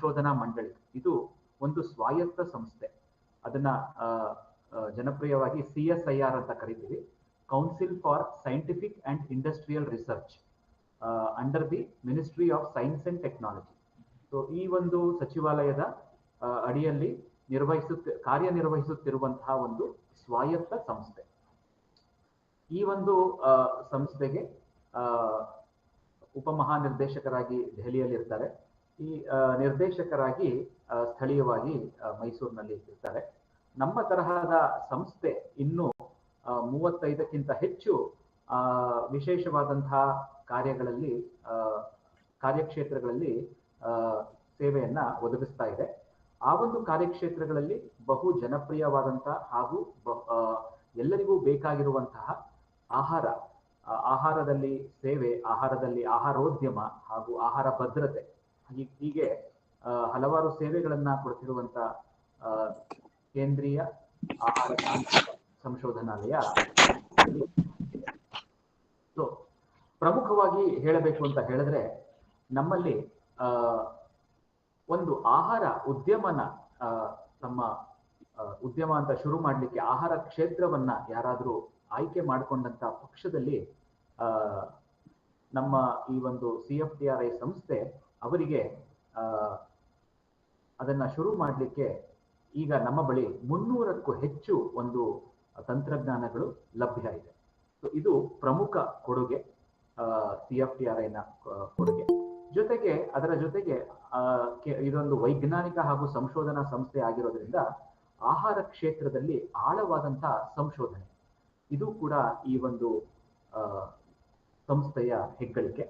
ಸಂಶೋಧನಾ ಮಂಡಳಿ. ಇದು ಒಂದು ಸ್ವಾಯತ್ತ ಸಂಸ್ಥೆ. ಅದನ್ನ ಜನಪ್ರಿಯವಾಗಿ CSIR ಅಂತ ಕರಿತೀವಿ, council for scientific and industrial research, under the ministry of science and technology. So ಈ ಒಂದು ಸಚಿವಾಲಯದ ಅಡಿಯಲ್ಲಿ ಕಾರ್ಯನಿರ್ವಹಿಸುತ್ತಿರುವಂತಹ ಒಂದು ಸ್ವಾಯತ್ತ ಸಂಸ್ಥೆ. ಈ ಒಂದು ಸಂಸ್ಥೆಗೆ ಉಪಮಹಾನಿರ್ದೇಶಕರಾಗಿ ದೆಹಲಿಯಲ್ಲಿ ಇರ್ತಾರೆ. ಈ ನಿರ್ದೇಶಕರಾಗಿ ಸ್ಥಳೀಯವಾಗಿ ಮೈಸೂರಿನಲ್ಲಿ ಇರ್ತಾರೆ. ನಮ್ಮ ತರಹದ ಸಂಸ್ಥೆ ಇನ್ನೂ 35ಕ್ಕಿಂತ ಹೆಚ್ಚು ವಿಶೇಷವಾದಂತಹ ಕಾರ್ಯಕ್ಷೇತ್ರಗಳಲ್ಲಿ ಸೇವೆಯನ್ನ ಒದಗಿಸ್ತಾ ಇದೆ. ಆ ಒಂದು ಕಾರ್ಯಕ್ಷೇತ್ರಗಳಲ್ಲಿ ಬಹು ಜನಪ್ರಿಯವಾದಂತಹ ಹಾಗೂ ಎಲ್ಲರಿಗೂ ಬೇಕಾಗಿರುವಂತಹ ಆಹಾರದಲ್ಲಿ ಸೇವೆ, ಆಹಾರದಲ್ಲಿ ಆಹಾರೋದ್ಯಮ ಹಾಗೂ ಆಹಾರ ಭದ್ರತೆ, ಹೀಗೆ ಹಲವಾರು ಸೇವೆಗಳನ್ನ ಕೊಡ್ತಿರುವಂತ ಕೇಂದ್ರೀಯ ಆಹಾರ ಸಂಶೋಧನಾಲಯ. ಸೊ ಪ್ರಮುಖವಾಗಿ ಹೇಳಬೇಕು ಅಂತ ಹೇಳಿದ್ರೆ, ನಮ್ಮಲ್ಲಿ ಒಂದು ಆಹಾರ ಉದ್ಯಮನ ತಮ್ಮ ಉದ್ಯಮ ಅಂತ ಶುರು ಮಾಡಲಿಕ್ಕೆ ಆಹಾರ ಕ್ಷೇತ್ರವನ್ನ ಯಾರಾದರೂ ಆಯ್ಕೆ ಮಾಡಿಕೊಂಡಂತ ಪಕ್ಷದಲ್ಲಿ ನಮ್ಮ ಈ ಒಂದು CFTRI ಸಂಸ್ಥೆ ಅವರಿಗೆ ಅದನ್ನ ಶುರು ಮಾಡಲಿಕ್ಕೆ ಈಗ ನಮ್ಮ ಬಳಿ 300ಕ್ಕೂ ಹೆಚ್ಚು ಒಂದು ತಂತ್ರಜ್ಞಾನಗಳು ಲಭ್ಯ ಇದೆ. ಸೊ ಇದು ಪ್ರಮುಖ ಕೊಡುಗೆ, CFTRIನ ಕೊಡುಗೆ. ಅದರ ಜೊತೆಗೆ ಇದೊಂದು ವೈಜ್ಞಾನಿಕ ಹಾಗೂ ಸಂಶೋಧನಾ ಸಂಸ್ಥೆ ಆಗಿರೋದ್ರಿಂದ ಆಹಾರ ಕ್ಷೇತ್ರದಲ್ಲಿ ಆಳವಾದಂತಹ ಸಂಶೋಧನೆ, ಇದು ಕೂಡ ಈ ಒಂದು ಸಂಸ್ಥೆಯ ಹೆಗ್ಗಳಿಕೆ.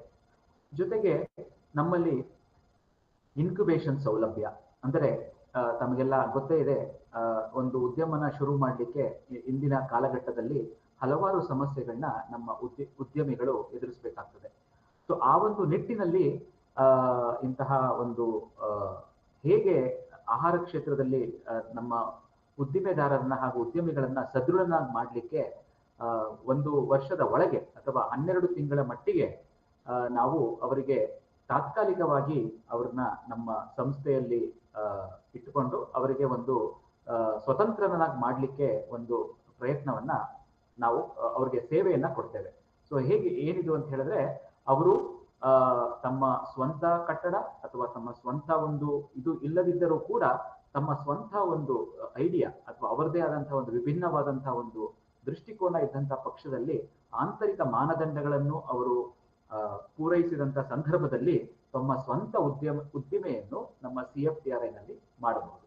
ಜೊತೆಗೆ ನಮ್ಮಲ್ಲಿ ಇನ್ಕ್ಯುಬೇಷನ್ ಸೌಲಭ್ಯ, ಅಂದರೆ ತಮಗೆಲ್ಲ ಗೊತ್ತೇ ಇದೆ, ಒಂದು ಉದ್ಯಮನ ಶುರು ಮಾಡಲಿಕ್ಕೆ ಇಂದಿನ ಕಾಲಘಟ್ಟದಲ್ಲಿ ಹಲವಾರು ಸಮಸ್ಯೆಗಳನ್ನ ನಮ್ಮ ಉದ್ಯಮಿಗಳು ಎದುರಿಸಬೇಕಾಗ್ತದೆ. ಸೊ ಆ ಒಂದು ನಿಟ್ಟಿನಲ್ಲಿ ಇಂತಹ ಒಂದು ಹೇಗೆ ಆಹಾರ ಕ್ಷೇತ್ರದಲ್ಲಿ ನಮ್ಮ ಉದ್ದಿಮೆದಾರರನ್ನ ಹಾಗೂ ಉದ್ಯಮಿಗಳನ್ನ ಸದೃಢನಾಗಿ ಮಾಡಲಿಕ್ಕೆ 1 ವರ್ಷದ ಒಳಗೆ ಅಥವಾ 12 ತಿಂಗಳ ಮಟ್ಟಿಗೆ ನಾವು ಅವರಿಗೆ ತಾತ್ಕಾಲಿಕವಾಗಿ ಅವ್ರನ್ನ ನಮ್ಮ ಸಂಸ್ಥೆಯಲ್ಲಿ ಇಟ್ಟುಕೊಂಡು ಅವರಿಗೆ ಒಂದು ಸ್ವತಂತ್ರನಾಗಿ ಮಾಡಲಿಕ್ಕೆ ಒಂದು ಪ್ರಯತ್ನವನ್ನ ನಾವು ಅವ್ರಿಗೆ ಸೇವೆಯನ್ನ ಕೊಡ್ತೇವೆ. ಸೊ ಏನಿದು ಅಂತ ಹೇಳಿದ್ರೆ, ಅವರು ತಮ್ಮ ಸ್ವಂತ ಕಟ್ಟಡ ಅಥವಾ ತಮ್ಮ ಸ್ವಂತ ಒಂದು ಇದು ಇಲ್ಲದಿದ್ದರೂ ಕೂಡ ತಮ್ಮ ಸ್ವಂತ ಒಂದು ಐಡಿಯಾ ಅಥವಾ ಅವರದೇ ಆದಂತಹ ಒಂದು ವಿಭಿನ್ನವಾದಂತಹ ಒಂದು ದೃಷ್ಟಿಕೋನ ಇದ್ದಂತ ಪಕ್ಷದಲ್ಲಿ ಆಂತರಿಕ ಮಾನದಂಡಗಳನ್ನು ಅವರು ಪೂರೈಸಿದಂತ ಸಂದರ್ಭದಲ್ಲಿ ತಮ್ಮ ಸ್ವಂತ ಉದ್ದಿಮೆಯನ್ನು ನಮ್ಮ CFTRIನಲ್ಲಿ ಮಾಡಬಹುದು.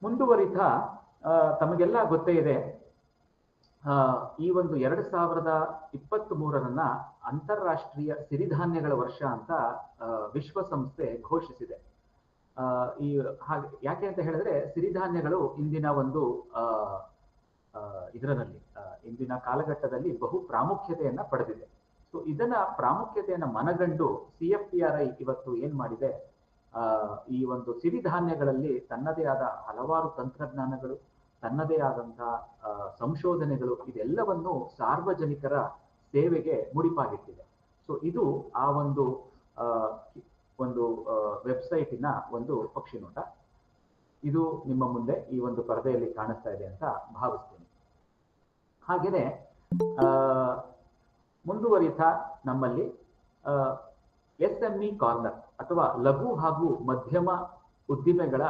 ಮುಂದುವರಿತಾ ತಮಗೆಲ್ಲ ಗೊತ್ತೇ ಇದೆ, ಈ ಒಂದು 2023 ಅಂತಾರಾಷ್ಟ್ರೀಯ ಸಿರಿಧಾನ್ಯಗಳ ವರ್ಷ ಅಂತ ವಿಶ್ವಸಂಸ್ಥೆ ಘೋಷಿಸಿದೆ. ಯಾಕೆ ಅಂತ ಹೇಳಿದ್ರೆ, ಸಿರಿಧಾನ್ಯಗಳು ಇಂದಿನ ಒಂದು ಇಂದಿನ ಕಾಲಘಟ್ಟದಲ್ಲಿ ಬಹು ಪ್ರಾಮುಖ್ಯತೆಯನ್ನ ಪಡೆದಿದೆ. ಸೊ ಇದನ್ನ ಪ್ರಾಮುಖ್ಯತೆಯನ್ನ ಮನಗಂಡು CFTRI ಇವತ್ತು ಏನ್ ಮಾಡಿದೆ, ಈ ಒಂದು ಸಿರಿಧಾನ್ಯಗಳಲ್ಲಿ ತನ್ನದೇ ಆದ ಹಲವಾರು ತಂತ್ರಜ್ಞಾನಗಳು, ತನ್ನದೇ ಆದಂತಹ ಸಂಶೋಧನೆಗಳು, ಇದೆಲ್ಲವನ್ನು ಸಾರ್ವಜನಿಕರ ಸೇವೆಗೆ ಮುಡಿಪಾಗಿಟ್ಟಿದೆ. ಸೊ ಇದು ಆ ಒಂದು ವೆಬ್ಸೈಟಿನ ಒಂದು ಪಕ್ಷಿ ನೋಟ. ಇದು ನಿಮ್ಮ ಮುಂದೆ ಈ ಒಂದು ಪರದೆಯಲ್ಲಿ ಕಾಣಿಸ್ತಾ ಇದೆ ಅಂತ ಭಾವಿಸ್ತೀನಿ. ಹಾಗೇನೆ ಮುಂದುವರಿತಾ ನಮ್ಮಲ್ಲಿ SME ಕಾರ್ನರ್ ಅಥವಾ ಲಘು ಹಾಗೂ ಮಧ್ಯಮ ಉದ್ದಿಮೆಗಳ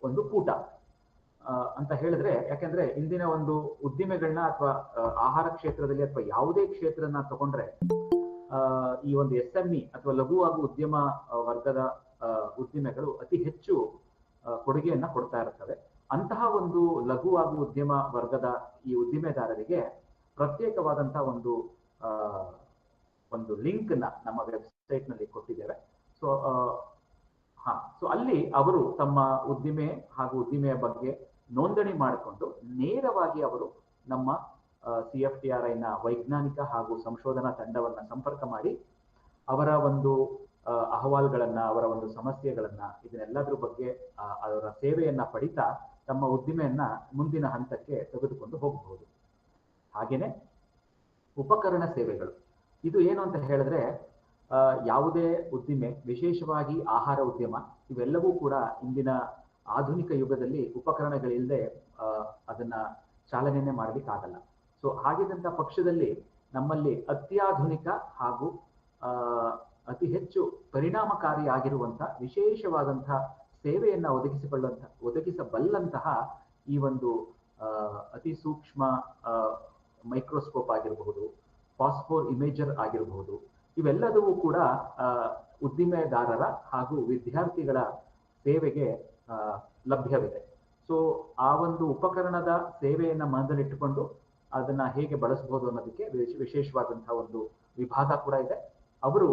ಒಂದು ಕೂಟ ಅಂತ ಹೇಳಿದ್ರೆ, ಯಾಕೆಂದ್ರೆ ಇಂದಿನ ಒಂದು ಉದ್ದಿಮೆಗಳನ್ನ ಅಥವಾ ಆಹಾರ ಕ್ಷೇತ್ರದಲ್ಲಿ ಅಥವಾ ಯಾವುದೇ ಕ್ಷೇತ್ರನ ತಗೊಂಡ್ರೆ ಈ ಒಂದು SME ಅಥವಾ ಲಘು ಹಾಗೂ ಉದ್ಯಮ ವರ್ಗದ ಉದ್ದಿಮೆಗಳು ಅತಿ ಹೆಚ್ಚು ಕೊಡುಗೆಯನ್ನ ಕೊಡ್ತಾ ಇರ್ತವೆ. ಅಂತಹ ಒಂದು ಲಘು ಹಾಗೂ ಉದ್ಯಮ ವರ್ಗದ ಈ ಉದ್ದಿಮೆದಾರರಿಗೆ ಪ್ರತ್ಯೇಕವಾದಂತಹ ಒಂದು ಲಿಂಕ್ ನ ನಮ್ಮ ವೆಬ್ಸೈಟ್ ನಲ್ಲಿ ಕೊಟ್ಟಿದ್ದೇವೆ. ಸೊ ಅಲ್ಲಿ ಅವರು ತಮ್ಮ ಉದ್ದಿಮೆ ಹಾಗೂ ಉದ್ದಿಮೆಯ ಬಗ್ಗೆ ನೋಂದಣಿ ಮಾಡಿಕೊಂಡು ನೇರವಾಗಿ ಅವರು ನಮ್ಮ CFTRIನ ವೈಜ್ಞಾನಿಕ ಹಾಗೂ ಸಂಶೋಧನಾ ತಂಡವನ್ನ ಸಂಪರ್ಕ ಮಾಡಿ ಅವರ ಒಂದು ಅಹವಾಲುಗಳನ್ನ, ಅವರ ಒಂದು ಸಮಸ್ಯೆಗಳನ್ನ, ಇದನ್ನೆಲ್ಲದ್ರ ಬಗ್ಗೆ ಅವರ ಸೇವೆಯನ್ನ ಪಡಿತಾ ತಮ್ಮ ಉದ್ದಿಮೆಯನ್ನ ಮುಂದಿನ ಹಂತಕ್ಕೆ ತೆಗೆದುಕೊಂಡು ಹೋಗಬಹುದು. ಹಾಗೇನೆ ಉಪಕರಣ ಸೇವೆಗಳು, ಇದು ಏನು ಅಂತ ಹೇಳಿದ್ರೆ, ಯಾವುದೇ ಉದ್ದಿಮೆ, ವಿಶೇಷವಾಗಿ ಆಹಾರ ಉದ್ಯಮ, ಇವೆಲ್ಲವೂ ಕೂಡ ಇಂದಿನ ಆಧುನಿಕ ಯುಗದಲ್ಲಿ ಉಪಕರಣಗಳಿಲ್ಲದೆ ಅದನ್ನ ಚಾಲನೆಯನ್ನೇ ಮಾಡಲಿಕ್ಕಾಗಲ್ಲ. ಸೊ ಹಾಗಿದ್ದಂಥ ಪಕ್ಷದಲ್ಲಿ ನಮ್ಮಲ್ಲಿ ಅತ್ಯಾಧುನಿಕ ಹಾಗೂ ಅತಿ ಹೆಚ್ಚು ಪರಿಣಾಮಕಾರಿಯಾಗಿರುವಂಥ ವಿಶೇಷವಾದಂತಹ ಸೇವೆಯನ್ನ ಒದಗಿಸಬಲ್ಲಂತಹ ಈ ಒಂದು ಅತಿ ಸೂಕ್ಷ್ಮ ಮೈಕ್ರೋಸ್ಕೋಪ್ ಆಗಿರಬಹುದು, ಫಾಸ್ಫೋರ್ ಇಮೇಜರ್ ಆಗಿರಬಹುದು, ಇವೆಲ್ಲದೂ ಕೂಡ ಉದ್ದಿಮೆದಾರರ ಹಾಗೂ ವಿದ್ಯಾರ್ಥಿಗಳ ಸೇವೆಗೆ ಲಭ್ಯವಿದೆ. ಸೊ ಆ ಒಂದು ಉಪಕರಣದ ಸೇವೆಯನ್ನ ಮನದಲ್ಲಿಟ್ಟುಕೊಂಡು ಅದನ್ನ ಹೇಗೆ ಬಳಸಬಹುದು ಅನ್ನೋದಕ್ಕೆ ವಿಶೇಷವಾದಂತಹ ಒಂದು ವಿಭಾಗ ಕೂಡ ಇದೆ. ಅವರು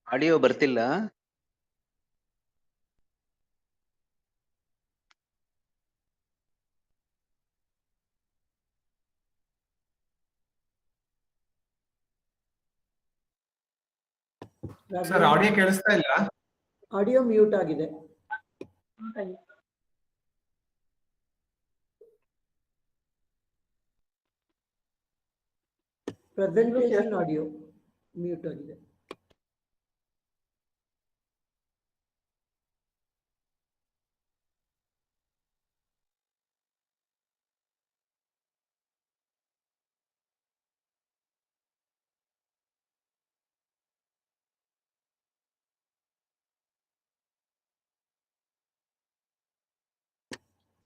ಆಡಿಯೋ ಬರ್ತಿಲ್ಲ. ಸರ್ ಆಡಿಯೋ ಕೇಳಿಸ್ತಾ ಇಲ್ಲ. ಆಡಿಯೋ ಮ್ಯೂಟ್ ಆಗಿದೆ. ಪ್ರೆಸೆಂಟೇಷನ್ ಆಡಿಯೋ ಮ್ಯೂಟ್ ಆಗಿದೆ.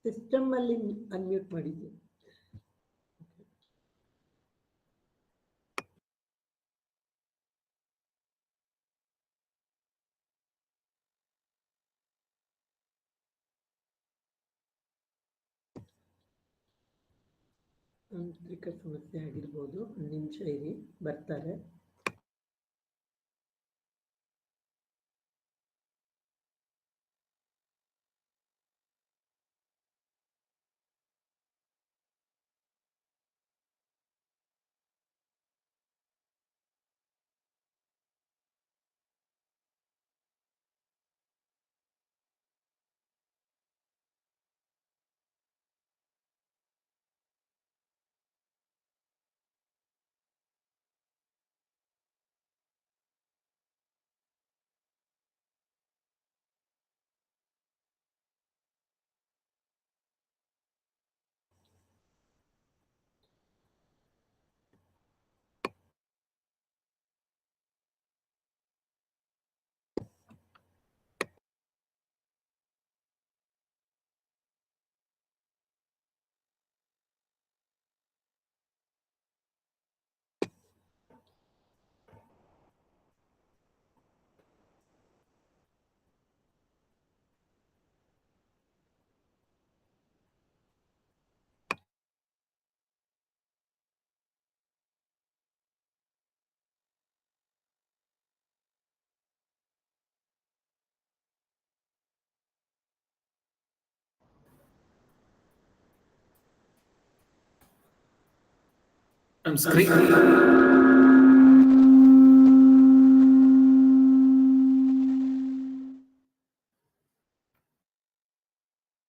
ಸಿಸ್ಟಮ್ ಅಲ್ಲಿ ಅನ್ಮ್ಯೂಟ್ ಮಾಡಿದ್ದೆ. ತಾಂತ್ರಿಕ ಸಮಸ್ಯೆ ಆಗಿರ್ಬೋದು, ಒಂದು ನಿಮಿಷ ಇರಿ, ಬರ್ತಾರೆ.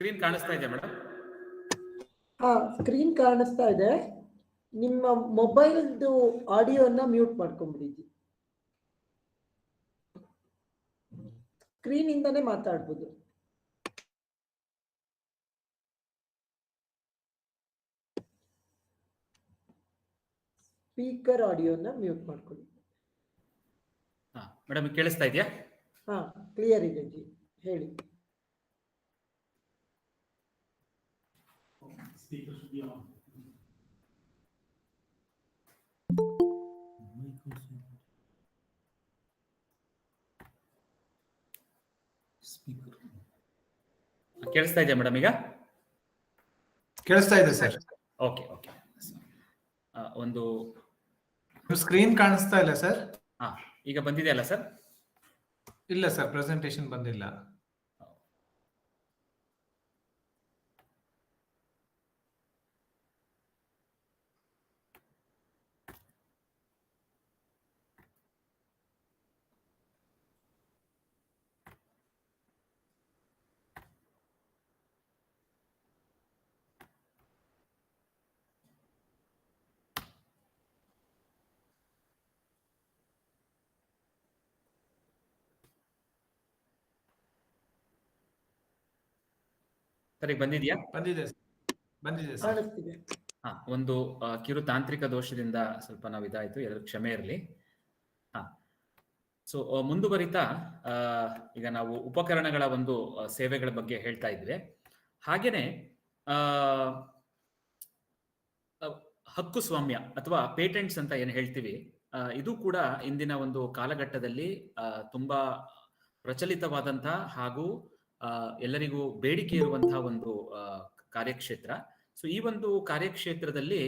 ಸ್ಕ್ರೀನ್ ಕಾಣಿಸ್ತಾ ಇದೆ ಮೇಡಮ್? ಹಾ, ಸ್ಕ್ರೀನ್ ಕಾಣಿಸ್ತಾ ಇದೆ. ನಿಮ್ಮ ಮೊಬೈಲ್ದು ಆಡಿಯೋನ ಮ್ಯೂಟ್ ಮಾಡ್ಕೊಂಡ್ಬಿಡಿ. ಸ್ಕ್ರೀನ್ ಇಂದಾನೆ ಮಾತಾಡ್ಬೋದು. ಸ್ಪೀಕರ್ ಆಡಿಯೋನ ಮ್ಯೂಟ್ ಮಾಡ್ಕೊಳ್ಳಿ. ಮೇಡಮ್ ಕೇಳಿಸ್ತಾ ಇದೆಯಾ? ಹಾ, ಕ್ಲಿಯರ್ ಇದೆ ಜಿ, ಹೇಳಿ. ಕೇಳಿಸ್ತಾ ಇದೆಯಾ ಮೇಡಮ್? ಈಗ ಕೇಳಿಸ್ತಾ ಇದೆ ಸರ್. Okay okay. ಒಂದು ಸ್ಕ್ರೀನ್ ಕಾಣಿಸ್ತಾ ಇಲ್ಲ ಸರ್. ಈಗ ಬಂದಿದೆಯಲ್ಲ ಸರ್? ಇಲ್ಲ ಸರ್, ಪ್ರೆಸೆಂಟೇಶನ್ ಬಂದಿಲ್ಲ. ಸರಿ, ಬಂದಿದ್ಯಾ? ಬಂದಿದೆ ಸರ್. ಕಾಣಿಸ್ತಿದೆ. ಒಂದು ಕಿರು ತಾಂತ್ರಿಕ ದೋಷದಿಂದ ಸ್ವಲ್ಪ ನಾವು ಇದಾಯ್ತು, ಎಲ್ಲರೂ ಕ್ಷಮೆ ಇರಲಿ. ಸೊ ಮುಂದುವರಿತಾ ಈಗ ನಾವು ಉಪಕರಣಗಳ ಒಂದು ಸೇವೆಗಳ ಬಗ್ಗೆ ಹೇಳ್ತಾ ಇದ್ವಿ. ಹಾಗೇನೆ ಹಕ್ಕು ಸ್ವಾಮ್ಯ ಅಥವಾ ಪೇಟೆಂಟ್ಸ್ ಅಂತ ಏನು ಹೇಳ್ತೀವಿ, ಇದು ಕೂಡ ಇಂದಿನ ಒಂದು ಕಾಲಘಟ್ಟದಲ್ಲಿ ತುಂಬಾ ಪ್ರಚಲಿತವಾದಂತಹ ಹಾಗೂ ಎಲ್ಲರಿಗೂ ಬೇಡಿಕೆ ಇರುವಂತಹ ಒಂದು ಕಾರ್ಯಕ್ಷೇತ್ರ. ಸೊ ಈ ಒಂದು ಕಾರ್ಯಕ್ಷೇತ್ರದಲ್ಲಿ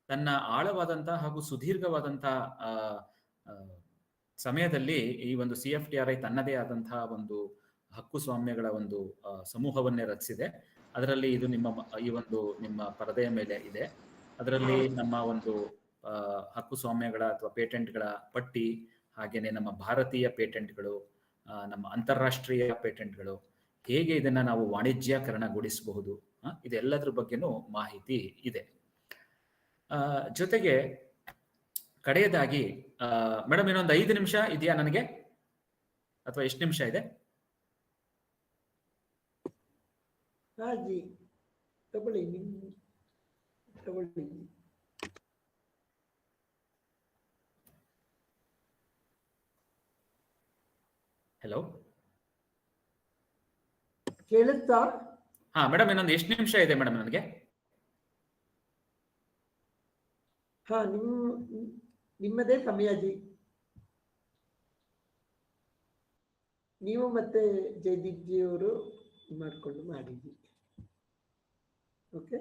ತನ್ನ ಆಳವಾದಂತಹ ಹಾಗೂ ಸುದೀರ್ಘವಾದಂತಹ ಸಮಯದಲ್ಲಿ ಈ ಒಂದು CFTRI ತನ್ನದೇ ಆದಂತಹ ಒಂದು ಹಕ್ಕು ಸ್ವಾಮ್ಯಗಳ ಒಂದು ಸಮೂಹವನ್ನೇ ರಚಿಸಿದೆ. ಅದರಲ್ಲಿ ಇದು ನಿಮ್ಮ ಪರದೆಯ ಮೇಲೆ ಇದೆ. ಅದರಲ್ಲಿ ನಮ್ಮ ಒಂದು ಹಕ್ಕು ಸ್ವಾಮ್ಯಗಳ ಅಥವಾ ಪೇಟೆಂಟ್ಗಳ ಪಟ್ಟಿ, ಹಾಗೇನೆ ನಮ್ಮ ಭಾರತೀಯ ಪೇಟೆಂಟ್ಗಳು, ನಮ್ಮ ಅಂತಾರಾಷ್ಟ್ರೀಯ ಪೇಟೆಂಟ್ಗಳು, ಹೇಗೆ ಇದನ್ನ ನಾವು ವಾಣಿಜ್ಯೀಕರಣಗೊಳಿಸಬಹುದು, ಇದೆಲ್ಲದ್ರ ಬಗ್ಗೆನೂ ಮಾಹಿತಿ ಇದೆ. ಜೊತೆಗೆ ಕಡೆಯದಾಗಿ ಮೇಡಮ್, ಇನ್ನೊಂದು 5 ನಿಮಿಷ ಇದೆಯಾ ನನಗೆ, ಅಥವಾ ಎಷ್ಟು ನಿಮಿಷ ಇದೆ? ಹಲೋ, ಕೇಳುತ್ತಾ? ಮೇಡಮ್, ಇನ್ನೊಂದು ಎಷ್ಟು ನಿಮಿಷ ಇದೆ ಮೇಡಮ್ ನನಗೆ? ನಿಮ್ಮದೇ ಸಮಯ ಜಿ. ನೀವು ಮತ್ತೆ ಜಯದೀಪ್ ಜಿ ಅವರು ಮಾಡಿಕೊಂಡು ಮಾಡಿದ್ವಿ. ಓಕೆ,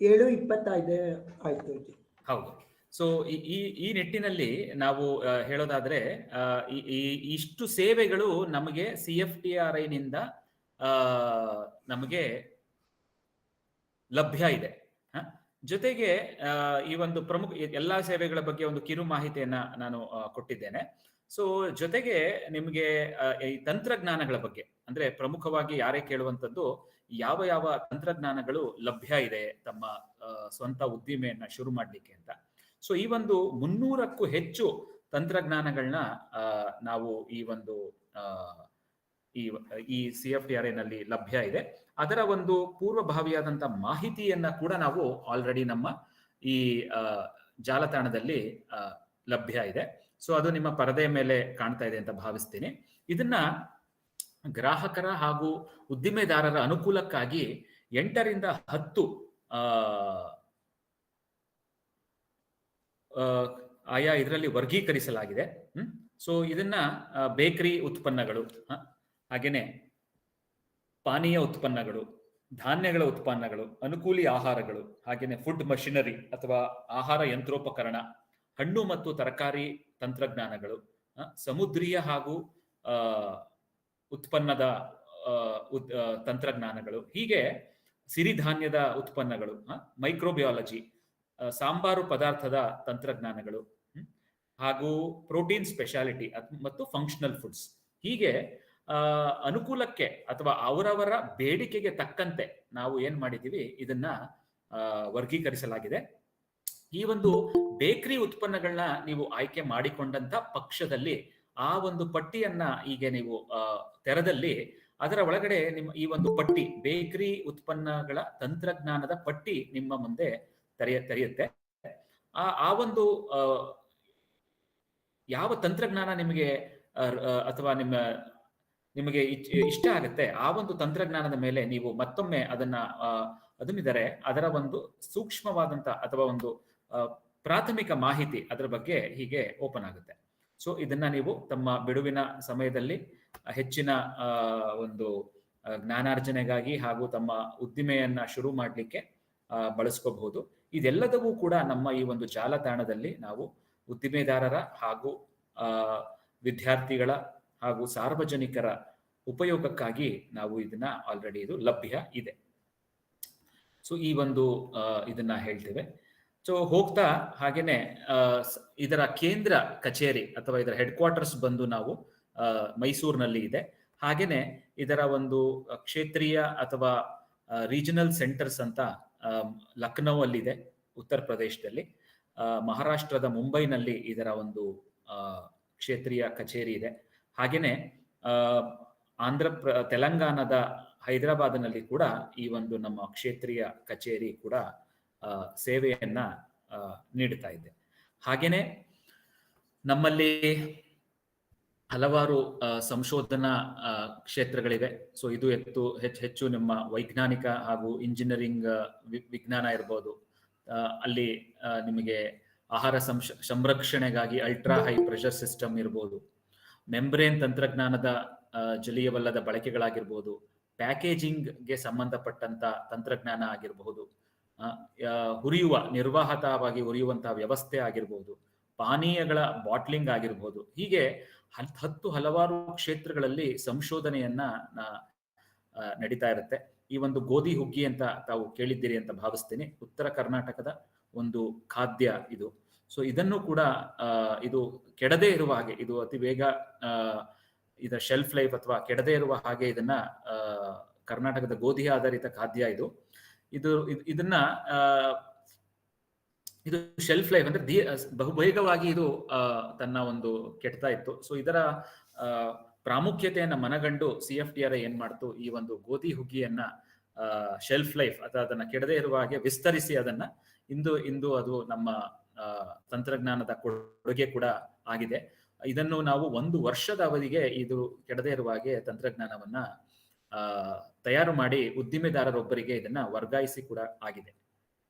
7:25 ಆಯ್ತು ಜಿ. ಹೌದು. ಸೊ ಈ ನಿಟ್ಟಿನಲ್ಲಿ ನಾವು ಹೇಳೋದಾದ್ರೆ ಇಷ್ಟು ಸೇವೆಗಳು ನಮಗೆ CFTRI ನಿಂದ ನಮಗೆ ಲಭ್ಯ ಇದೆ. ಜೊತೆಗೆ ಈ ಒಂದು ಪ್ರಮುಖ ಎಲ್ಲಾ ಸೇವೆಗಳ ಬಗ್ಗೆ ಒಂದು ಕಿರು ಮಾಹಿತಿಯನ್ನ ನಾನು ಕೊಟ್ಟಿದ್ದೇನೆ. ಸೊ ಜೊತೆಗೆ ನಿಮಗೆ ಈ ತಂತ್ರಜ್ಞಾನಗಳ ಬಗ್ಗೆ, ಅಂದ್ರೆ ಪ್ರಮುಖವಾಗಿ ಯಾರೇ ಕೇಳುವಂಥದ್ದು, ಯಾವ ಯಾವ ತಂತ್ರಜ್ಞಾನಗಳು ಲಭ್ಯ ಇದೆ ತಮ್ಮ ಸ್ವಂತ ಉದ್ದಿಮೆಯನ್ನ ಶುರು ಮಾಡ್ಲಿಕ್ಕೆ ಅಂತ. ಸೊ ಈ ಒಂದು 300ಕ್ಕೂ ಹೆಚ್ಚು ತಂತ್ರಜ್ಞಾನಗಳನ್ನ ನಾವು ಈ ಒಂದು ಈ CFTRI ನಲ್ಲಿ ಲಭ್ಯ ಇದೆ. ಅದರ ಒಂದು ಪೂರ್ವಭಾವಿಯಾದಂತಹ ಮಾಹಿತಿಯನ್ನ ಕೂಡ ನಾವು ಆಲ್ರೆಡಿ ನಮ್ಮ ಈ ಜಾಲತಾಣದಲ್ಲಿ ಲಭ್ಯ ಇದೆ. ಸೊ ಅದು ನಿಮ್ಮ ಪರದೆಯ ಮೇಲೆ ಕಾಣ್ತಾ ಇದೆ ಅಂತ ಭಾವಿಸ್ತೀನಿ. ಇದನ್ನ ಗ್ರಾಹಕರ ಹಾಗೂ ಉದ್ದಿಮೆದಾರರ ಅನುಕೂಲಕ್ಕಾಗಿ 8ರಿಂದ 10 ಆಯಾ ಇದರಲ್ಲಿ ವರ್ಗೀಕರಿಸಲಾಗಿದೆ. ಸೊ ಇದನ್ನ ಬೇಕರಿ ಉತ್ಪನ್ನಗಳು, ಹಾಗೇನೆ ಪಾನೀಯ ಉತ್ಪನ್ನಗಳು, ಧಾನ್ಯಗಳ ಉತ್ಪನ್ನಗಳು, ಅನುಕೂಲಿ ಆಹಾರಗಳು, ಹಾಗೇನೆ ಫುಡ್ ಮಷಿನರಿ ಅಥವಾ ಆಹಾರ ಯಂತ್ರೋಪಕರಣ, ಹಣ್ಣು ಮತ್ತು ತರಕಾರಿ ತಂತ್ರಜ್ಞಾನಗಳು, ಸಮುದ್ರೀಯ ಹಾಗೂ ಉತ್ಪನ್ನದ ತಂತ್ರಜ್ಞಾನಗಳು, ಹೀಗೆ ಸಿರಿಧಾನ್ಯದ ಉತ್ಪನ್ನಗಳು, ಮೈಕ್ರೋಬಿಯಾಲಜಿ, ಸಾಂಬಾರು ಪದಾರ್ಥದ ತಂತ್ರಜ್ಞಾನಗಳು, ಹಾಗೂ ಪ್ರೋಟೀನ್ ಸ್ಪೆಷಾಲಿಟಿ ಮತ್ತು ಫಂಕ್ಷನಲ್ ಫುಡ್ಸ್, ಹೀಗೆ ಅನುಕೂಲಕ್ಕೆ ಅಥವಾ ಅವರವರ ಬೇಡಿಕೆಗೆ ತಕ್ಕಂತೆ ನಾವು ಏನ್ ಮಾಡಿದೀವಿ, ಇದನ್ನ ವರ್ಗೀಕರಿಸಲಾಗಿದೆ. ಈ ಒಂದು ಬೇಕರಿ ಉತ್ಪನ್ನಗಳನ್ನ ನೀವು ಆಯ್ಕೆ ಮಾಡಿಕೊಂಡಂತ ಪಕ್ಷದಲ್ಲಿ ಆ ಒಂದು ಪಟ್ಟಿಯನ್ನ ಈಗ ನೀವು ತೆರೆದಲ್ಲಿ ಅದರ ಒಳಗಡೆ ನಿಮ್ಮ ಈ ಒಂದು ಪಟ್ಟಿ, ಬೇಕರಿ ಉತ್ಪನ್ನಗಳ ತಂತ್ರಜ್ಞಾನದ ಪಟ್ಟಿ ನಿಮ್ಮ ಮುಂದೆ ತೆರೆಯುತ್ತೆ. ಆ ಒಂದು ಯಾವ ತಂತ್ರಜ್ಞಾನ ನಿಮಗೆ ಅಥವಾ ನಿಮಗೆ ಇಷ್ಟ ಆಗುತ್ತೆ, ಆ ಒಂದು ತಂತ್ರಜ್ಞಾನದ ಮೇಲೆ ನೀವು ಮತ್ತೊಮ್ಮೆ ಅದನ್ನ ಅದುಮಿದರೆ ಅದರ ಒಂದು ಸೂಕ್ಷ್ಮವಾದಂತ ಅಥವಾ ಒಂದು ಪ್ರಾಥಮಿಕ ಮಾಹಿತಿ ಅದರ ಬಗ್ಗೆ ಹೀಗೆ ಓಪನ್ ಆಗುತ್ತೆ. ಸೊ ಇದನ್ನ ನೀವು ತಮ್ಮ ಬಿಡುವಿನ ಸಮಯದಲ್ಲಿ ಹೆಚ್ಚಿನ ಒಂದು ಜ್ಞಾನಾರ್ಜನೆಗಾಗಿ ಹಾಗೂ ತಮ್ಮ ಉದ್ದಿಮೆಯನ್ನ ಶುರು ಮಾಡಲಿಕ್ಕೆ ಬಳಸ್ಕೋಬಹುದು. ಇದೆಲ್ಲದವೂ ಕೂಡ ನಮ್ಮ ಈ ಒಂದು ಜಾಲತಾಣದಲ್ಲಿ ನಾವು ಉದ್ದಿಮೆದಾರರ ಹಾಗೂ ವಿದ್ಯಾರ್ಥಿಗಳ ಹಾಗೂ ಸಾರ್ವಜನಿಕರ ಉಪಯೋಗಕ್ಕಾಗಿ ನಾವು ಇದನ್ನ ಆಲ್ರೆಡಿ ಇದು ಲಭ್ಯ ಇದೆ. ಸೊ ಈ ಒಂದು ಇದನ್ನ ಹೇಳ್ತೇವೆ. ಸೊ ಹೋಗ್ತಾ ಹಾಗೇನೆ ಇದರ ಕೇಂದ್ರ ಕಚೇರಿ ಅಥವಾ ಇದರ ಹೆಡ್ ಕ್ವಾರ್ಟರ್ಸ್ ಬಂದು ನಾವು ಮೈಸೂರಿನಲ್ಲಿ ಇದೆ. ಹಾಗೇನೆ ಇದರ ಒಂದು ಕ್ಷೇತ್ರೀಯ ಅಥವಾ ರೀಜನಲ್ ಸೆಂಟರ್ಸ್ ಅಂತ ಲಕ್ನೋ ಅಲ್ಲಿದೆ, ಉತ್ತರ ಪ್ರದೇಶದಲ್ಲಿ. ಮಹಾರಾಷ್ಟ್ರದ ಮುಂಬೈನಲ್ಲಿ ಇದರ ಒಂದು ಕ್ಷೇತ್ರೀಯ ಕಚೇರಿ ಇದೆ. ಹಾಗೇನೆ ತೆಲಂಗಾಣದ ಹೈದರಾಬಾದ್ನಲ್ಲಿ ಕೂಡ ಈ ಒಂದು ನಮ್ಮ ಕ್ಷೇತ್ರೀಯ ಕಚೇರಿ ಕೂಡ ಸೇವೆಯನ್ನ ನೀಡುತ್ತಾ ಇದೆ. ಹಾಗೇನೆ ನಮ್ಮಲ್ಲಿ ಹಲವಾರು ಸಂಶೋಧನಾ ಕ್ಷೇತ್ರಗಳಿವೆ. ಸೊ ಇದು ಹೆಚ್ಚು ನಿಮ್ಮ ವೈಜ್ಞಾನಿಕ ಹಾಗೂ ಇಂಜಿನಿಯರಿಂಗ್ ವಿಜ್ಞಾನ ಇರ್ಬೋದು. ಅಲ್ಲಿ ನಿಮಗೆ ಆಹಾರ ಸಂರಕ್ಷಣೆಗಾಗಿ ಅಲ್ಟ್ರಾ ಹೈ ಪ್ರೆಷರ್ ಸಿಸ್ಟಮ್ ಇರ್ಬೋದು, ಮೆಂಬ್ರೇನ್ ತಂತ್ರಜ್ಞಾನದ ಜಲೀಯವಲ್ಲದ ಬಳಕೆಗಳಾಗಿರ್ಬೋದು, ಪ್ಯಾಕೇಜಿಂಗ್ಗೆ ಸಂಬಂಧಪಟ್ಟಂತ ತಂತ್ರಜ್ಞಾನ ಆಗಿರಬಹುದು, ನಿರ್ವಾಹಕವಾಗಿ ಹುರಿಯುವಂತಹ ವ್ಯವಸ್ಥೆ ಆಗಿರ್ಬೋದು, ಪಾನೀಯಗಳ ಬಾಟ್ಲಿಂಗ್ ಆಗಿರ್ಬೋದು. ಹೀಗೆ ಹಲವಾರು ಕ್ಷೇತ್ರಗಳಲ್ಲಿ ಸಂಶೋಧನೆಯನ್ನ ನಡೀತಾ ಇರುತ್ತೆ. ಈ ಒಂದು ಗೋಧಿ ಹುಗ್ಗಿ ಅಂತ ತಾವು ಕೇಳಿದ್ದೀರಿ ಅಂತ ಭಾವಿಸ್ತೀನಿ. ಉತ್ತರ ಕರ್ನಾಟಕದ ಒಂದು ಖಾದ್ಯ ಇದು. ಸೊ ಇದನ್ನು ಕೂಡ ಇದು ಕೆಡದೇ ಇರುವ ಹಾಗೆ, ಇದು ಅತಿ ಬೇಗ ಇದರ ಶೆಲ್ಫ್ ಲೈಫ್ ಅಥವಾ ಕೆಡದೇ ಇರುವ ಹಾಗೆ ಇದನ್ನ ಕರ್ನಾಟಕದ ಗೋಧಿ ಆಧಾರಿತ ಖಾದ್ಯ ಇದು. ಇದನ್ನ ಇದು ಶೆಲ್ಫ್ ಲೈಫ್ ಅಂದ್ರೆ ಬಹುಬೇಗವಾಗಿ ಇದು ತನ್ನ ಒಂದು ಕೆಡ್ತಾ ಇತ್ತು. ಸೊ ಇದರ ಪ್ರಾಮುಖ್ಯತೆಯನ್ನ ಮನಗಂಡು CFTRI ಏನ್ ಮಾಡ್ತು, ಈ ಒಂದು ಗೋಧಿ ಹುಗ್ಗಿಯನ್ನ ಶೆಲ್ಫ್ ಲೈಫ್ ಅಥವಾ ಅದನ್ನ ಕೆಡದೇ ಇರುವ ಹಾಗೆ ವಿಸ್ತರಿಸಿ ಅದನ್ನ ಇಂದು ಅದು ನಮ್ಮ ತಂತ್ರಜ್ಞಾನದ ಕೊಡುಗೆ ಕೂಡ ಆಗಿದೆ. ಇದನ್ನು ನಾವು 1 ವರ್ಷದ ಅವಧಿಗೆ ಇದು ಕೆಡದೇ ಇರುವ ಹಾಗೆ ತಂತ್ರಜ್ಞಾನವನ್ನ ತಯಾರು ಮಾಡಿ ಉದ್ದಿಮೆದಾರರೊಬ್ಬರಿಗೆ ಇದನ್ನ ವರ್ಗಾಯಿಸಿ ಕೂಡ ಆಗಿದೆ.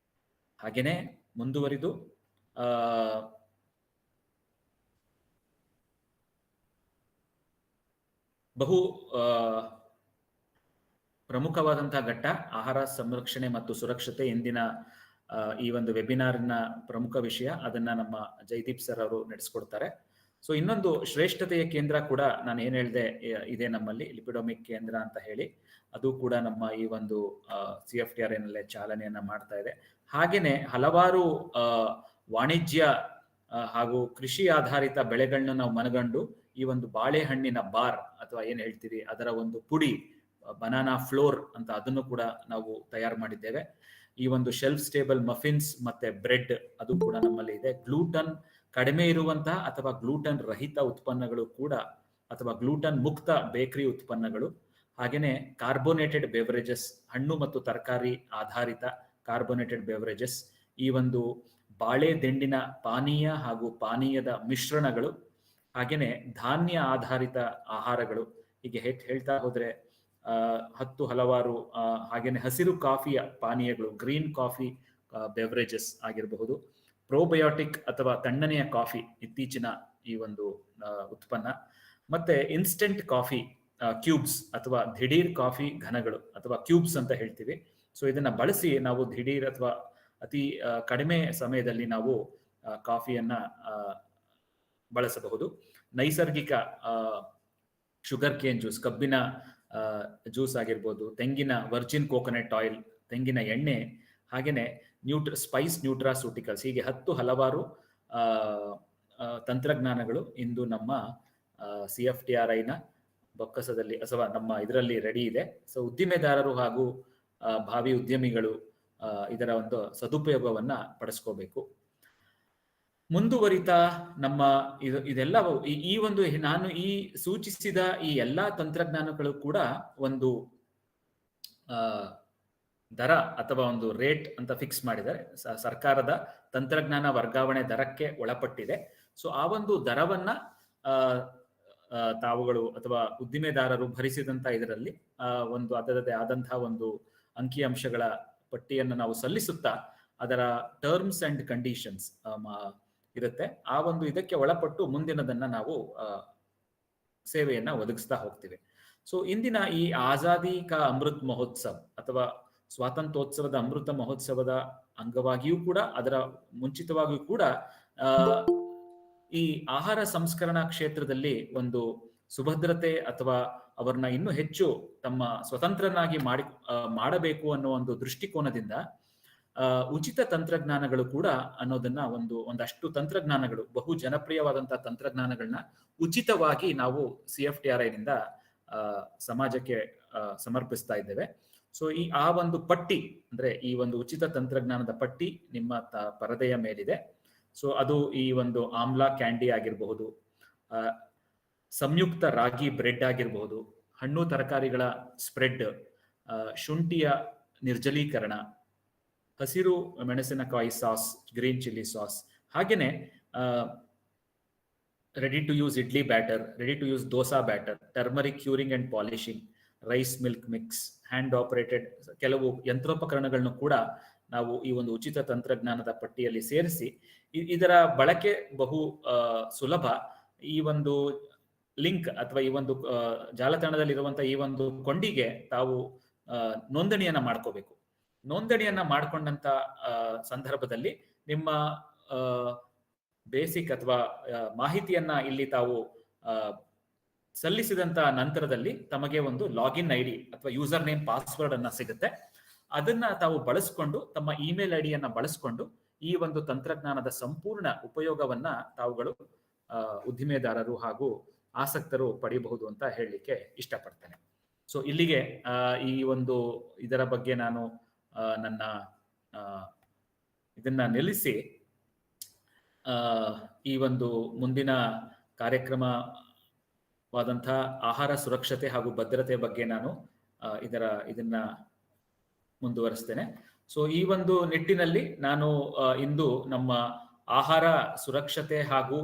ಹಾಗೇನೆ ಮುಂದುವರಿದು ಬಹು ಪ್ರಮುಖವಾದಂತಹ ಘಟ್ಟ ಆಹಾರ ಸಂರಕ್ಷಣೆ ಮತ್ತು ಸುರಕ್ಷತೆ. ಇಂದಿನ ಈ ಒಂದು ವೆಬಿನಾರ್ನ ಪ್ರಮುಖ ವಿಷಯ. ಅದನ್ನ ನಮ್ಮ ಜಯದೀಪ್ ಸರ್ ಅವರು ನಡೆಸ್ಕೊಡ್ತಾರೆ. ಸೊ ಇನ್ನೊಂದು ಶ್ರೇಷ್ಠತೆಯ ಕೇಂದ್ರ ಕೂಡ ನಾನು ಏನ್ ಹೇಳಿದೆ ಇದೆ ನಮ್ಮಲ್ಲಿ, ಲಿಪಿಡೋಮಿಕ್ ಕೇಂದ್ರ ಅಂತ ಹೇಳಿ. ಅದು ಕೂಡ ನಮ್ಮ ಈ ಒಂದು CFTRI ನಲ್ಲೇ ಚಾಲನೆಯನ್ನ ಮಾಡ್ತಾ ಇದೆ. ಹಾಗೇನೆ ಹಲವಾರು ವಾಣಿಜ್ಯ ಹಾಗೂ ಕೃಷಿ ಆಧಾರಿತ ಬೆಳೆಗಳನ್ನ ನಾವು ಮನಗಂಡು ಈ ಒಂದು ಬಾಳೆಹಣ್ಣಿನ ಬಾರ್ ಅಥವಾ ಏನ್ ಹೇಳ್ತೀವಿ ಅದರ ಒಂದು ಪುಡಿ, ಬನಾನಾ ಫ್ಲೋರ್ ಅಂತ, ಅದನ್ನು ಕೂಡ ನಾವು ತಯಾರು ಮಾಡಿದ್ದೇವೆ. ಈ ಒಂದು ಶೆಲ್ಫ್ ಸ್ಟೇಬಲ್ ಮಫಿನ್ಸ್ ಮತ್ತೆ ಬ್ರೆಡ್ ಅದು ಕೂಡ ನಮ್ಮಲ್ಲಿ ಇದೆ. ಗ್ಲೂಟನ್ ಕಡಿಮೆ ಇರುವಂತಹ ಅಥವಾ ಗ್ಲೂಟನ್ ರಹಿತ ಉತ್ಪನ್ನಗಳು ಕೂಡ, ಅಥವಾ ಗ್ಲೂಟನ್ ಮುಕ್ತ ಬೇಕರಿ ಉತ್ಪನ್ನಗಳು. ಹಾಗೇನೆ ಕಾರ್ಬೋನೇಟೆಡ್ ಬೆವರೇಜಸ್, ಹಣ್ಣು ಮತ್ತು ತರಕಾರಿ ಆಧಾರಿತ ಕಾರ್ಬೋನೇಟೆಡ್ ಬೆವರೇಜಸ್, ಈ ಒಂದು ಬಾಳೆ ದಿಂಡಿನ ಪಾನೀಯ ಹಾಗೂ ಪಾನೀಯದ ಮಿಶ್ರಣಗಳು, ಹಾಗೇನೆ ಧಾನ್ಯ ಆಧಾರಿತ ಆಹಾರಗಳು. ಹೀಗೆ ಹೇಳ್ತಾ ಹೋದ್ರೆ ಹಲವಾರು. ಹಾಗೇನೆ ಹಸಿರು ಕಾಫಿಯ ಪಾನೀಯಗಳು, ಗ್ರೀನ್ ಕಾಫಿ ಬೆವರೇಜಸ್ ಆಗಿರಬಹುದು. ಪ್ರೋಬಯೋಟಿಕ್ ಅಥವಾ ತಣ್ಣನೆಯ ಕಾಫಿ ಇತ್ತೀಚಿನ ಈ ಒಂದು ಉತ್ಪನ್ನ. ಮತ್ತೆ ಇನ್ಸ್ಟೆಂಟ್ ಕಾಫಿ ಕ್ಯೂಬ್ಸ್ ಅಥವಾ ದಿಢೀರ್ ಕಾಫಿ ಘನಗಳು ಅಥವಾ ಕ್ಯೂಬ್ಸ್ ಅಂತ ಹೇಳ್ತೀವಿ. ಸೊ ಇದನ್ನ ಬಳಸಿ ನಾವು ದಿಢೀರ್ ಅಥವಾ ಅತಿ ಕಡಿಮೆ ಸಮಯದಲ್ಲಿ ನಾವು ಕಾಫಿಯನ್ನ ಬಳಸಬಹುದು. ನೈಸರ್ಗಿಕ ಶುಗರ್ ಕೇನ್ ಜ್ಯೂಸ್, ಕಬ್ಬಿನ ಜ್ಯೂಸ್ ಆಗಿರ್ಬೋದು, ತೆಂಗಿನ ವರ್ಜಿನ್ ಕೋಕೋನಟ್ ಆಯಿಲ್, ತೆಂಗಿನ ಎಣ್ಣೆ, ಹಾಗೇನೆ ಸ್ಪೈಸ್ ನ್ಯೂಟ್ರಾಸೂಟಿಕಲ್ಸ್. ಹೀಗೆ ಹಲವಾರು ತಂತ್ರಜ್ಞಾನಗಳು ಇಂದು ನಮ್ಮ CFTRIನ ಬೊಕ್ಕಸದಲ್ಲಿ ಅಥವಾ ನಮ್ಮ ಇದರಲ್ಲಿ ರೆಡಿ ಇದೆ. ಸೊ ಉದ್ದಿಮೆದಾರರು ಹಾಗೂ ಭಾವಿ ಉದ್ಯಮಿಗಳು ಇದರ ಒಂದು ಸದುಪಯೋಗವನ್ನ ಪಡಿಸ್ಕೋಬೇಕು. ಮುಂದುವರಿತಾ ನಮ್ಮ ಇದೆಲ್ಲ ಈ ಒಂದು ನಾನು ಈ ಸೂಚಿಸಿದ ಈ ಎಲ್ಲಾ ತಂತ್ರಜ್ಞಾನಗಳು ಕೂಡ ಒಂದು ದರ ಅಥವಾ ಒಂದು ರೇಟ್ ಅಂತ ಫಿಕ್ಸ್ ಮಾಡಿದ್ದಾರೆ. ಸರ್ಕಾರದ ತಂತ್ರಜ್ಞಾನ ವರ್ಗಾವಣೆ ದರಕ್ಕೆ ಒಳಪಟ್ಟಿದೆ. ಸೊ ಆ ಒಂದು ದರವನ್ನ ತಾವುಗಳು ಅಥವಾ ಉದ್ದಿಮೆದಾರರು ಭರಿಸಿದಂತ ಇದರಲ್ಲಿ ಒಂದು ಅದರದೇ ಆದಂತಹ ಒಂದು ಅಂಕಿಅಂಶಗಳ ಪಟ್ಟಿಯನ್ನು ನಾವು ಸಲ್ಲಿಸುತ್ತಾ ಅದರ ಟರ್ಮ್ಸ್ ಅಂಡ್ ಕಂಡೀಷನ್ಸ್ ಇರುತ್ತೆ. ಆ ಒಂದು ಇದಕ್ಕೆ ಒಳಪಟ್ಟು ಮುಂದಿನದನ್ನ ನಾವು ಸೇವೆಯನ್ನ ಒದಗಿಸ್ತಾ ಹೋಗ್ತೀವಿ. ಸೊ ಇಂದಿನ ಈ ಆಜಾದಿ ಕಾ ಅಮೃತ್ ಮಹೋತ್ಸವ್ ಅಥವಾ ಸ್ವಾತಂತ್ರ್ಯೋತ್ಸವದ ಅಮೃತ ಮಹೋತ್ಸವದ ಅಂಗವಾಗಿಯೂ ಕೂಡ, ಅದರ ಮುಂಚಿತವಾಗಿಯೂ ಕೂಡ ಈ ಆಹಾರ ಸಂಸ್ಕರಣಾ ಕ್ಷೇತ್ರದಲ್ಲಿ ಒಂದು ಸುಭದ್ರತೆ ಅಥವಾ ಅವರನ್ನ ಇನ್ನೂ ಹೆಚ್ಚು ತಮ್ಮ ಸ್ವತಂತ್ರನಾಗಿ ಮಾಡಬೇಕು ಅನ್ನೋ ಒಂದು ದೃಷ್ಟಿಕೋನದಿಂದ ಉಚಿತ ತಂತ್ರಜ್ಞಾನಗಳು ಕೂಡ ಅನ್ನೋದನ್ನ ಒಂದಷ್ಟು ತಂತ್ರಜ್ಞಾನಗಳು, ಬಹು ಜನಪ್ರಿಯವಾದಂತಹ ತಂತ್ರಜ್ಞಾನಗಳನ್ನ ಉಚಿತವಾಗಿ ನಾವು CFTRI ನಿಂದ ಸಮಾಜಕ್ಕೆ ಸಮರ್ಪಿಸ್ತಾ ಇದ್ದೇವೆ. ಸೊ ಆ ಒಂದು ಪಟ್ಟಿ, ಅಂದ್ರೆ ಈ ಒಂದು ಉಚಿತ ತಂತ್ರಜ್ಞಾನದ ಪಟ್ಟಿ ನಿಮ್ಮ ಪರದೆಯ ಮೇಲಿದೆ. ಸೊ ಅದು ಈ ಒಂದು ಆಮ್ಲಾ ಕ್ಯಾಂಡಿ ಆಗಿರಬಹುದು, ಸಂಯುಕ್ತ ರಾಗಿ ಬ್ರೆಡ್ ಆಗಿರಬಹುದು, ಹಣ್ಣು ತರಕಾರಿಗಳ ಸ್ಪ್ರೆಡ್, ಶುಂಠಿಯ ನಿರ್ಜಲೀಕರಣ, ಹಸಿರು ಮೆಣಸಿನಕಾಯಿ ಸಾಸ್, ಗ್ರೀನ್ ಚಿಲ್ಲಿ ಸಾಸ್, ಹಾಗೇನೆ ready to use idli batter, ready to use dosa batter, turmeric curing and polishing, rice milk mix, hand operated ಕೆಲವು ಯಂತ್ರೋಪಕರಣಗಳನ್ನು ಕೂಡ ನಾವು ಈ ಒಂದು ಉಚಿತ ತಂತ್ರಜ್ಞಾನದ ಪಟ್ಟಿಯಲ್ಲಿ ಸೇರಿಸಿ ಇದರ ಬಳಕೆ ಬಹು ಸುಲಭ. ಈ ಒಂದು ಲಿಂಕ್ ಅಥವಾ ಈ ಒಂದು ಜಾಲತಾಣದಲ್ಲಿರುವಂತಹ ಈ ಒಂದು ಕೊಂಡಿಗೆ ತಾವು ನೋಂದಣಿಯನ್ನ ಮಾಡ್ಕೋಬೇಕು. ನೋಂದಣಿಯನ್ನ ಮಾಡ್ಕೊಂಡಂತ ಸಂದರ್ಭದಲ್ಲಿ ನಿಮ್ಮ ಬೇಸಿಕ್ ಅಥವಾ ಮಾಹಿತಿಯನ್ನ ಇಲ್ಲಿ ತಾವು ಸಲ್ಲಿಸಿದಂತ ನಂತರದಲ್ಲಿ ತಮಗೆ ಒಂದು ಲಾಗಿನ್ ಐಡಿ ಅಥವಾ ಯೂಸರ್ ನೇಮ್ ಪಾಸ್ವರ್ಡ್ ಅನ್ನ ಸಿಗುತ್ತೆ. ಅದನ್ನ ತಾವು ಬಳಸ್ಕೊಂಡು ತಮ್ಮ ಇಮೇಲ್ ಐಡಿಯನ್ನ ಬಳಸ್ಕೊಂಡು ಈ ಒಂದು ತಂತ್ರಜ್ಞಾನದ ಸಂಪೂರ್ಣ ಉಪಯೋಗವನ್ನ ತಾವುಗಳು ಉದ್ದಿಮೆದಾರರು ಹಾಗೂ ಆಸಕ್ತರು ಪಡೆಯಬಹುದು ಅಂತ ಹೇಳಲಿಕ್ಕೆ ಇಷ್ಟಪಡ್ತೇನೆ. ಸೊ ಇಲ್ಲಿಗೆ ಈ ಒಂದು ಇದರ ಬಗ್ಗೆ ನಾನು ನನ್ನ ಇದನ್ನ ನಿಲ್ಲಿಸಿ ಈ ಒಂದು ಮುಂದಿನ ಕಾರ್ಯಕ್ರಮವಾದಂತಹ ಆಹಾರ ಸುರಕ್ಷತೆ ಹಾಗೂ ಭದ್ರತೆ ಬಗ್ಗೆ ನಾನು ಇದನ್ನ ಮುಂದುವರಿಸ್ತೇನೆ. ಸೊ ಈ ಒಂದು ನಿಟ್ಟಿನಲ್ಲಿ ನಾನು ಇಂದು ನಮ್ಮ ಆಹಾರ ಸುರಕ್ಷತೆ ಹಾಗೂ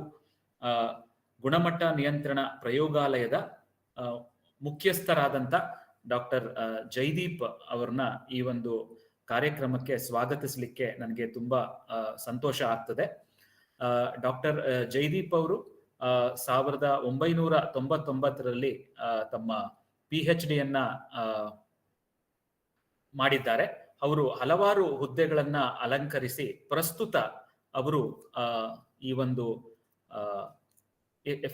ಗುಣಮಟ್ಟ ನಿಯಂತ್ರಣ ಪ್ರಯೋಗಾಲಯದ ಮುಖ್ಯಸ್ಥರಾದಂಥ ಡಾಕ್ಟರ್ ಜಯದೀಪ್ ಅವರನ್ನ ಈ ಒಂದು ಕಾರ್ಯಕ್ರಮಕ್ಕೆ ಸ್ವಾಗತಿಸಲಿಕ್ಕೆ ನನಗೆ ತುಂಬಾ ಸಂತೋಷ ಆಗ್ತದೆ. ಡಾಕ್ಟರ್ ಜಯದೀಪ್ ಅವರು 1999ರಲ್ಲಿ ತಮ್ಮ PhD ಮಾಡಿದ್ದಾರೆ. ಅವರು ಹಲವಾರು ಹುದ್ದೆಗಳನ್ನ ಅಲಂಕರಿಸಿ ಪ್ರಸ್ತುತ ಅವರು ಈ ಒಂದು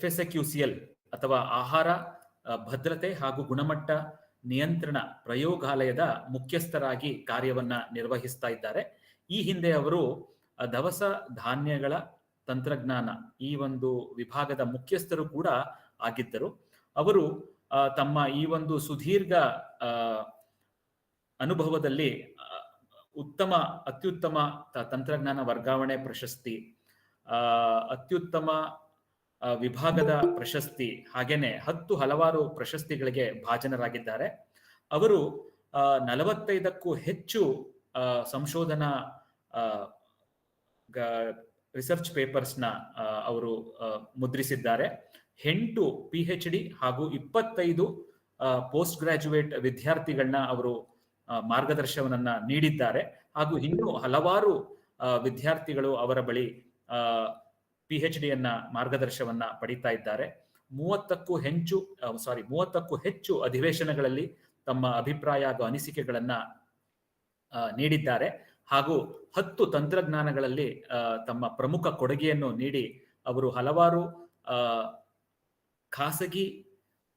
FSQCL ಅಥವಾ ಆಹಾರ ಭದ್ರತೆ ಹಾಗೂ ಗುಣಮಟ್ಟ ನಿಯಂತ್ರಣ ಪ್ರಯೋಗಾಲಯದ ಮುಖ್ಯಸ್ಥರಾಗಿ ಕಾರ್ಯವನ್ನ ನಿರ್ವಹಿಸ್ತಾ ಇದ್ದಾರೆ. ಈ ಹಿಂದೆ ಅವರು ದವಸ ಧಾನ್ಯಗಳ ತಂತ್ರಜ್ಞಾನ ಈ ಒಂದು ವಿಭಾಗದ ಮುಖ್ಯಸ್ಥರು ಕೂಡ ಆಗಿದ್ದರು. ಅವರು ತಮ್ಮ ಈ ಒಂದು ಸುದೀರ್ಘ ಅನುಭವದಲ್ಲಿ ಅತ್ಯುತ್ತಮ ತಂತ್ರಜ್ಞಾನ ವರ್ಗಾವಣೆ ಪ್ರಶಸ್ತಿ, ಅತ್ಯುತ್ತಮ ವಿಭಾಗದ ಪ್ರಶಸ್ತಿ, ಹಾಗೇನೆ ಹಲವಾರು ಪ್ರಶಸ್ತಿಗಳಿಗೆ ಭಾಜನರಾಗಿದ್ದಾರೆ. ಅವರು 45ಕ್ಕೂ ಹೆಚ್ಚು ಸಂಶೋಧನಾ ರಿಸರ್ಚ್ ಪೇಪರ್ಸ್ನ ಅವರು ಮುದ್ರಿಸಿದ್ದಾರೆ. 8 PhD ಹಾಗೂ 25 ಪೋಸ್ಟ್ ಗ್ರಾಜುಯೇಟ್ ವಿದ್ಯಾರ್ಥಿಗಳನ್ನ ಅವರು ಮಾರ್ಗದರ್ಶನವನ್ನ ನೀಡಿದ್ದಾರೆ. ಹಾಗೂ ಇನ್ನೂ ಹಲವಾರು ವಿದ್ಯಾರ್ಥಿಗಳು ಅವರ ಬಳಿ PhD ಮಾರ್ಗದರ್ಶನವನ್ನ ಪಡಿತಾ ಇದ್ದಾರೆ. 30ಕ್ಕೂ ಹೆಚ್ಚು ಅಧಿವೇಶನಗಳಲ್ಲಿ ತಮ್ಮ ಅಭಿಪ್ರಾಯ ಹಾಗೂ ಅನಿಸಿಕೆಗಳನ್ನ ನೀಡಿದ್ದಾರೆ. ಹಾಗೂ 10 ತಂತ್ರಜ್ಞಾನಗಳಲ್ಲಿ ತಮ್ಮ ಪ್ರಮುಖ ಕೊಡುಗೆಯನ್ನು ನೀಡಿ ಅವರು ಹಲವಾರು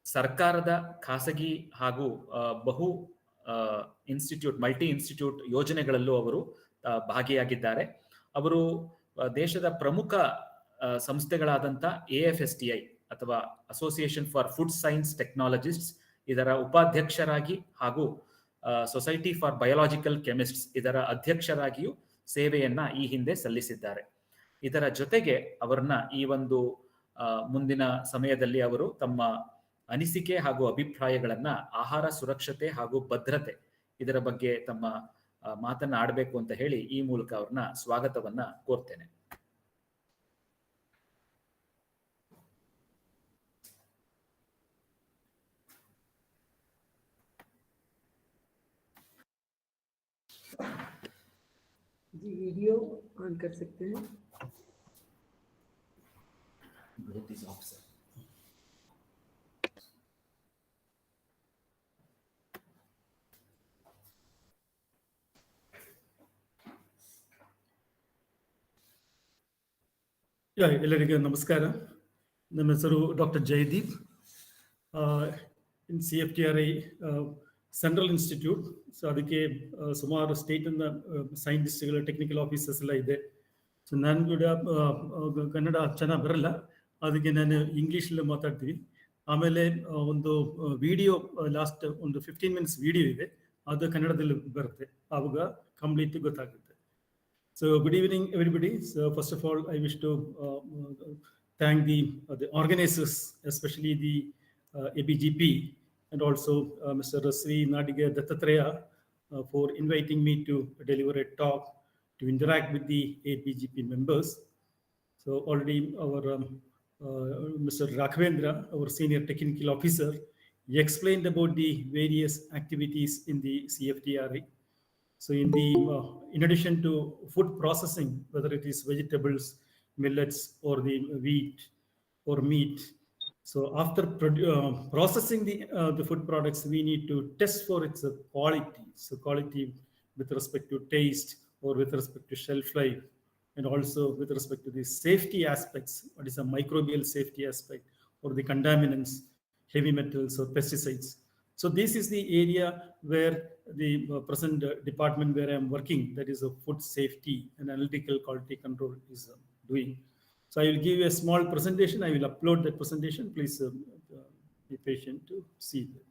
ಸರ್ಕಾರದ ಖಾಸಗಿ ಹಾಗೂ ಬಹು ಮಲ್ಟಿ ಇನ್ಸ್ಟಿಟ್ಯೂಟ್ ಯೋಜನೆಗಳಲ್ಲೂ ಅವರು ಭಾಗಿಯಾಗಿದ್ದಾರೆ. ಅವರು ದೇಶದ ಪ್ರಮುಖ ಸಂಸ್ಥೆಗಳಾದಂಥ AFSTI ಅಥವಾ ಅಸೋಸಿಯೇಷನ್ ಫಾರ್ ಫುಡ್ ಸೈನ್ಸ್ ಟೆಕ್ನಾಲಜಿಸ್ಟ್ಸ್ ಇದರ ಉಪಾಧ್ಯಕ್ಷರಾಗಿ ಹಾಗೂ ಸೊಸೈಟಿ ಫಾರ್ ಬಯೋಲಾಜಿಕಲ್ ಕೆಮಿಸ್ಟ್ಸ್ ಇದರ ಅಧ್ಯಕ್ಷರಾಗಿಯೂ ಸೇವೆಯನ್ನ ಈ ಹಿಂದೆ ಸಲ್ಲಿಸಿದ್ದಾರೆ. ಇದರ ಜೊತೆಗೆ ಅವರನ್ನ ಈ ಒಂದು ಮುಂದಿನ ಸಮಯದಲ್ಲಿ ಅವರು ತಮ್ಮ ಅನಿಸಿಕೆ ಹಾಗೂ ಅಭಿಪ್ರಾಯಗಳನ್ನ ಆಹಾರ ಸುರಕ್ಷತೆ ಹಾಗೂ ಭದ್ರತೆ ಇದರ ಬಗ್ಗೆ ತಮ್ಮ ಮಾತನ್ನ ಆಡಬೇಕು ಅಂತ ಹೇಳಿ ಈ ಮೂಲಕ ಅವ್ರನ್ನ ಸ್ವಾಗತವನ್ನ ಕೋರ್ತೇನೆ. जी वीडियो ऑन कर सकते हैं. Bluetooth is off, sir. ಎಲ್ಲರಿಗೂ ನಮಸ್ಕಾರ. ನನ್ನ ಹೆಸರು ಡಾಕ್ಟರ್ ಜಯದೀಪ್. ಇನ್ CFTRI ಸೆಂಟ್ರಲ್ ಇನ್ಸ್ಟಿಟ್ಯೂಟ್. ಸೊ ಅದಕ್ಕೆ ಸುಮಾರು ಸ್ಟೇಟಿಂದ ಸೈಂಟಿಸ್ಟ್ಗಳು, ಟೆಕ್ನಿಕಲ್ ಆಫೀಸರ್ಸ್ ಎಲ್ಲ ಇದೆ. ಸೊ ನಾನು ಕೂಡ ಕನ್ನಡ ಚೆನ್ನಾಗಿ ಬರಲ್ಲ, ಅದಕ್ಕೆ ನಾನು ಇಂಗ್ಲೀಷಲ್ಲಿ ಮಾತಾಡ್ತೀವಿ. ಆಮೇಲೆ ಒಂದು ವಿಡಿಯೋ, ಲಾಸ್ಟ್ ಒಂದು 15 ಮಿನಿಟ್ಸ್ ವಿಡಿಯೋ ಇದೆ, ಅದು ಕನ್ನಡದಲ್ಲಿ ಬರುತ್ತೆ, ಆವಾಗ ಕಂಪ್ಲೀಟ್ ಗೊತ್ತಾಗುತ್ತೆ. So good evening, everybody. So first of all, I wish to thank the organizers, especially the ABGP, and also Mr. Sri Nadiga Dattatreya for inviting me to deliver a talk to interact with the ABGP members. So already our Mr. Rakhavendra, our senior technical officer, he explained about the various activities in the CFTRI. So in addition to food processing, whether it is vegetables, millets, or the wheat or meat, so after processing the food products, we need to test for its quality. So quality with respect to taste, or with respect to shelf life, and also with respect to the safety aspects. What is a microbial safety aspect, or the contaminants, heavy metals, or pesticides. So this is the area where the present department where I am working, that is a food safety and analytical quality control, is doing. So I will give you a small presentation. I will upload that presentation. Please be patient to see that.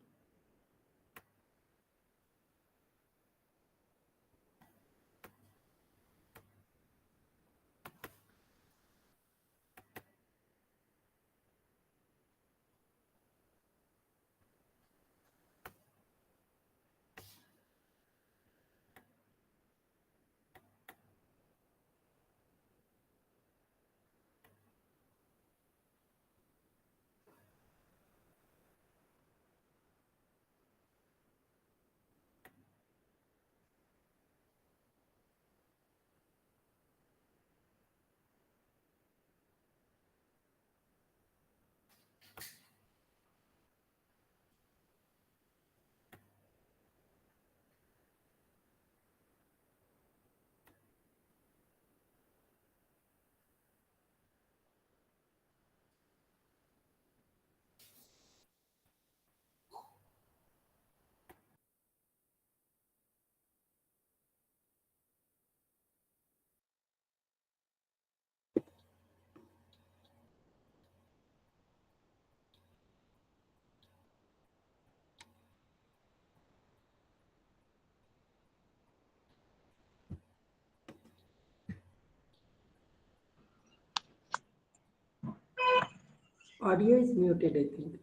Audio is muted, I think.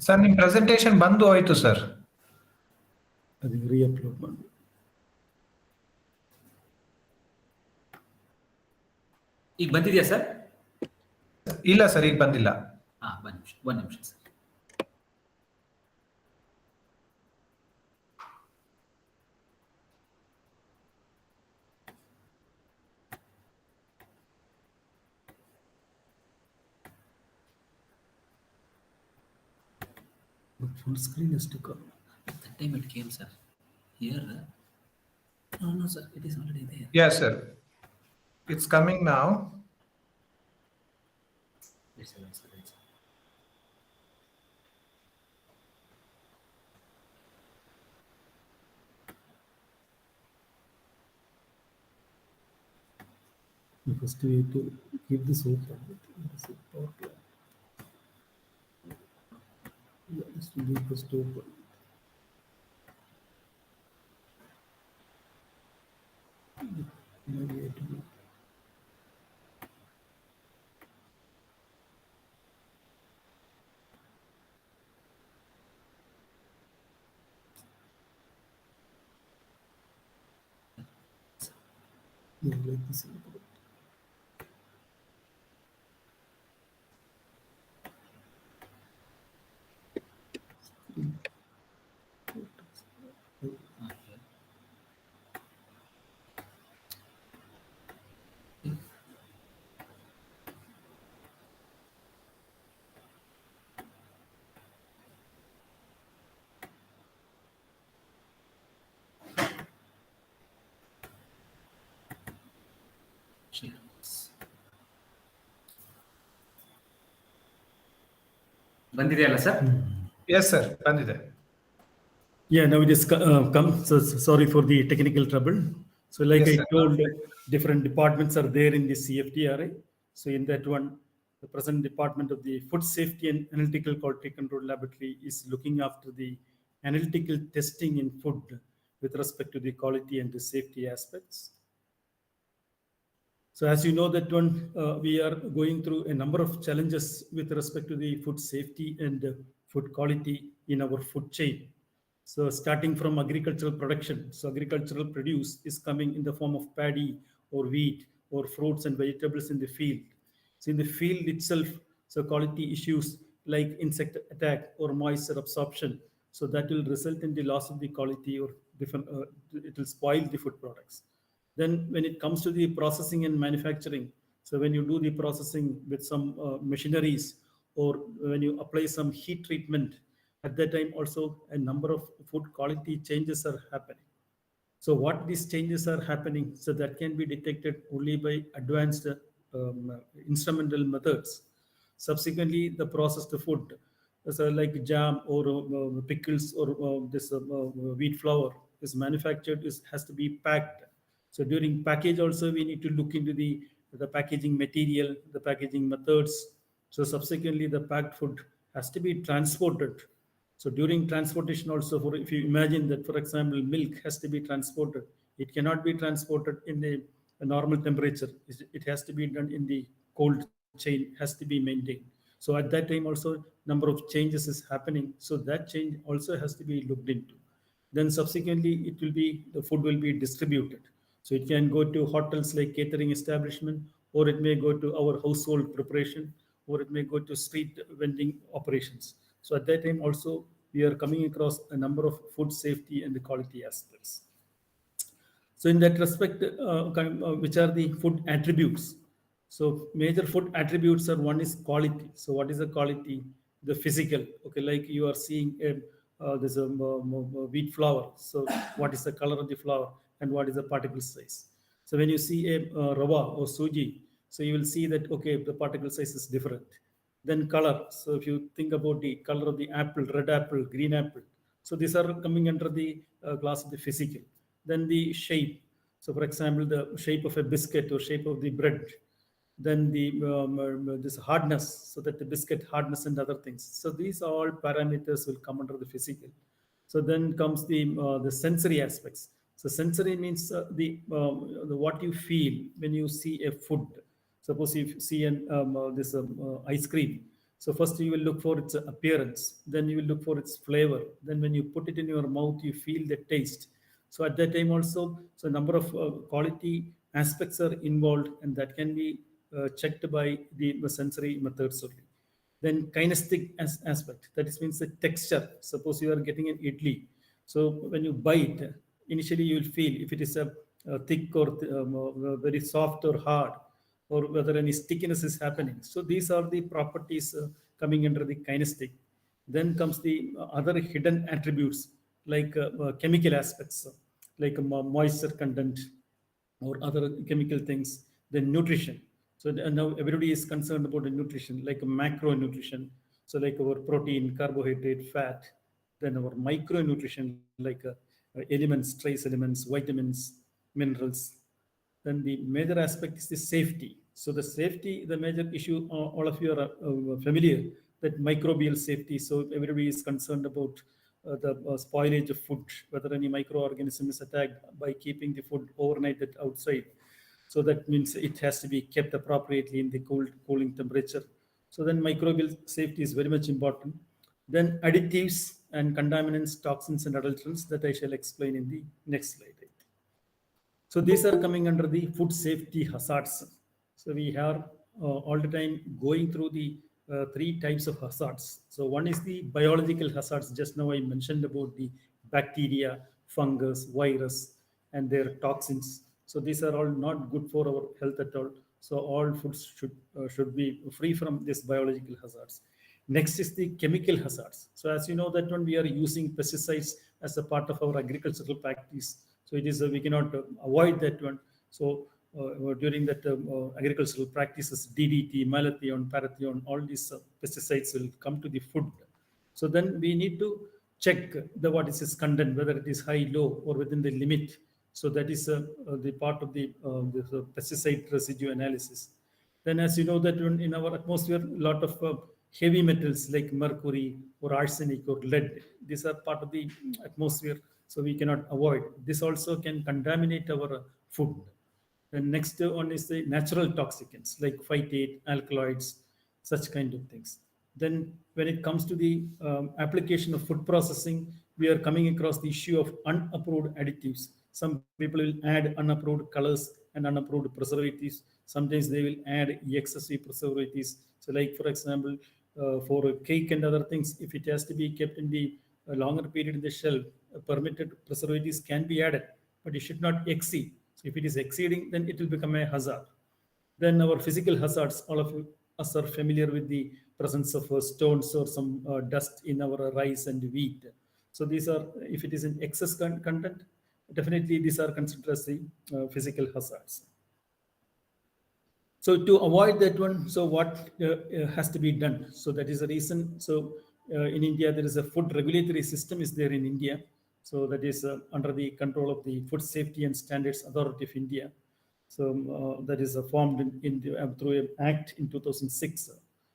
Sir ನಿಮ್ presentation ಬಂದು ಹೋಯ್ತು sir. ಅದಕ್ಕೆ ರೀಅಪ್ಲೋಡ್ ಮಾಡಿ. ಈಗ ಬಂದಿದೆಯಾ sir? ಇಲ್ಲ sir, ಈಗ ಬಂದಿಲ್ಲ. ಒಂದು ನಿಮಿಷ sir. Full screen is to come. At that time it came, sir. Here, no, sir, it is already there. Yes, sir. It's coming now. It's a sir. First we have to give this open. Yeah, this will be first open. Maybe I have to do. Yeah, like this. ಬಂದಿದೆಯಲ್ಲ sir? Yes, sir. ಬಂದಿದೆ. Yeah, now it is come. So sorry for the technical trouble. So like Yes, I sir. told, different departments are there in the CFTRI. So in that one, the present Department of the Food Safety and Analytical Quality Control Laboratory is looking after the analytical testing in food with respect to the quality and the safety aspects. So as you know that one, we are going through a number of challenges with respect to the food safety and food quality in our food chain. So starting from agricultural production, so agricultural produce is coming in the form of paddy or wheat or fruits and vegetables in the field. So in the field itself, so quality issues like insect attack or moisture absorption, so that will result in the loss of the quality or different, it will spoil the food products. Then when it comes to the processing and manufacturing, so when you do the processing with some machineries or when you apply some heat treatment, at that time also a number of food quality changes are happening. So what these changes are happening, so that can be detected only by advanced instrumental methods. Subsequently, the processed food, so like jam or pickles or this wheat flour is manufactured, has to be packed. So during package also we need to look into the packaging material, the packaging methods. So subsequently the packed food has to be transported. So during transportation also, for if you imagine that, for example, milk has to be transported, it cannot be transported in a normal temperature. It has to be done in the cold chain, has to be maintained. So at that time also number of changes is happening. So that change also has to be looked into. Then subsequently the food will be distributed. So it can go to hotels like catering establishment, or it may go to our household preparation, or it may go to street vending operations. So at that time also we are coming across a number of food safety and the quality aspects. So in that respect, which are the food attributes? So major food attributes are, one is quality. So what is the quality? The physical. Okay, like you are seeing there's a wheat flour. So what is the color of the flour and what is the particle size? So when you see a rava or suji, so you will see that okay, the particle size is different. Then color. So if you think about the color of the apple, red apple, green apple, so these are coming under the class of the physical. Then the shape. So for example, the shape of a biscuit or shape of the bread. Then the this hardness, so that the biscuit hardness and other things. So these all parameters will come under the physical. So then comes the sensory aspects. So sensory means the what you feel when you see a food. Suppose you see this ice cream. So first you will look for its appearance, then you will look for its flavor. Then when you put it in your mouth, you feel the taste. So at that time also, so a number of quality aspects are involved, and that can be checked by the sensory methods only. Then kinesthetic aspect, that is means the texture. Suppose you are getting an idli. So when you bite, initially you will feel if it is a thick or very soft or hard, or whether any stickiness is happening. So these are the properties coming under the kinesthetic. Then comes the other hidden attributes like chemical aspects, like moisture content or other chemical things. Then nutrition. So now everybody is concerned about the nutrition, like macronutrition. So like our protein, carbohydrate, fat. Then our micronutrition, like elements, trace elements, vitamins, minerals. Then the major aspect is the safety. So the safety, the major issue, all of you are familiar, that microbial safety. So everybody is concerned about the spoilage of food, whether any microorganism is attacked by keeping the food overnight at outside. So that means it has to be kept appropriately in the cooling temperature. So then microbial safety is very much important. Then additives and contaminants, toxins and adulterants, that I shall explain in the next slide. So these are coming under the food safety hazards. So we are all the time going through the three types of hazards. So one is the biological hazards. Just now I mentioned about the bacteria, fungus, virus, and their toxins. So these are all not good for our health at all. So all foods should be free from these biological hazards. Next is the chemical hazards. So as you know that when we are using pesticides as a part of our agricultural practice, so it is we cannot avoid that one. So during that agricultural practices, DDT, malathion, parathion, all these pesticides will come to the food. So then we need to check what is its content, whether it is high, low, or within the limit. So that is the part of the pesticide residue analysis. Then, as you know, that in our atmosphere, a lot of heavy metals like mercury or arsenic or lead, these are part of the atmosphere, so we cannot avoid. This also can contaminate our food. The next one is the natural toxicants like phytate, alkaloids, such kind of things. Then when it comes to the application of food processing, we are coming across the issue of unapproved additives. Some people will add unapproved colors and unapproved preservatives. Sometimes they will add excessive preservatives. So like for example, for a cake and other things, if it has to be kept in the longer period in the shelf, permitted preservatives can be added, but it should not exceed. So if it is exceeding, then it will become a hazard. Then our physical hazards, all of us are familiar with the presence of stones or some dust in our rice and wheat. So these are, if it is in excess content, definitely these are considered as the physical hazards. So to avoid that one, so what has to be done? So that is the reason. So in India, there is a food regulatory system is there in India. So that is under the control of the Food Safety and Standards Authority of India. So that is formed through an act in 2006.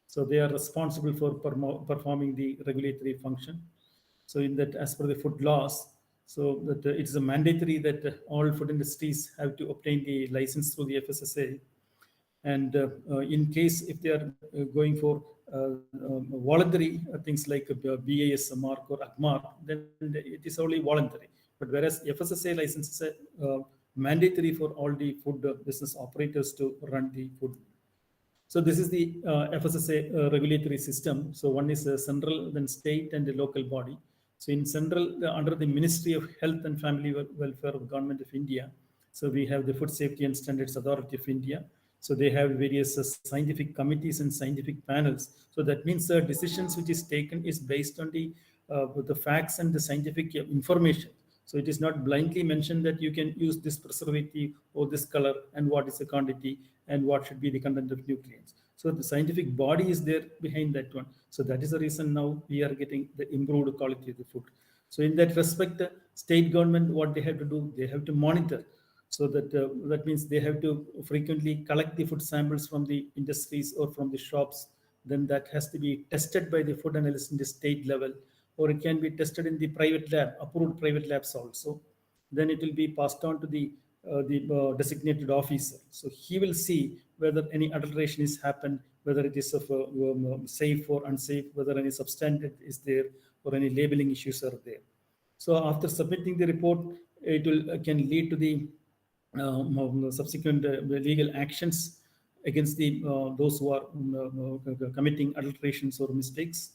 So they are responsible for performing the regulatory function. So in that, as per the food laws, so that it is a mandatory that all food industries have to obtain the license through the FSSAI. And in case if they are going for voluntary things like BAS mark or AGMAR, then it is only voluntary. But whereas FSSAI license is mandatory for all the food business operators to run the food. So this is the FSSAI regulatory system. So one is central, then state and the local body. So in central, under the Ministry of Health and Family Welfare of Government of India, so we have the Food Safety and Standards Authority of India. So they have various scientific committees and scientific panels. So that means the decisions which is taken is based on the facts and the scientific information. So it is not blindly mentioned that you can use this preservative or this color and what is the quantity and what should be the content of nutrients. So the scientific body is there behind that one. So that is the reason now we are getting the improved quality of the food. So in that respect, state government, what they have to do, they have to monitor. So that that means they have to frequently collect the food samples from the industries or from the shops. Then that has to be tested by the food analyst in the state level, or it can be tested in the private lab, approved private labs also. Then it will be passed on to the designated officer. So he will see whether any adulteration is happened, whether it is of safe or unsafe, whether any substandard is there or any labeling issues are there. So after submitting the report, it will can lead to the subsequent legal actions against the those who are committing adulterations or mistakes.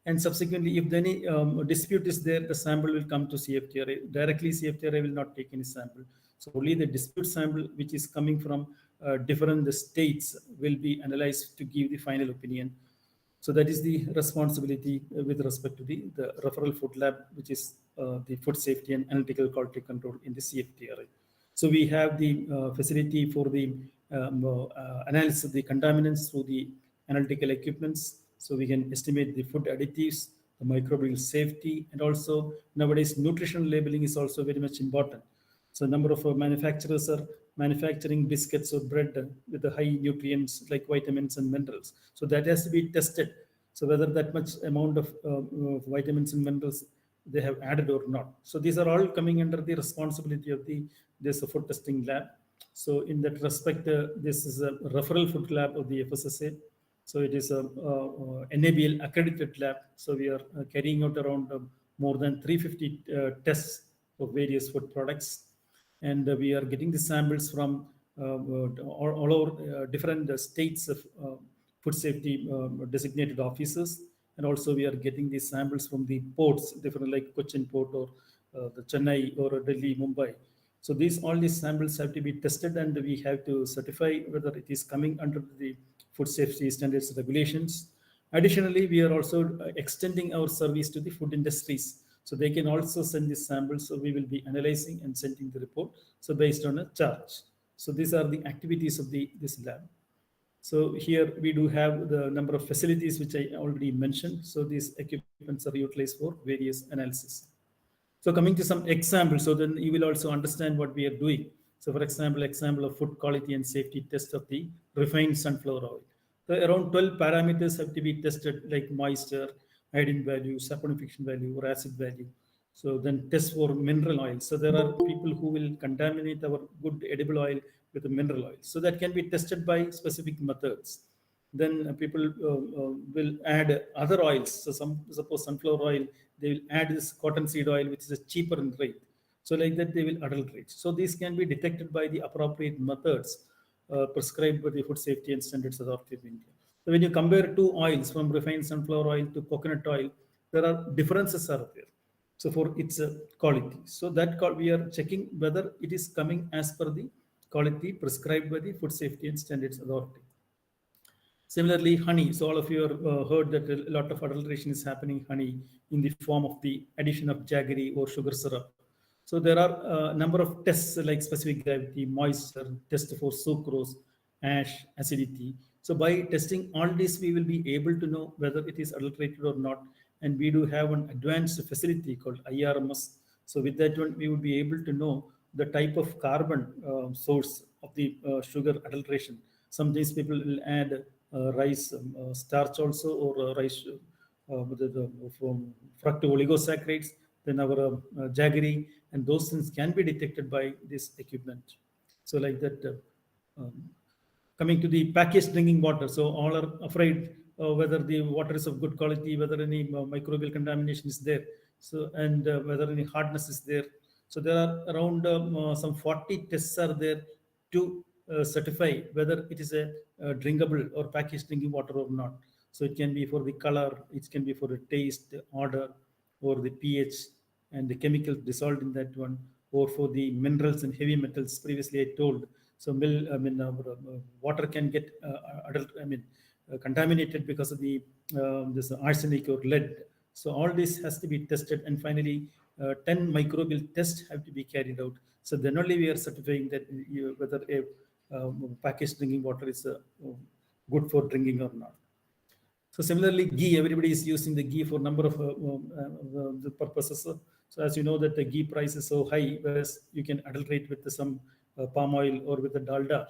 And subsequently, if any dispute is there, the sample will come to CFTRI. Directly, CFTRI will not take any sample. So only the dispute sample, which is coming from different states, will be analyzed to give the final opinion. So that is the responsibility with respect to the referral food lab, which is the food safety and analytical quality control in the CFTRI. So we have the facility for the analysis of the contaminants through the analytical equipments. So we can estimate the food additives, the microbial safety, and also nowadays nutritional labeling is also very much important. So number of manufacturers are manufacturing biscuits or bread with the high nutrients like vitamins and minerals. So that has to be tested. So whether that much amount of vitamins and minerals they have added or not. So these are all coming under the responsibility of this food testing lab. So in that respect, this is a referral food lab of the FSSA. So it is a NABL accredited lab. So we are carrying out around more than 350 tests of various food products. And we are getting the samples from all over different states of food safety designated officers. And also we are getting the samples from the ports, different like Cochin port or the Chennai or Delhi, Mumbai. So all these samples have to be tested, and we have to certify whether it is coming under the food safety standards regulations. Additionally, we are also extending our service to the food industries. So they can also send these samples. So we will be analyzing and sending the report. So based on a charge. So these are the activities of this lab. So here we do have the number of facilities which I already mentioned. So these equipments are utilized for various analysis. So coming to some examples, so then you will also understand what we are doing. So for example of food quality and safety test of the refined sunflower oil. So around 12 parameters have to be tested, like moisture, iodine value, saponification value, or acid value. So then test for mineral oil. So there are people who will contaminate our good edible oil with the mineral oil. So that can be tested by specific methods. Then people will add other oils. So suppose sunflower oil, they will add this cottonseed oil, which is a cheaper in rate. So like that, they will adulterate. So these can be detected by the appropriate methods prescribed by the Food Safety and Standards Authority of India. So when you compare two oils, from refined sunflower oil to coconut oil, there are differences are there. So for its quality. So that we are checking whether it is coming as per the quality prescribed by the Food Safety and Standards Authority. Similarly, honey. So all of you have heard that a lot of adulteration is happening in honey in the form of the addition of jaggery or sugar syrup. So there are a number of tests like specific gravity, moisture, test for sucrose, ash, acidity. So by testing all this, we will be able to know whether it is adulterated or not. And we do have an advanced facility called IRMS. So with that one, we would be able to know the type of carbon source of the sugar adulteration. Sometimes people will add rice starch also, or rice from fructooligosaccharides, then our jaggery, and those things can be detected by this equipment. So like that, coming to the packaged drinking water. So all are afraid whether the water is of good quality, whether any microbial contamination is there, so and whether any hardness is there. So there are around some 40 tests are there to certify whether it is a drinkable or packaged drinking water or not. So it can be for the color, it can be for the taste, the odor, or the pH and the chemicals dissolved in that one, or for the minerals and heavy metals. Previously, I told. So water can get contaminated because of the this arsenic or lead. So all this has to be tested, and finally, 10 microbial tests have to be carried out. So then only we are certifying that whether a packaged drinking water is good for drinking or not. So similarly, ghee, everybody is using the ghee for a number of the purposes. So as you know that the ghee price is so high, whereas you can adulterate with some palm oil or with the dalda.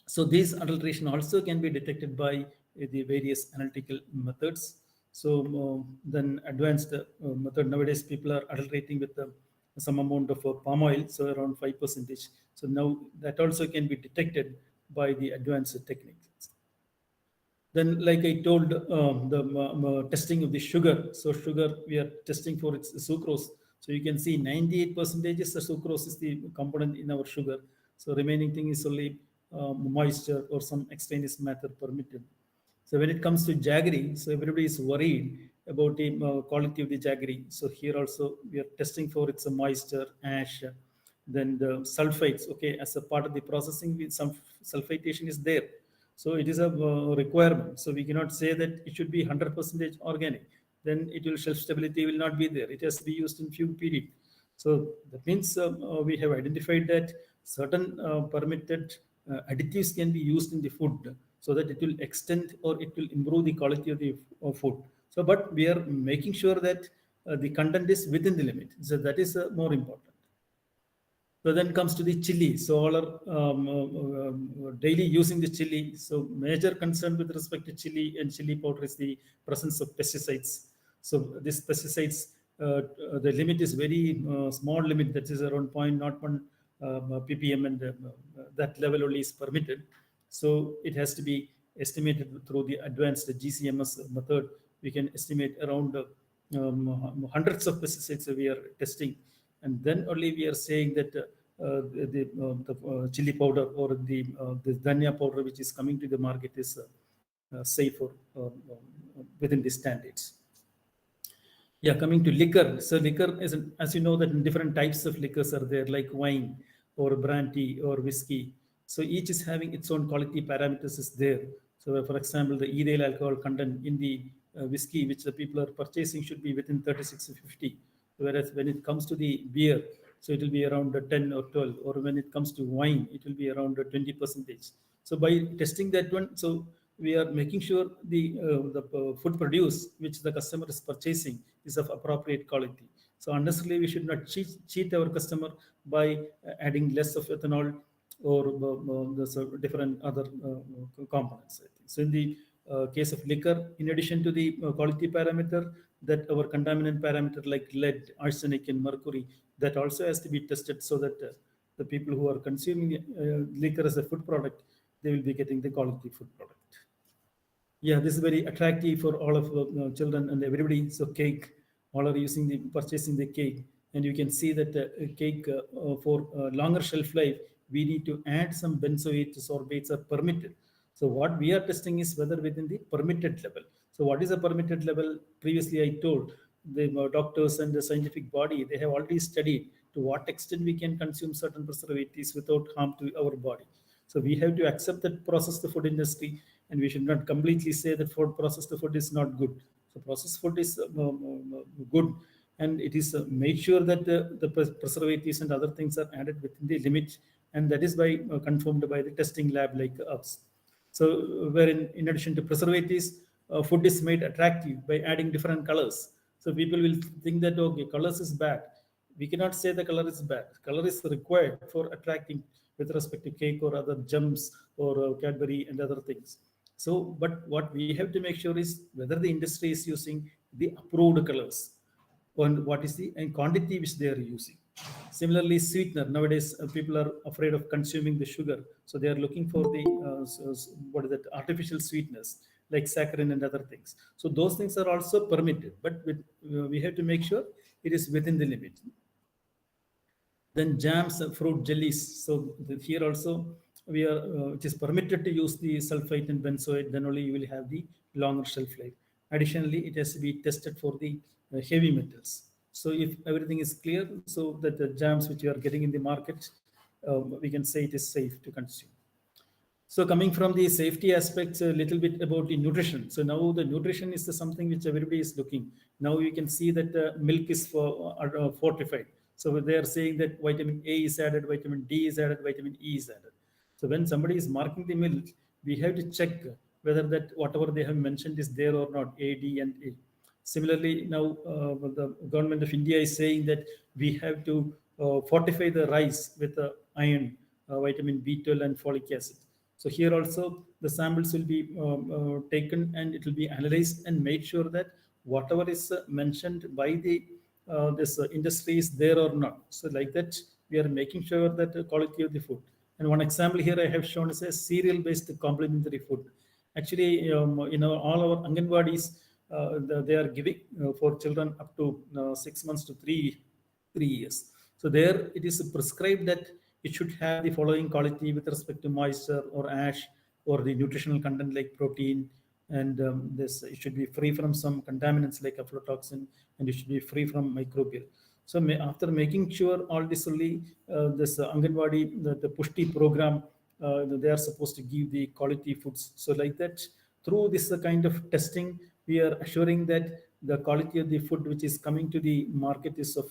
So these adulteration also can be detected by the various analytical methods. So then advanced method, nowadays people are adulterating with some amount of palm oil, so around 5%. So now that also can be detected by the advanced techniques. Then, like I told, the testing of the sugar. So sugar, we are testing for its sucrose. So you can see 98% the sucrose is the component in our sugar. So remaining thing is only moisture or some extraneous matter permitted. So when it comes to jaggery, so everybody is worried about the quality of the jaggery. So here also we are testing for its moisture, ash, then the sulfites. Okay, as a part of the processing, some sulfitation is there. So it is a requirement. So we cannot say that it should be 100% organic. Then it will shelf stability will not be there. It has to be used in few period. So that means we have identified that certain permitted additives can be used in the food so that it will extend or it will improve the quality of the food. So, but we are making sure that the content is within the limit. So that is more important. So then comes to the chili. So all are daily using the chili. So major concern with respect to chili and chili powder is the presence of pesticides. So this pesticides, the limit is very small limit, that is around 0.01 ppm, and that level only is permitted. So it has to be estimated through the advanced GCMS method. We can estimate around hundreds of pesticides we are testing, and then only we are saying that the chili powder or the dhania powder which is coming to the market is safe or within the standards. Yeah, coming to liquor. So liquor is, as you know, that different types of liquors are there, like wine or brandy or whiskey. So each is having its own quality parameters is there. So for example, the ethyl alcohol content in the whiskey which the people are purchasing should be within 36 to 50. Whereas when it comes to the beer, so it will be around 10 or 12. Or when it comes to wine, it will be around 20%. So by testing that one, so we are making sure the food produce which the customer is purchasing is of appropriate quality. So unnecessarily we should not cheat our customer by adding less of ethanol or the different other components, I think. So in the case of liquor, in addition to the quality parameter, that our contaminant parameter like lead, arsenic, and mercury, that also has to be tested so that the people who are consuming liquor as a food product, they will be getting the quality food product. Yeah, this is very attractive for all of children and everybody. So cake, all are purchasing the cake, and you can see that cake for longer shelf life, we need to add some benzoate sorbates are permitted. So what we are testing is whether within the permitted level. So what is a permitted level? Previously I told the doctors and the scientific body, they have already studied to what extent we can consume certain preservatives without harm to our body. So we have to accept that processed food industry, and we should not completely say that processed food is not good. So processed food is good, and it is made sure that the preservatives and other things are added within the limit, and that is by confirmed by the testing lab like us. So wherein in addition to preservatives, food is made attractive by adding different colors. So people will think that, okay, colors is bad. We cannot say the color is bad. Color is required for attracting with respect to cake or other gems or Cadbury and other things. So, but what we have to make sure is whether the industry is using the approved colors and what is the quantity which they are using. Similarly, sweetener. Nowadays, people are afraid of consuming the sugar. So they are looking for the artificial sweetness like saccharin and other things. So those things are also permitted, but we have to make sure it is within the limit. Then jams, fruit jellies. So here also we are it is permitted to use the sulfite and benzoate. Then only you will have the longer shelf life. Additionally, it has to be tested for the heavy metals. So if everything is clear, so that the jams which you are getting in the market, we can say it is safe to consume. So coming from the safety aspects, a little bit about the nutrition. So now the nutrition is something which everybody is looking. Now you can see that milk is fortified. So they are saying that vitamin A is added, vitamin D is added, vitamin E is added. So when somebody is marking the milk, we have to check whether that whatever they have mentioned is there or not, A, D, and A. Similarly, now the government of India is saying that we have to fortify the rice with iron, vitamin B12, and folic acid. So here also the samples will be taken and it will be analyzed and made sure that whatever is mentioned by the this industry is there or not. So like that, we are making sure that the quality of the food. And one example here I have shown is a cereal-based complementary food. Actually, all our Anganwadis, they are giving for children up to 6 months to 3 years. So there it is prescribed that it should have the following quality with respect to moisture or ash or the nutritional content like protein, and it should be free from some contaminants like aflatoxin, and it should be free from microbial. So after making sure all this only, this Anganwadi, the Pushti program they are supposed to give the quality foods. So like that, through this kind of testing, we are assuring that the quality of the food which is coming to the market is of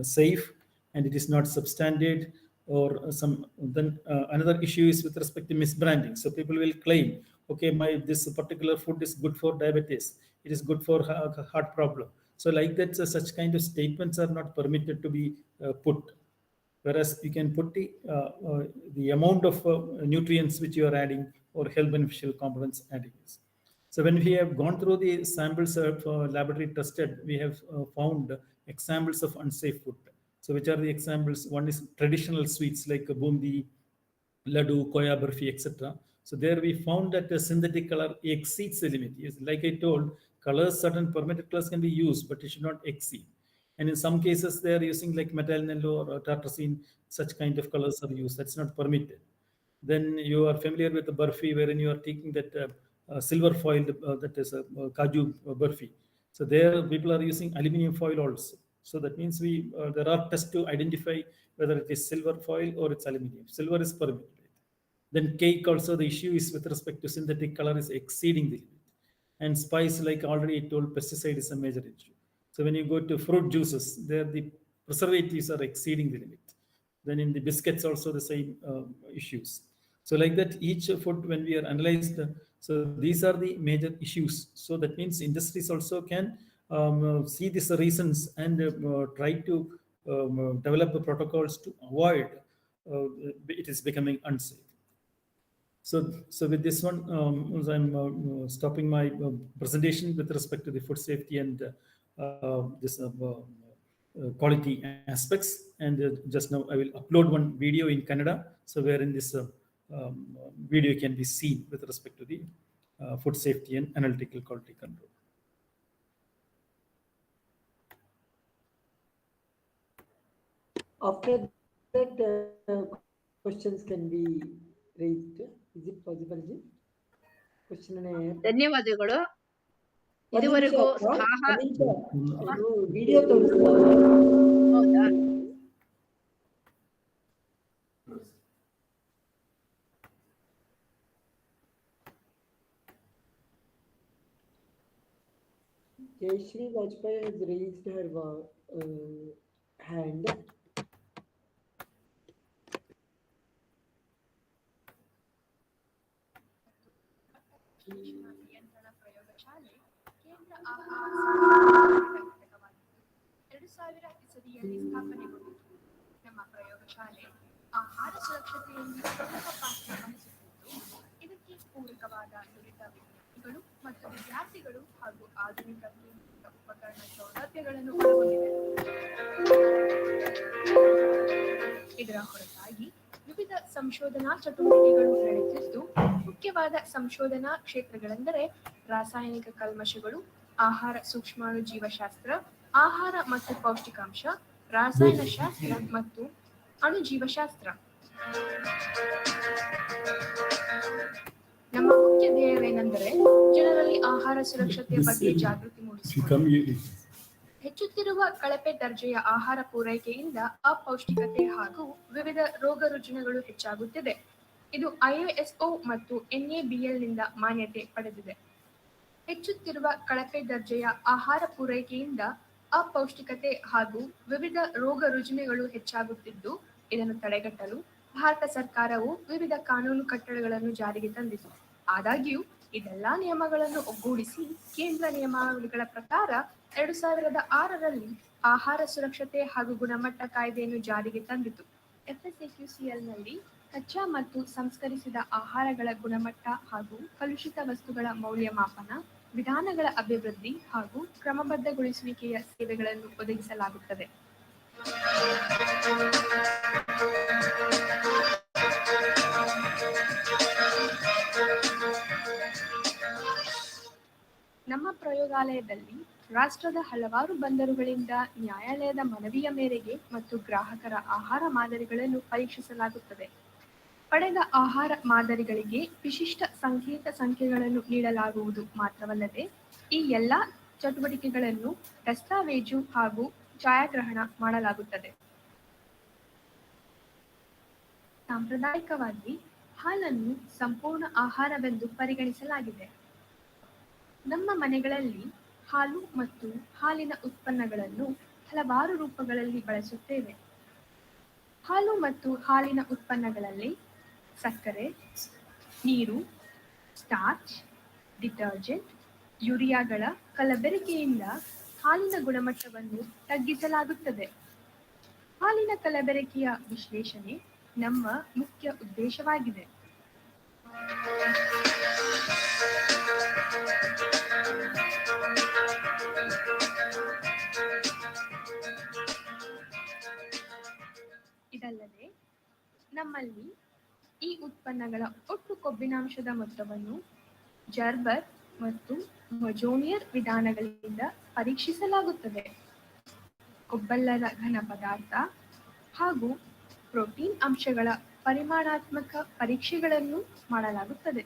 safe, and it is not substandard or some. Then another issue is with respect to misbranding. So people will claim, okay, this particular food is good for diabetes, it is good for heart problem. So like that, such kind of statements are not permitted to be put. Whereas you can put the amount of nutrients which you are adding or health beneficial components adding. So when we have gone through the samples of laboratory tested, we have found examples of unsafe food. So which are the examples? One is traditional sweets like bundi, laddu, koya barfi, etc. So there we found that the synthetic color exceeds the limit. Yes, like I told, colors, certain permitted colors can be used, but it should not exceed. And in some cases, they are using like methyl or tartrazine, such kind of colors are used. That's not permitted. Then you are familiar with the barfi, wherein you are taking that silver foil, that is a kaju barfi. So there people are using aluminum foil also. So that means there are tests to identify whether it is silver foil or it's aluminum. Silver is permitted. Then cake also, the issue is with respect to synthetic color is exceeding the limit. And spice, like already I told, pesticide is a major issue. So when you go to fruit juices, there the preservatives are exceeding the limit. Then in the biscuits also the same issues. So like that, each food when we are analyzed, so these are the major issues. So that means industries also can see these reasons and try to develop the protocols to avoid it is becoming unsafe. So with this one, I'm stopping my presentation with respect to the food safety and this quality aspects. And just now I will upload one video in Kannada, so wherein this video can be seen with respect to the food safety and analytical quality control. After that, questions can be raised. Is it possible, ji? Question ಧನ್ಯವಾದಗಳು. ಇದುವರೆಗೂ video ತೋರಿಸ್ತಾ ಹೌದಾ? Jayashree Vajpayee has raised her hand. ನಿಯಂತ್ರಣ ಪ್ರಯೋಗಶಾಲೆ ಕೇಂದ್ರ ಆಹಾರ 2000 ಇಸವಿಯಲ್ಲಿ ಸ್ಥಾಪನೆಗೊಂಡಿತು. ನಮ್ಮ ಪ್ರಯೋಗಶಾಲೆ ಆಹಾರ ಸುರಕ್ಷತೆಯಲ್ಲಿ ಪ್ರಮುಖ ಪಾತ್ರ ವಹಿಸುತ್ತಿದ್ದು, ಇದಕ್ಕೆ ಪೂರಕವಾದ ನುರಿತ ವಿಜ್ಞಾನಿಗಳು ಮತ್ತು ವಿದ್ಯಾರ್ಥಿಗಳು ಹಾಗೂ ಆಧುನಿಕ ಉಪಕರಣ ಸೌಲಭ್ಯಗಳನ್ನು ಒಳಗೊಂಡಿದೆ. ಇದರ ಹೊರತಾಗಿ ವಿವಿಧ ಸಂಶೋಧನಾ ಚಟುವಟಿಕೆಗಳು ನಡೆಯುತ್ತಿದ್ದು, ಮುಖ್ಯವಾದ ಸಂಶೋಧನಾ ಕ್ಷೇತ್ರಗಳೆಂದರೆ ರಾಸಾಯನಿಕ ಕಲ್ಮಶಗಳು, ಆಹಾರ ಸೂಕ್ಷ್ಮಾಣು ಜೀವಶಾಸ್ತ್ರ, ಆಹಾರ ಮತ್ತು ಪೌಷ್ಟಿಕಾಂಶ, ರಾಸಾಯನಶಾಸ್ತ್ರ ಮತ್ತು ಅಣುಜೀವಶಾಸ್ತ್ರ. ನಮ್ಮ ಮುಖ್ಯ ಧ್ಯೇಯವೇನೆಂದರೆ ಜನರಲ್ಲಿ ಆಹಾರ ಸುರಕ್ಷತೆಯ ಬಗ್ಗೆ ಜಾಗೃತಿ ಮೂಡಿಸುವುದು. ಹೆಚ್ಚುತ್ತಿರುವ ಕಳಪೆ ದರ್ಜೆಯ ಆಹಾರ ಪೂರೈಕೆಯಿಂದ ಅಪೌಷ್ಟಿಕತೆ ಹಾಗೂ ವಿವಿಧ ರೋಗ ರುಜಿನಗಳು ಹೆಚ್ಚಾಗುತ್ತಿದೆ. ಇದು ISO ಮತ್ತು NABL ನಿಂದ ಮಾನ್ಯತೆ ಪಡೆದಿದೆ. ಹೆಚ್ಚುತ್ತಿರುವ ಕಳಪೆ ದರ್ಜೆಯ ಆಹಾರ ಪೂರೈಕೆಯಿಂದ ಅಪೌಷ್ಟಿಕತೆ ಹಾಗೂ ವಿವಿಧ ರೋಗ ರುಜಿನಗಳು ಹೆಚ್ಚಾಗುತ್ತಿದ್ದು, ಇದನ್ನು ತಡೆಗಟ್ಟಲು ಭಾರತ ಸರ್ಕಾರವು ವಿವಿಧ ಕಾನೂನು ಕಟ್ಟಳೆಗಳನ್ನು ಜಾರಿಗೆ ತಂದಿದೆ. ಆದಾಗ್ಯೂ ಇದೆಲ್ಲಾ ನಿಯಮಗಳನ್ನು ಒಗ್ಗೂಡಿಸಿ ಕೇಂದ್ರ ನಿಯಮಾವಳಿಗಳ ಪ್ರಕಾರ 2006ರಲ್ಲಿ ಆಹಾರ ಸುರಕ್ಷತೆ ಹಾಗೂ ಗುಣಮಟ್ಟ ಕಾಯ್ದೆಯನ್ನು ಜಾರಿಗೆ ತಂದಿತು. FSAQCLನಲ್ಲಿ ಕಚ್ಚಾ ಮತ್ತು ಸಂಸ್ಕರಿಸಿದ ಆಹಾರಗಳ ಗುಣಮಟ್ಟ ಹಾಗೂ ಕಲುಷಿತ ವಸ್ತುಗಳ ಮೌಲ್ಯಮಾಪನ, ವಿಧಾನಗಳ ಅಭಿವೃದ್ಧಿ ಹಾಗೂ ಕ್ರಮಬದ್ಧಗೊಳಿಸುವಿಕೆಯ ಸೇವೆಗಳನ್ನು ಒದಗಿಸಲಾಗುತ್ತದೆ. ನಮ್ಮ ಪ್ರಯೋಗಾಲಯದಲ್ಲಿ ರಾಷ್ಟ್ರದ ಹಲವಾರು ಬಂದರುಗಳಿಂದ ನ್ಯಾಯಾಲಯದ ಮನವಿಯ ಮೇರೆಗೆ ಮತ್ತು ಗ್ರಾಹಕರ ಆಹಾರ ಮಾದರಿಗಳನ್ನು ಪರೀಕ್ಷಿಸಲಾಗುತ್ತದೆ. ಪಡೆದ ಆಹಾರ ಮಾದರಿಗಳಿಗೆ ವಿಶಿಷ್ಟ ಸಂಕೇತ ಸಂಖ್ಯೆಗಳನ್ನು ನೀಡಲಾಗುವುದು ಮಾತ್ರವಲ್ಲದೆ, ಈ ಎಲ್ಲ ಚಟುವಟಿಕೆಗಳನ್ನು ದಸ್ತಾವೇಜು ಹಾಗೂ ಛಾಯಾಗ್ರಹಣ ಮಾಡಲಾಗುತ್ತದೆ. ಸಾಂಪ್ರದಾಯಿಕವಾಗಿ ಹಾಲನ್ನು ಸಂಪೂರ್ಣ ಆಹಾರವೆಂದು ಪರಿಗಣಿಸಲಾಗಿದೆ. ನಮ್ಮ ಮನೆಗಳಲ್ಲಿ ಹಾಲು ಮತ್ತು ಹಾಲಿನ ಉತ್ಪನ್ನಗಳನ್ನು ಹಲವಾರು ರೂಪಗಳಲ್ಲಿ ಬಳಸುತ್ತೇವೆ. ಹಾಲು ಮತ್ತು ಹಾಲಿನ ಉತ್ಪನ್ನಗಳಲ್ಲಿ ಸಕ್ಕರೆ, ನೀರು, ಸ್ಟಾರ್ಚ್, ಡಿಟರ್ಜೆಂಟ್, ಯೂರಿಯಾಗಳ ಕಲಬೆರಕೆಯಿಂದ ಹಾಲಿನ ಗುಣಮಟ್ಟವನ್ನು ತಗ್ಗಿಸಲಾಗುತ್ತದೆ. ಹಾಲಿನ ಕಲಬೆರಕೆಯ ವಿಶ್ಲೇಷಣೆ ನಮ್ಮ ಮುಖ್ಯ ಉದ್ದೇಶವಾಗಿದೆ. ಇದಲ್ಲದೆ ನಮ್ಮಲ್ಲಿ ಈ ಉತ್ಪನ್ನಗಳ ಒಟ್ಟು ಕೊಬ್ಬಿನಾಂಶದ ಮೊತ್ತವನ್ನು ಜರ್ಬರ್ ಮತ್ತು ಮಜೋನಿಯರ್ ವಿಧಾನಗಳಿಂದ ಪರೀಕ್ಷಿಸಲಾಗುತ್ತದೆ. ಕೊಬ್ಬಲ್ಲದ ಘನ ಪದಾರ್ಥ ಹಾಗೂ ಪ್ರೋಟೀನ್ ಅಂಶಗಳ ಪರಿಮಾಣಾತ್ಮಕ ಪರೀಕ್ಷೆಗಳನ್ನು ಮಾಡಲಾಗುತ್ತದೆ.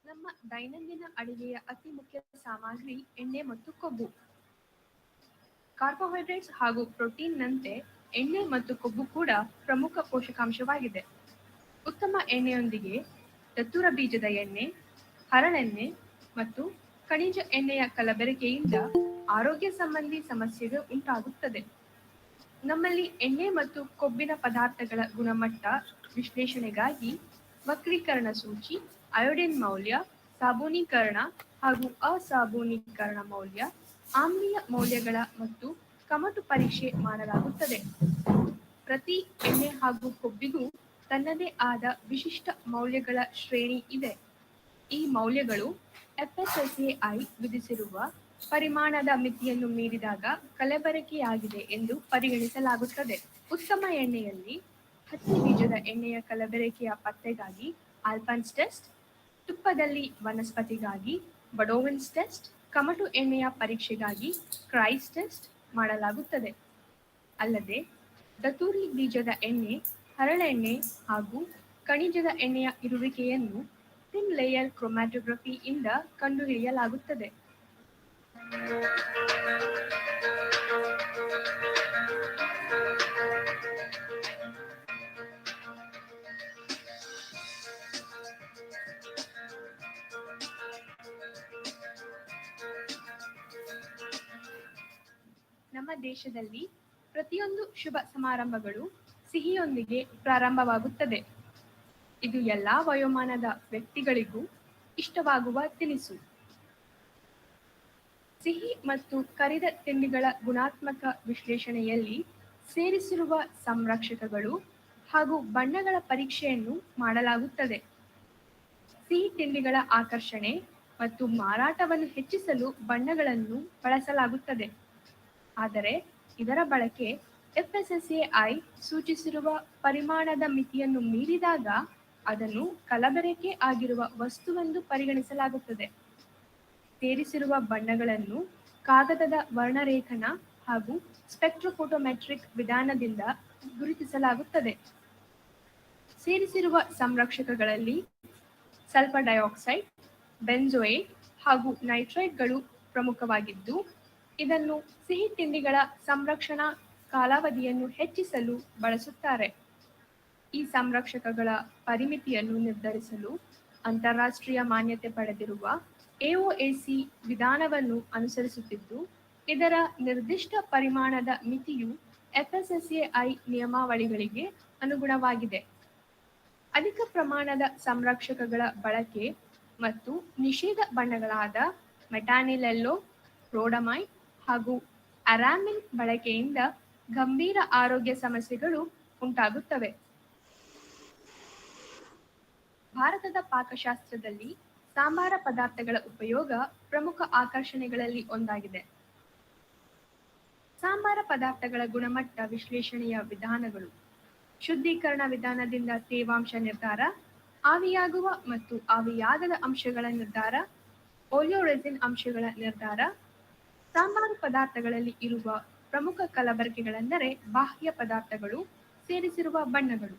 ನಮ್ಮ ದೈನಂದಿನ ಅಡಿಗೆಯ ಅತಿ ಮುಖ್ಯ ಸಾಮಗ್ರಿ ಎಣ್ಣೆ ಮತ್ತು ಕೊಬ್ಬು. ಕಾರ್ಬೋಹೈಡ್ರೇಟ್ಸ್ ಹಾಗೂ ಪ್ರೋಟೀನ್ನಂತೆ ಎಣ್ಣೆ ಮತ್ತು ಕೊಬ್ಬು ಕೂಡ ಪ್ರಮುಖ ಪೋಷಕಾಂಶವಾಗಿದೆ. ಉತ್ತಮ ಎಣ್ಣೆಯೊಂದಿಗೆ ದತ್ತೂರ ಬೀಜದ ಎಣ್ಣೆ, ಹರಳೆಣ್ಣೆ ಮತ್ತು ಖನಿಜ ಎಣ್ಣೆಯ ಕಲಬೆರಕೆಯಿಂದ ಆರೋಗ್ಯ ಸಂಬಂಧಿ ಸಮಸ್ಯೆಗಳು ಉಂಟಾಗುತ್ತದೆ. ನಮ್ಮಲ್ಲಿ ಎಣ್ಣೆ ಮತ್ತು ಕೊಬ್ಬಿನ ಪದಾರ್ಥಗಳ ಗುಣಮಟ್ಟ ವಿಶ್ಲೇಷಣೆಗಾಗಿ ವಕ್ರೀಕರಣ ಸೂಚಿ, ಅಯೋಡಿನ್ ಮೌಲ್ಯ, ಸಾಬೂನೀಕರಣ ಹಾಗೂ ಅಸಾಬೂನೀಕರಣ ಮೌಲ್ಯ, ಆಮ್ಲೀಯ ಮೌಲ್ಯಗಳ ಮತ್ತು ಕಮಟು ಪರೀಕ್ಷೆ ಮಾಡಲಾಗುತ್ತದೆ. ಪ್ರತಿ ಎಣ್ಣೆ ಹಾಗೂ ಕೊಬ್ಬಿಗೂ ತನ್ನದೇ ಆದ ವಿಶಿಷ್ಟ ಮೌಲ್ಯಗಳ ಶ್ರೇಣಿ ಇದೆ. ಈ ಮೌಲ್ಯಗಳು FSSAI ವಿಧಿಸಿರುವ ಪರಿಮಾಣದ ಮಿತಿಯನ್ನು ಮೀರಿದಾಗ ಕಲಬೆರಕೆಯಾಗಿದೆ ಎಂದು ಪರಿಗಣಿಸಲಾಗುತ್ತದೆ. ಉತ್ತಮ ಎಣ್ಣೆಯಲ್ಲಿ ಹತ್ತಿ ಬೀಜದ ಎಣ್ಣೆಯ ಕಲಬೆರಕೆಯ ಪತ್ತೆಗಾಗಿ ಆಲ್ಫನ್ಸ್ ಟೆಸ್ಟ್, ತುಪ್ಪದಲ್ಲಿ ವನಸ್ಪತಿಗಾಗಿ ಬಡೋವಿನ್ಸ್ ಟೆಸ್ಟ್, ಕಮಟು ಎಣ್ಣೆಯ ಪರೀಕ್ಷೆಗಾಗಿ ಕ್ರೈಸ್ ಟೆಸ್ಟ್ ಮಾಡಲಾಗುತ್ತದೆ. ಅಲ್ಲದೆ ದತ್ತೂರಿ ಬೀಜದ ಎಣ್ಣೆ, ಹರಳೆಣ್ಣೆ ಹಾಗೂ ಖನಿಜದ ಎಣ್ಣೆಯ ಇರುವಿಕೆಯನ್ನು ಥಿನ್ ಲೇಯರ್ ಕ್ರೊಮ್ಯಾಟೋಗ್ರಫಿ ಇಂದ ಕಂಡುಹಿಡಿಯಲಾಗುತ್ತದೆ. ನಮ್ಮ ದೇಶದಲ್ಲಿ ಪ್ರತಿಯೊಂದು ಶುಭ ಸಮಾರಂಭಗಳು ಸಿಹಿಯೊಂದಿಗೆ ಪ್ರಾರಂಭವಾಗುತ್ತದೆ. ಇದು ಎಲ್ಲಾ ವಯೋಮಾನದ ವ್ಯಕ್ತಿಗಳಿಗೂ ಇಷ್ಟವಾಗುವ ತಿನಿಸು. ಸಿಹಿ ಮತ್ತು ಕರಿದ ತಿಂಡಿಗಳ ಗುಣಾತ್ಮಕ ವಿಶ್ಲೇಷಣೆಯಲ್ಲಿ ಸೇರಿಸಿರುವ ಸಂರಕ್ಷಕಗಳು ಹಾಗೂ ಬಣ್ಣಗಳ ಪರೀಕ್ಷೆಯನ್ನು ಮಾಡಲಾಗುತ್ತದೆ. ಸಿಹಿ ತಿಂಡಿಗಳ ಆಕರ್ಷಣೆ ಮತ್ತು ಮಾರಾಟವನ್ನು ಹೆಚ್ಚಿಸಲು ಬಣ್ಣಗಳನ್ನು ಬಳಸಲಾಗುತ್ತದೆ. ಆದರೆ ಇದರ ಬಳಕೆ FSSAI ಸೂಚಿಸಿರುವ ಪರಿಮಾಣದ ಮಿತಿಯನ್ನು ಮೀರಿದಾಗ ಅದನ್ನು ಕಲಬೆರಕೆ ಆಗಿರುವ ವಸ್ತುವೆಂದು ಪರಿಗಣಿಸಲಾಗುತ್ತದೆ. ಸೇರಿಸಿರುವ ಬಣ್ಣಗಳನ್ನು ಕಾಗದದ ವರ್ಣರೇಖನ ಹಾಗೂ ಸ್ಪೆಕ್ಟ್ರೋಫೋಟೋಮೆಟ್ರಿಕ್ ವಿಧಾನದಿಂದ ಗುರುತಿಸಲಾಗುತ್ತದೆ. ಸೇರಿಸಿರುವ ಸಂರಕ್ಷಕಗಳಲ್ಲಿ ಸಲ್ಫರ್ ಡೈಆಕ್ಸೈಡ್, ಬೆಂಜೋಯೇಟ್ ಹಾಗೂ ನೈಟ್ರೈಟ್ಗಳು ಪ್ರಮುಖವಾಗಿದ್ದು, ಇದನ್ನು ಸಿಹಿ ತಿಂಡಿಗಳ ಸಂರಕ್ಷಣಾ ಕಾಲಾವಧಿಯನ್ನು ಹೆಚ್ಚಿಸಲು ಬಳಸುತ್ತಾರೆ. ಈ ಸಂರಕ್ಷಕಗಳ ಪರಿಮಿತಿಯನ್ನು ನಿರ್ಧರಿಸಲು ಅಂತಾರಾಷ್ಟ್ರೀಯ ಮಾನ್ಯತೆ ಪಡೆದಿರುವ AOAC ವಿಧಾನವನ್ನು ಅನುಸರಿಸುತ್ತಿದ್ದು, ಇದರ ನಿರ್ದಿಷ್ಟ ಪರಿಮಾಣದ ಮಿತಿಯು FSSAI ನಿಯಮಾವಳಿಗಳಿಗೆ ಅನುಗುಣವಾಗಿದೆ. ಅಧಿಕ ಪ್ರಮಾಣದ ಸಂರಕ್ಷಕಗಳ ಬಳಕೆ ಮತ್ತು ನಿಷೇಧ ಬಣ್ಣಗಳಾದ ಮೆಟಾನಿಲ್ ಯೆಲ್ಲೋ, ರೋಡಮೈನ್ ಹಾಗೂ ಅರಾಮಿನ್ ಬಳಕೆಯಿಂದ ಗಂಭೀರ ಆರೋಗ್ಯ ಸಮಸ್ಯೆಗಳು ಉಂಟಾಗುತ್ತವೆ. ಭಾರತದ ಪಾಕಶಾಸ್ತ್ರದಲ್ಲಿ ಸಾಂಬಾರ ಪದಾರ್ಥಗಳ ಉಪಯೋಗ ಪ್ರಮುಖ ಆಕರ್ಷಣೆಗಳಲ್ಲಿ ಒಂದಾಗಿದೆ. ಸಾಂಬಾರ ಪದಾರ್ಥಗಳ ಗುಣಮಟ್ಟ ವಿಶ್ಲೇಷಣೆಯ ವಿಧಾನಗಳು: ಶುದ್ಧೀಕರಣ ವಿಧಾನದಿಂದ ತೇವಾಂಶ ನಿರ್ಧಾರ, ಆವಿಯಾಗುವ ಮತ್ತು ಆವಿಯಾಗದ ಅಂಶಗಳ ನಿರ್ಧಾರ, ಓಲಿಯೋರೆಸಿನ್ ಅಂಶಗಳ ನಿರ್ಧಾರ, ಸಾಂಬಾರು ಪದಾರ್ಥಗಳಲ್ಲಿ ಇರುವ ಪ್ರಮುಖ ಕಲಬೆರಕೆಗಳೆಂದರೆ ಬಾಹ್ಯ ಪದಾರ್ಥಗಳು, ಸೇರಿಸಿರುವ ಬಣ್ಣಗಳು.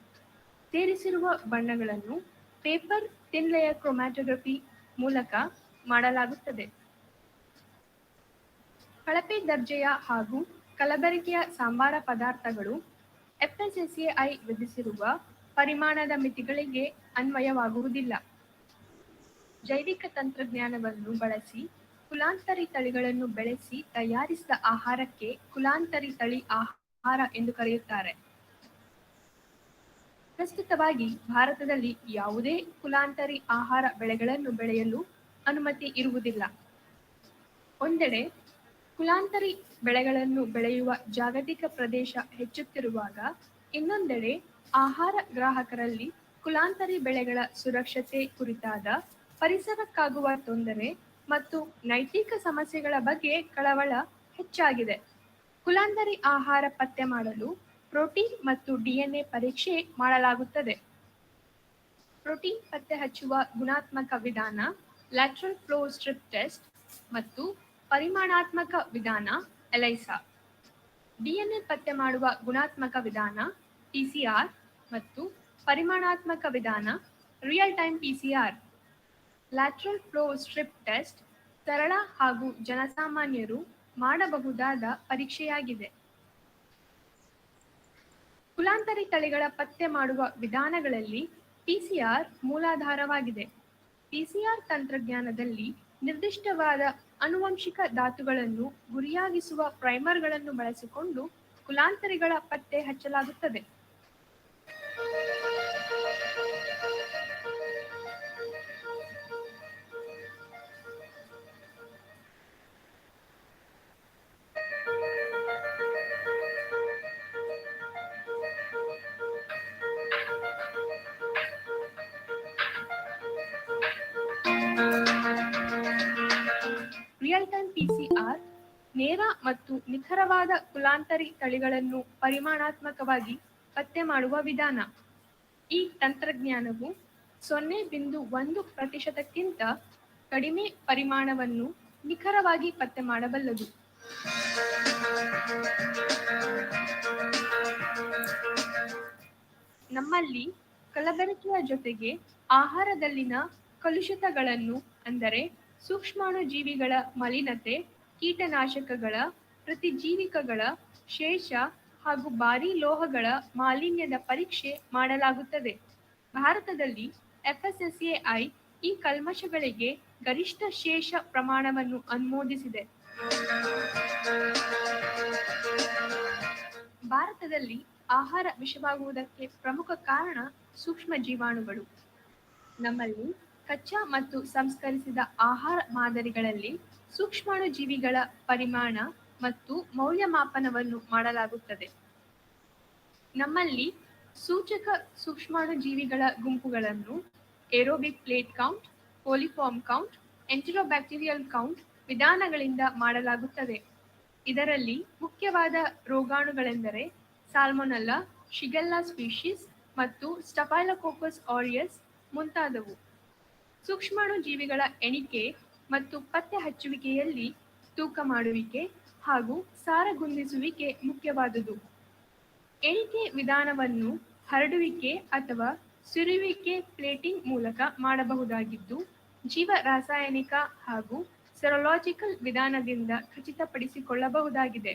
ಸೇರಿಸಿರುವ ಬಣ್ಣಗಳನ್ನು ಪೇಪರ್ ಥಿನ್ ಲೇಯರ್ ಕ್ರೊಮ್ಯಾಟೋಗ್ರಫಿ ಮೂಲಕ ಮಾಡಲಾಗುತ್ತದೆ. ಕಳಪೆ ದರ್ಜೆಯ ಹಾಗೂ ಕಲಬೆರಕೆಯ ಸಾಂಬಾರ ಪದಾರ್ಥಗಳು FSSAI ವಿಧಿಸಿರುವ ಪರಿಮಾಣದ ಮಿತಿಗಳಿಗೆ ಅನ್ವಯವಾಗುವುದಿಲ್ಲ. ಜೈವಿಕ ತಂತ್ರಜ್ಞಾನವನ್ನು ಬಳಸಿ ಕುಲಾಂತರಿ ತಳಿಗಳನ್ನು ಬೆಳೆಸಿ ತಯಾರಿಸಿದ ಆಹಾರಕ್ಕೆ ಕುಲಾಂತರಿ ತಳಿ ಆಹಾರ ಎಂದು ಕರೆಯುತ್ತಾರೆ. ಪ್ರಸ್ತುತವಾಗಿ ಭಾರತದಲ್ಲಿ ಯಾವುದೇ ಕುಲಾಂತರಿ ಆಹಾರ ಬೆಳೆಗಳನ್ನು ಬೆಳೆಯಲು ಅನುಮತಿ ಇರುವುದಿಲ್ಲ. ಒಂದೆಡೆ ಕುಲಾಂತರಿ ಬೆಳೆಗಳನ್ನು ಬೆಳೆಯುವ ಜಾಗತಿಕ ಪ್ರದೇಶ ಹೆಚ್ಚುತ್ತಿರುವಾಗ, ಇನ್ನೊಂದೆಡೆ ಆಹಾರ ಗ್ರಾಹಕರಲ್ಲಿ ಕುಲಾಂತರಿ ಬೆಳೆಗಳ ಸುರಕ್ಷತೆ ಕುರಿತಾದ ಪರಿಸರಕ್ಕಾಗುವ ತೊಂದರೆ ಮತ್ತು ನೈತಿಕ ಸಮಸ್ಯೆಗಳ ಬಗ್ಗೆ ಕಳವಳ ಹೆಚ್ಚಾಗಿದೆ. ಕುಲಾಂತರಿ ಆಹಾರ ಪತ್ತೆ ಮಾಡಲು ಪ್ರೋಟೀನ್ ಮತ್ತು DNA ಪರೀಕ್ಷೆ ಮಾಡಲಾಗುತ್ತದೆ. ಪ್ರೋಟೀನ್ ಪತ್ತೆ ಹಚ್ಚುವ ಗುಣಾತ್ಮಕ ವಿಧಾನ ಲ್ಯಾಟ್ರಲ್ ಫ್ಲೋ ಸ್ಟ್ರಿಪ್ ಟೆಸ್ಟ್ ಮತ್ತು ಪರಿಮಾಣಾತ್ಮಕ ವಿಧಾನ ಎಲೈಸಾ. DNA ಪತ್ತೆ ಮಾಡುವ ಗುಣಾತ್ಮಕ ವಿಧಾನ PCR ಮತ್ತು ಪರಿಮಾಣಾತ್ಮಕ ವಿಧಾನ real time PCR. Lateral flow strip test ಸರಳ ಹಾಗೂ ಜನಸಾಮಾನ್ಯರು ಮಾಡಬಹುದಾದ ಪರೀಕ್ಷೆಯಾಗಿದೆ. ಕುಲಾಂತರಿ ತಳಿಗಳ ಪತ್ತೆ ಮಾಡುವ ವಿಧಾನಗಳಲ್ಲಿ PCR ಮೂಲಾಧಾರವಾಗಿದೆ. PCR ತಂತ್ರಜ್ಞಾನದಲ್ಲಿ ನಿರ್ದಿಷ್ಟವಾದ ಆನುವಂಶಿಕ ಧಾತುಗಳನ್ನು ಗುರಿಯಾಗಿಸುವ ಪ್ರೈಮರ್ಗಳನ್ನು ಬಳಸಿಕೊಂಡು ಕುಲಾಂತರಿಗಳ ಪತ್ತೆ ಹಚ್ಚಲಾಗುತ್ತದೆ. ರಿಯಲ್ ಟೈಮ್ PCR ನೇರ ಮತ್ತು ನಿಖರವಾದ ಕುಲಾಂತರಿ ತಳಿಗಳನ್ನು ಪರಿಮಾಣಾತ್ಮಕವಾಗಿ ಪತ್ತೆ ಮಾಡುವ ವಿಧಾನ. ಈ ತಂತ್ರಜ್ಞಾನವು 0.1% ಕಡಿಮೆ ಪರಿಮಾಣವನ್ನು ನಿಖರವಾಗಿ ಪತ್ತೆ ಮಾಡಬಲ್ಲದು. ನಮ್ಮಲ್ಲಿ ಕಲಬೆರಕೆಯ ಜೊತೆಗೆ ಆಹಾರದಲ್ಲಿನ ಕಲುಷಿತಗಳನ್ನು ಅಂದರೆ ಸೂಕ್ಷ್ಮಾಣುಜೀವಿಗಳ ಮಲಿನತೆ, ಕೀಟನಾಶಕಗಳ, ಪ್ರತಿಜೀವಿಕಗಳ ಶೇಷ ಹಾಗೂ ಭಾರೀ ಲೋಹಗಳ ಮಾಲಿನ್ಯದ ಪರೀಕ್ಷೆ ಮಾಡಲಾಗುತ್ತದೆ. ಭಾರತದಲ್ಲಿ FSSAI ಈ ಕಲ್ಮಶಗಳಿಗೆ ಗರಿಷ್ಠ ಶೇಷ ಪ್ರಮಾಣವನ್ನು ಅನುಮೋದಿಸಿದೆ. ಭಾರತದಲ್ಲಿ ಆಹಾರ ವಿಷವಾಗುವುದಕ್ಕೆ ಪ್ರಮುಖ ಕಾರಣ ಸೂಕ್ಷ್ಮ ಜೀವಾಣುಗಳು. ನಮ್ಮಲ್ಲಿ ಕಚ್ಚಾ ಮತ್ತು ಸಂಸ್ಕರಿಸಿದ ಆಹಾರ ಮಾದರಿಗಳಲ್ಲಿ ಸೂಕ್ಷ್ಮಾಣುಜೀವಿಗಳ ಪರಿಮಾಣ ಮತ್ತು ಮೌಲ್ಯಮಾಪನವನ್ನು ಮಾಡಲಾಗುತ್ತದೆ. ನಮ್ಮಲ್ಲಿ ಸೂಚಕ ಸೂಕ್ಷ್ಮಾಣುಜೀವಿಗಳ ಗುಂಪುಗಳನ್ನು aerobic plate count, coliform count, enterobacterial count ವಿಧಾನಗಳಿಂದ ಮಾಡಲಾಗುತ್ತದೆ. ಇದರಲ್ಲಿ ಮುಖ್ಯವಾದ ರೋಗಾಣುಗಳೆಂದರೆ ಸಾಲ್ಮೊನೆಲ್ಲಾ, ಶಿಗೆಲ್ಲಾ ಸ್ಪೀಷೀಸ್ ಮತ್ತು ಸ್ಟಫೈಲೋಕೋಕಸ್ ಆರಿಯಸ್ ಮುಂತಾದವು. ಸೂಕ್ಷ್ಮಾಣುಜೀವಿಗಳ ಎಣಿಕೆ ಮತ್ತು ಪತ್ತೆ ಹಚ್ಚುವಿಕೆಯಲ್ಲಿ ತೂಕ ಮಾಡುವಿಕೆ ಹಾಗೂ ಸಾರಗುಂದಿಸುವಿಕೆ ಮುಖ್ಯವಾದುದು. ಎಣಿಕೆ ವಿಧಾನವನ್ನು ಹರಡುವಿಕೆ ಅಥವಾ ಸುರುವಿಕೆ ಪ್ಲೇಟಿಂಗ್ ಮೂಲಕ ಮಾಡಬಹುದಾಗಿದ್ದು, ಜೀವ ರಾಸಾಯನಿಕ ಹಾಗೂ ಸೆರೊಲಾಜಿಕಲ್ ವಿಧಾನದಿಂದ ಖಚಿತಪಡಿಸಿಕೊಳ್ಳಬಹುದಾಗಿದೆ.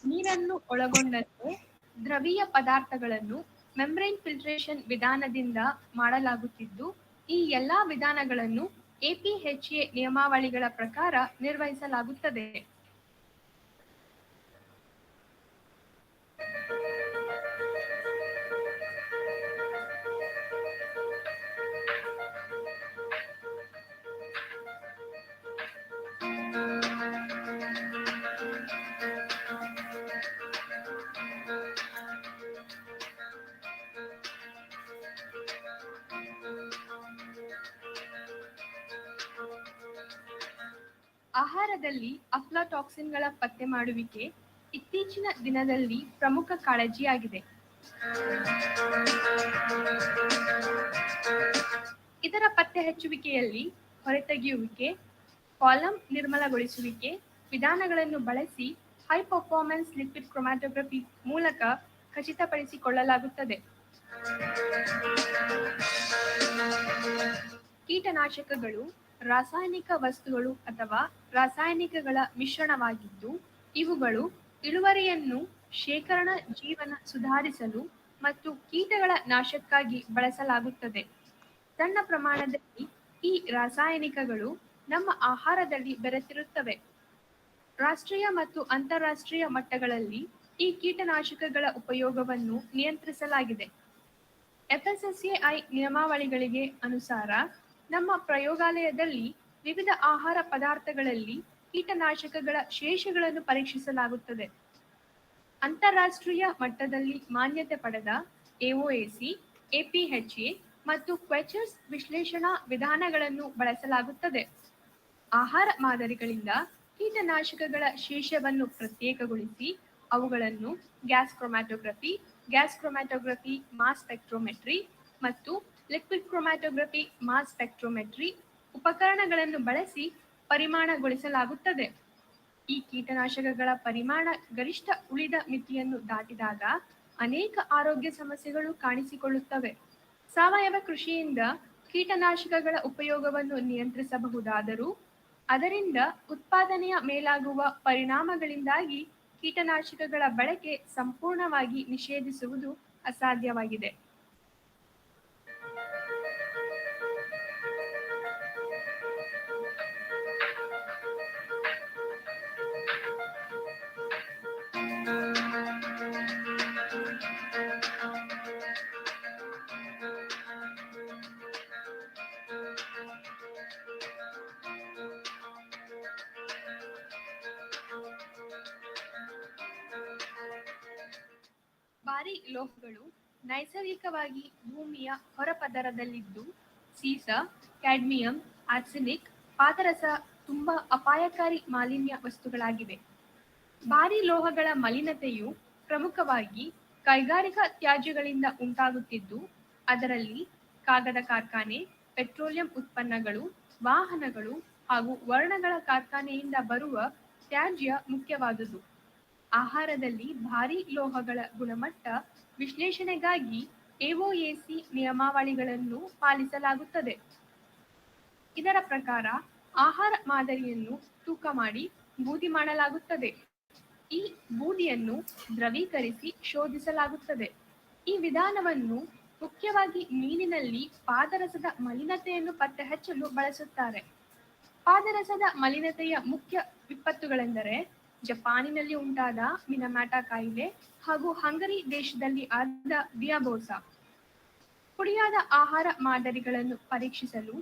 ನೀರನ್ನು ಒಳಗೊಂಡಂತೆ ದ್ರವೀಯ ಪದಾರ್ಥಗಳನ್ನು ಮೆಂಬ್ರೇನ್ ಫಿಲ್ಟ್ರೇಷನ್ ವಿಧಾನದಿಂದ ಮಾಡಲಾಗುತ್ತಿದ್ದು, ಈ ಎಲ್ಲಾ ವಿಧಾನಗಳನ್ನು APHA ನಿಯಮಾವಳಿಗಳ ಪ್ರಕಾರ ನಿರ್ವಹಿಸಲಾಗುತ್ತದೆ. ಆಹಾರದಲ್ಲಿ ಅಫ್ಲಾಟಾಕ್ಸಿನ್ಗಳ ಪತ್ತೆ ಮಾಡುವಿಕೆ ಇತ್ತೀಚಿನ ದಿನದಲ್ಲಿ ಪ್ರಮುಖ ಕಾಳಜಿಯಾಗಿದೆ. ಇದರ ಪತ್ತೆ ಹಚ್ಚುವಿಕೆಯಲ್ಲಿ ಹೊರತೆಗೆಯುವಿಕೆ, ಕಾಲಮ್ ನಿರ್ಮಲಗೊಳಿಸುವಿಕೆ ವಿಧಾನಗಳನ್ನು ಬಳಸಿ ಹೈ ಪರ್ಫಾರ್ಮೆನ್ಸ್ ಲಿಕ್ವಿಡ್ ಕ್ರೊಮ್ಯಾಟೋಗ್ರಫಿ ಮೂಲಕ ಖಚಿತಪಡಿಸಿಕೊಳ್ಳಲಾಗುತ್ತದೆ. ಕೀಟನಾಶಕಗಳು ರಾಸಾಯನಿಕ ವಸ್ತುಗಳು ಅಥವಾ ರಾಸಾಯನಿಕಗಳ ಮಿಶ್ರಣವಾಗಿದ್ದು, ಇವುಗಳು ಇಳುವರಿಯನ್ನು ಶೇಖರಣಾ ಜೀವನ ಸುಧಾರಿಸಲು ಮತ್ತು ಕೀಟಗಳ ನಾಶಕ್ಕಾಗಿ ಬಳಸಲಾಗುತ್ತದೆ. ಸಣ್ಣ ಪ್ರಮಾಣದಲ್ಲಿ ಈ ರಾಸಾಯನಿಕಗಳು ನಮ್ಮ ಆಹಾರದಲ್ಲಿ ಬೆರೆತಿರುತ್ತವೆ. ರಾಷ್ಟ್ರೀಯ ಮತ್ತು ಅಂತಾರಾಷ್ಟ್ರೀಯ ಮಟ್ಟಗಳಲ್ಲಿ ಈ ಕೀಟನಾಶಕಗಳ ಉಪಯೋಗವನ್ನು ನಿಯಂತ್ರಿಸಲಾಗಿದೆ. FSSAI ನಿಯಮಾವಳಿಗಳಿಗೆ ಅನುಸಾರ ನಮ್ಮ ಪ್ರಯೋಗಾಲಯದಲ್ಲಿ ವಿವಿಧ ಆಹಾರ ಪದಾರ್ಥಗಳಲ್ಲಿ ಕೀಟನಾಶಕಗಳ ಶೇಷಗಳನ್ನು ಪರೀಕ್ಷಿಸಲಾಗುತ್ತದೆ. ಅಂತಾರಾಷ್ಟ್ರೀಯ ಮಟ್ಟದಲ್ಲಿ ಮಾನ್ಯತೆ ಪಡೆದ AOAC, APHA ಮತ್ತು ಕ್ವೆಚರ್ಸ್ ವಿಶ್ಲೇಷಣಾ ವಿಧಾನಗಳನ್ನು ಬಳಸಲಾಗುತ್ತದೆ. ಆಹಾರ ಮಾದರಿಗಳಿಂದ ಕೀಟನಾಶಕಗಳ ಶೇಷವನ್ನು ಪ್ರತ್ಯೇಕಗೊಳಿಸಿ ಅವುಗಳನ್ನು ಗ್ಯಾಸ್ ಕ್ರೊಮ್ಯಾಟೋಗ್ರಫಿ, ಮಾಸ್ ಸ್ಪೆಕ್ಟ್ರೋಮೆಟ್ರಿ ಮತ್ತು ಲಿಕ್ವಿಡ್ ಕ್ರೊಮ್ಯಾಟೋಗ್ರಫಿ, ಮಾಸ್ ಸ್ಪೆಕ್ಟ್ರೋಮೆಟ್ರಿ ಉಪಕರಣಗಳನ್ನು ಬಳಸಿ ಪರಿಮಾಣಗೊಳಿಸಲಾಗುತ್ತದೆ. ಈ ಕೀಟನಾಶಕಗಳ ಪರಿಮಾಣ ಗರಿಷ್ಠ ಉಳಿದ ಮಿತಿಯನ್ನು ದಾಟಿದಾಗ ಅನೇಕ ಆರೋಗ್ಯ ಸಮಸ್ಯೆಗಳು ಕಾಣಿಸಿಕೊಳ್ಳುತ್ತವೆ. ಸಾವಯವ ಕೃಷಿಯಿಂದ ಕೀಟನಾಶಕಗಳ ಉಪಯೋಗವನ್ನು ನಿಯಂತ್ರಿಸಬಹುದಾದರೂ ಅದರಿಂದ ಉತ್ಪಾದನೆಯ ಮೇಲಾಗುವ ಪರಿಣಾಮಗಳಿಂದಾಗಿ ಕೀಟನಾಶಕಗಳ ಬಳಕೆ ಸಂಪೂರ್ಣವಾಗಿ ನಿಷೇಧಿಸುವುದು ಅಸಾಧ್ಯವಾಗಿದೆ. ಭಾರಿ ಲೋಹಗಳು ನೈಸರ್ಗಿಕವಾಗಿ ಭೂಮಿಯ ಹೊರಪದರದಲ್ಲಿದ್ದು, ಸೀಸ, ಕ್ಯಾಡ್ಮಿಯಂ, ಆರ್ಸೆನಿಕ್, ಪಾದರಸ ತುಂಬಾ ಅಪಾಯಕಾರಿ ಮಾಲಿನ್ಯ ವಸ್ತುಗಳಾಗಿವೆ. ಭಾರಿ ಲೋಹಗಳ ಮಲಿನತೆಯು ಪ್ರಮುಖವಾಗಿ ಕೈಗಾರಿಕಾ ತ್ಯಾಜ್ಯಗಳಿಂದ ಉಂಟಾಗುತ್ತಿದ್ದು, ಅದರಲ್ಲಿ ಕಾಗದ ಕಾರ್ಖಾನೆ, ಪೆಟ್ರೋಲಿಯಂ ಉತ್ಪನ್ನಗಳು, ವಾಹನಗಳು ಹಾಗೂ ವರ್ಣಗಳ ಕಾರ್ಖಾನೆಯಿಂದ ಬರುವ ತ್ಯಾಜ್ಯ ಮುಖ್ಯವಾದುದು. ಆಹಾರದಲ್ಲಿ ಭಾರಿ ಲೋಹಗಳ ಗುಣಮಟ್ಟ ವಿಶ್ಲೇಷಣೆಗಾಗಿ AOAC ನಿಯಮಾವಳಿಗಳನ್ನು ಪಾಲಿಸಲಾಗುತ್ತದೆ. ಇದರ ಪ್ರಕಾರ ಆಹಾರ ಮಾದರಿಯನ್ನು ತೂಕ ಮಾಡಿ ಬೂದಿ ಮಾಡಲಾಗುತ್ತದೆ. ಈ ಬೂದಿಯನ್ನು ದ್ರವೀಕರಿಸಿ ಶೋಧಿಸಲಾಗುತ್ತದೆ. ಈ ವಿಧಾನವನ್ನು ಮುಖ್ಯವಾಗಿ ಮೀನಿನಲ್ಲಿ ಪಾದರಸದ ಮಲಿನತೆಯನ್ನು ಪತ್ತೆಹಚ್ಚಲು ಬಳಸುತ್ತಾರೆ. ಪಾದರಸದ ಮಲಿನತೆಯ ಮುಖ್ಯ ವಿಪತ್ತುಗಳೆಂದರೆ ಜಪಾನಿನಲ್ಲಿ ಉಂಟಾದ ಮಿನಮ್ಯಾಟಾ ಕಾಯಿಲೆ ಹಾಗೂ ಹಂಗರಿ ದೇಶದಲ್ಲಿ ಆದ ದಿಯಾಬೋಸಾ. ಪುಡಿಯಾದ ಆಹಾರ ಮಾದರಿಗಳನ್ನು ಪರೀಕ್ಷಿಸಲು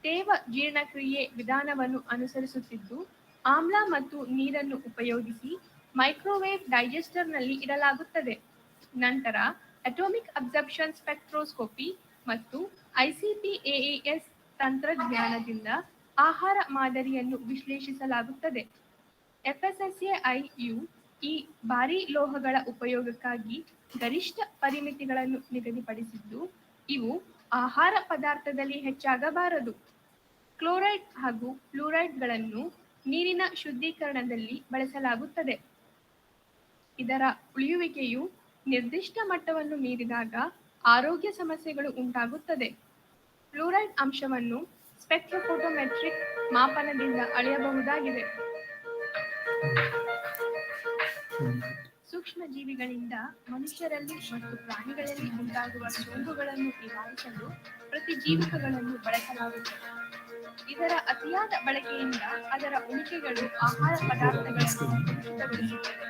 ತೇವ ಜೀರ್ಣಕ್ರಿಯೆ ವಿಧಾನವನ್ನು ಅನುಸರಿಸುತ್ತಿದ್ದು, ಆಮ್ಲ ಮತ್ತು ನೀರನ್ನು ಉಪಯೋಗಿಸಿ ಮೈಕ್ರೋವೇವ್ ಡೈಜೆಸ್ಟರ್ನಲ್ಲಿ ಇಡಲಾಗುತ್ತದೆ. ನಂತರ ಅಟೋಮಿಕ್ ಅಬ್ಸರ್ಪ್ಷನ್ ಸ್ಪೆಕ್ಟ್ರೋಸ್ಕೋಪಿ ಮತ್ತು ICP-AES ತಂತ್ರಜ್ಞಾನದಿಂದ ಆಹಾರ ಮಾದರಿಯನ್ನು ವಿಶ್ಲೇಷಿಸಲಾಗುತ್ತದೆ. FSSAI-ಯು ಈ ಭಾರಿ ಲೋಹಗಳ ಉಪಯೋಗಕ್ಕಾಗಿ ಗರಿಷ್ಠ ಪರಿಮಿತಿಗಳನ್ನು ನಿಗದಿಪಡಿಸಿದ್ದು, ಇವು ಆಹಾರ ಪದಾರ್ಥದಲ್ಲಿ ಹೆಚ್ಚಾಗಬಾರದು. ಕ್ಲೋರೈಡ್ ಹಾಗೂ ಫ್ಲೂರೈಡ್ಗಳನ್ನು ನೀರಿನ ಶುದ್ಧೀಕರಣದಲ್ಲಿ ಬಳಸಲಾಗುತ್ತದೆ. ಇದರ ಉಳಿಯುವಿಕೆಯು ನಿರ್ದಿಷ್ಟ ಮಟ್ಟವನ್ನು ಮೀರಿದಾಗ ಆರೋಗ್ಯ ಸಮಸ್ಯೆಗಳು ಉಂಟಾಗುತ್ತದೆ. ಫ್ಲೂರೈಡ್ ಅಂಶವನ್ನು ಸ್ಪೆಕ್ಟ್ರೋಫೋಟೋಮೆಟ್ರಿಕ್ ಮಾಪನದಿಂದ ಅಳೆಯಬಹುದಾಗಿದೆ. ಸೂಕ್ಷ್ಮ ಜೀವಿಗಳಿಂದ ಮನುಷ್ಯರಲ್ಲಿ ಮತ್ತು ಪ್ರಾಣಿಗಳಲ್ಲಿ ಉಂಟಾಗುವ ಸೋಂಕುಗಳನ್ನು ನಿವಾರಿಸಲು ಪ್ರತಿಜೀವಕಗಳನ್ನು ಬಳಸಲಾಗುತ್ತದೆ. ಇದರ ಅತಿಯಾದ ಬಳಕೆಯಿಂದ ಅದರ ಉಳಿಕೆಗಳು ಆಹಾರ ಪದಾರ್ಥಗಳನ್ನು ಕಲುಷಿತಗೊಳಿಸುತ್ತವೆ.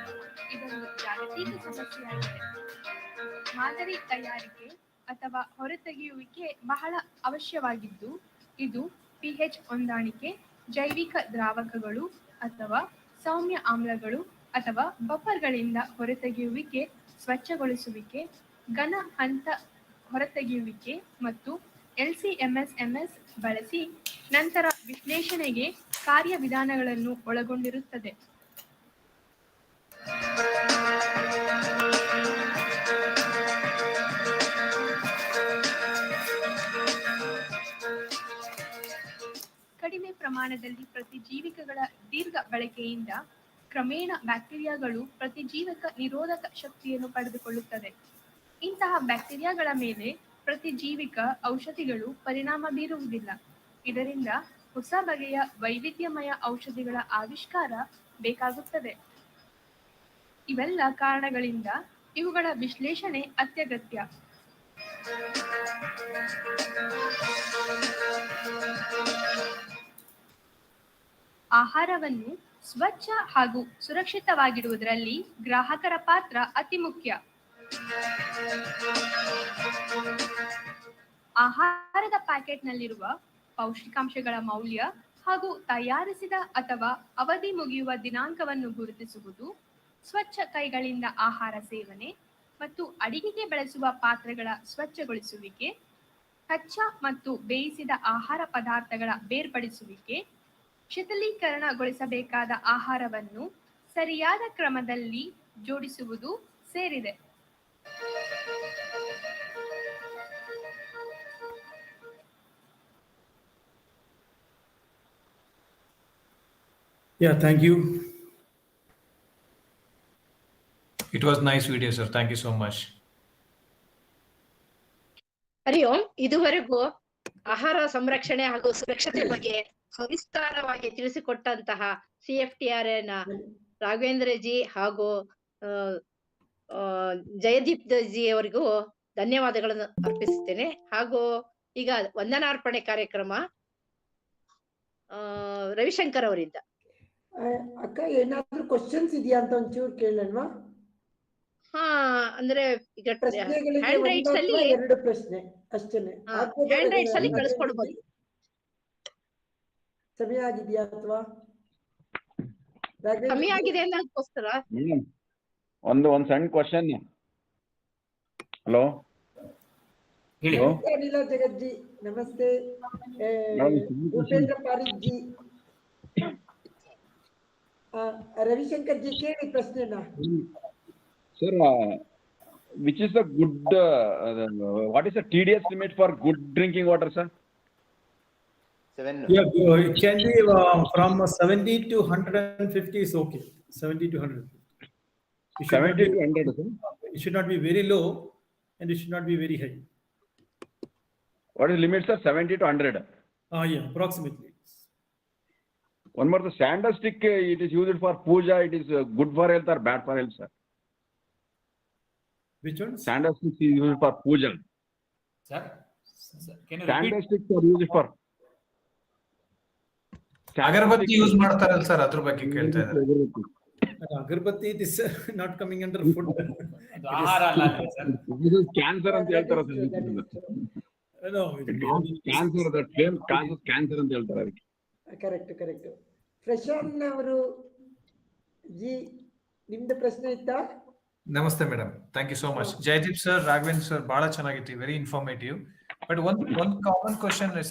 ಇದೊಂದು ಜಾಗತಿಕ ಸಮಸ್ಯೆಯಾಗಿದೆ. ಮಾದರಿ ತಯಾರಿಕೆ ಅಥವಾ ಹೊರತೆಗೆಯುವಿಕೆ ಬಹಳ ಅವಶ್ಯವಾಗಿದ್ದು, ಇದು pH ಹೊಂದಾಣಿಕೆ, ಜೈವಿಕ ದ್ರಾವಕಗಳು ಅಥವಾ ಸೌಮ್ಯ ಆಮ್ಲಗಳು ಅಥವಾ ಬಫರ್ಗಳಿಂದ ಹೊರತೆಗೆಯುವಿಕೆ, ಸ್ವಚ್ಛಗೊಳಿಸುವಿಕೆ, ಘನ ಹಂತ ಹೊರತೆಗೆಯುವಿಕೆ ಮತ್ತು LC-MS ಬಳಸಿ ನಂತರ ವಿಶ್ಲೇಷಣೆಗೆ ಕಾರ್ಯವಿಧಾನಗಳನ್ನು ಒಳಗೊಂಡಿರುತ್ತದೆ. ಕಡಿಮೆ ಪ್ರಮಾಣದಲ್ಲಿ ಪ್ರತಿಜೀವಿಕಗಳ ದೀರ್ಘ ಬಳಕೆಯಿಂದ ಕ್ರಮೇಣ ಬ್ಯಾಕ್ಟೀರಿಯಾಗಳು ಪ್ರತಿಜೀವಕ ನಿರೋಧಕ ಶಕ್ತಿಯನ್ನು ಪಡೆದುಕೊಳ್ಳುತ್ತದೆ. ಇಂತಹ ಬ್ಯಾಕ್ಟೀರಿಯಾಗಳ ಮೇಲೆ ಪ್ರತಿಜೀವಿಕ ಔಷಧಿಗಳು ಪರಿಣಾಮ ಬೀರುವುದಿಲ್ಲ. ಇದರಿಂದ ಹೊಸ ಬಗೆಯ ವೈವಿಧ್ಯಮಯ ಔಷಧಿಗಳ ಆವಿಷ್ಕಾರ ಬೇಕಾಗುತ್ತದೆ. ಇವೆಲ್ಲ ಕಾರಣಗಳಿಂದ ಇವುಗಳ ವಿಶ್ಲೇಷಣೆ ಅತ್ಯಗತ್ಯ. ಆಹಾರವನ್ನು ಸ್ವಚ್ಛ ಹಾಗೂ ಸುರಕ್ಷಿತವಾಗಿಡುವುದರಲ್ಲಿ ಗ್ರಾಹಕರ ಪಾತ್ರ ಅತಿ ಮುಖ್ಯ. ಆಹಾರದ ಪ್ಯಾಕೆಟ್ನಲ್ಲಿರುವ ಪೌಷ್ಟಿಕಾಂಶಗಳ ಮೌಲ್ಯ ಹಾಗೂ ತಯಾರಿಸಿದ ಅಥವಾ ಅವಧಿ ಮುಗಿಯುವ ದಿನಾಂಕವನ್ನು ಗುರುತಿಸುವುದು, ಸ್ವಚ್ಛ ಕೈಗಳಿಂದ ಆಹಾರ ಸೇವನೆ ಮತ್ತು ಅಡಿಗೆಗೆ ಬಳಸುವ ಪಾತ್ರೆಗಳ ಸ್ವಚ್ಛಗೊಳಿಸುವಿಕೆ, ಕಚ್ಚಾ ಮತ್ತು ಬೇಯಿಸಿದ ಆಹಾರ ಪದಾರ್ಥಗಳ ಬೇರ್ಪಡಿಸುವಿಕೆ, ಶಿಥಿಲೀಕರಣಗೊಳಿಸಬೇಕಾದ ಆಹಾರವನ್ನು ಸರಿಯಾದ ಕ್ರಮದಲ್ಲಿ ಜೋಡಿಸುವುದು ಸೇರಿದೆ. Yeah, thank you. It was nice video, sir. Thank you so much. ಹರಿ ಓಂ. ಇದುವರೆಗೂ ಆಹಾರ ಸಂರಕ್ಷಣೆ ಹಾಗೂ ಸುರಕ್ಷತೆ ಬಗ್ಗೆ ಸವಿಸ್ತಾರವಾಗಿ ತಿಳಿಸಿಕೊಟ್ಟಂತಹ CFTRI ನ ರಾಘವೇಂದ್ರ ಜಿ ಹಾಗೂ ಜಯದೀಪ್ ಜಿ ಅವರಿಗೂ ಧನ್ಯವಾದಗಳನ್ನು ಅರ್ಪಿಸುತ್ತೇನೆ. ಹಾಗೂ ಈಗ ವಂದನಾರ್ಪಣೆ ಕಾರ್ಯಕ್ರಮ ರವಿಶಂಕರ್ ಅವರಿಂದ. ಅಕ್ಕ, ಏನಾದ್ರೂ ಕ್ವಶನ್ಸ್ ಇದೆಯಾ ಅಂತ ಒಂಚೂರು ಕೇಳಲ್ವಾ? ಹಾ, ಅಂದ್ರೆ ಈಗ ಪ್ರಶ್ನೆಗಳಿಗೆ ಹ್ಯಾಂಡ್ ರೈಟ್ಸ್ ಅಲ್ಲಿ 2 ಪ್ರಶ್ನೆ ಅಷ್ಟೇನೆ. ಹ್ಯಾಂಡ್ ರೈಟ್ಸ್ ಅಲ್ಲಿ ಕಳಿಸ್ಕೊಡ್ಬೋದು. ಸಮಯ ಆಗಿದೆಯಾ ಅಥವಾ ಕಮ್ಮಿ ಆಗಿದೆ ಅನ್ನೋದಕ್ಕೋಸ್ಕರ ಒಂದು ಸಣ್ಣ ಕ್ವಶನ್. ಹಲೋ, ಅನಿಲ ಜಗಜ್ಜಿ ನಮಸ್ತೆ. ಭೂಪೇಂದ್ರ ಪಾರಿಕ್ ಜಿ, ರವಿಶಂಕರ್ ಜಿ ಕೇಳಿ ಪ್ರಶ್ನೆನ. Sir, which is the good what is the TDS limit for good drinking water, sir? 7. Yeah, it can be from 70 to 150 is okay. 70 to 150. 70 to 100, sir? It should not be very low and it should not be very high. What is limit, sir? 70 to 100? Yeah, approximately. One more, the sandal stick, it is used for puja. It is good for health or bad for health, sir? Which one? Sandal sticks is used for puja. Sir, can you Sandal repeat? sticks are used for agarbatti use ಮಾಡ್ತಾರಲ್ಲ sir, ಅದ್ರ ಬಗ್ಗೆ ಕೇಳ್ತಾ ಇದ್ದಾರೆ. Agarbatti, it is not coming under food. ಆಹಾರ ಅಲ್ಲ sir. Cancer ಅಂತ ಹೇಳ್ತಾರೆ sir. No, cancer, that flame causes cancer ಅಂತ ಹೇಳ್ತಾರೆ ಅದಕ್ಕೆ. ಕರೆಕ್ಟ್. ಪ್ರಶಾಂತ್ ಅವರು ಜಿ, ನಿಮ್ದು ಪ್ರಶ್ನೆ ಇತ್ತಾ? ನಮಸ್ತೆ madam, thank you so much. Jaydeep sir, Raghavendra sir, ಬಹಳ ಚೆನ್ನಾಗಿತ್ತು, very informative. But one common question is,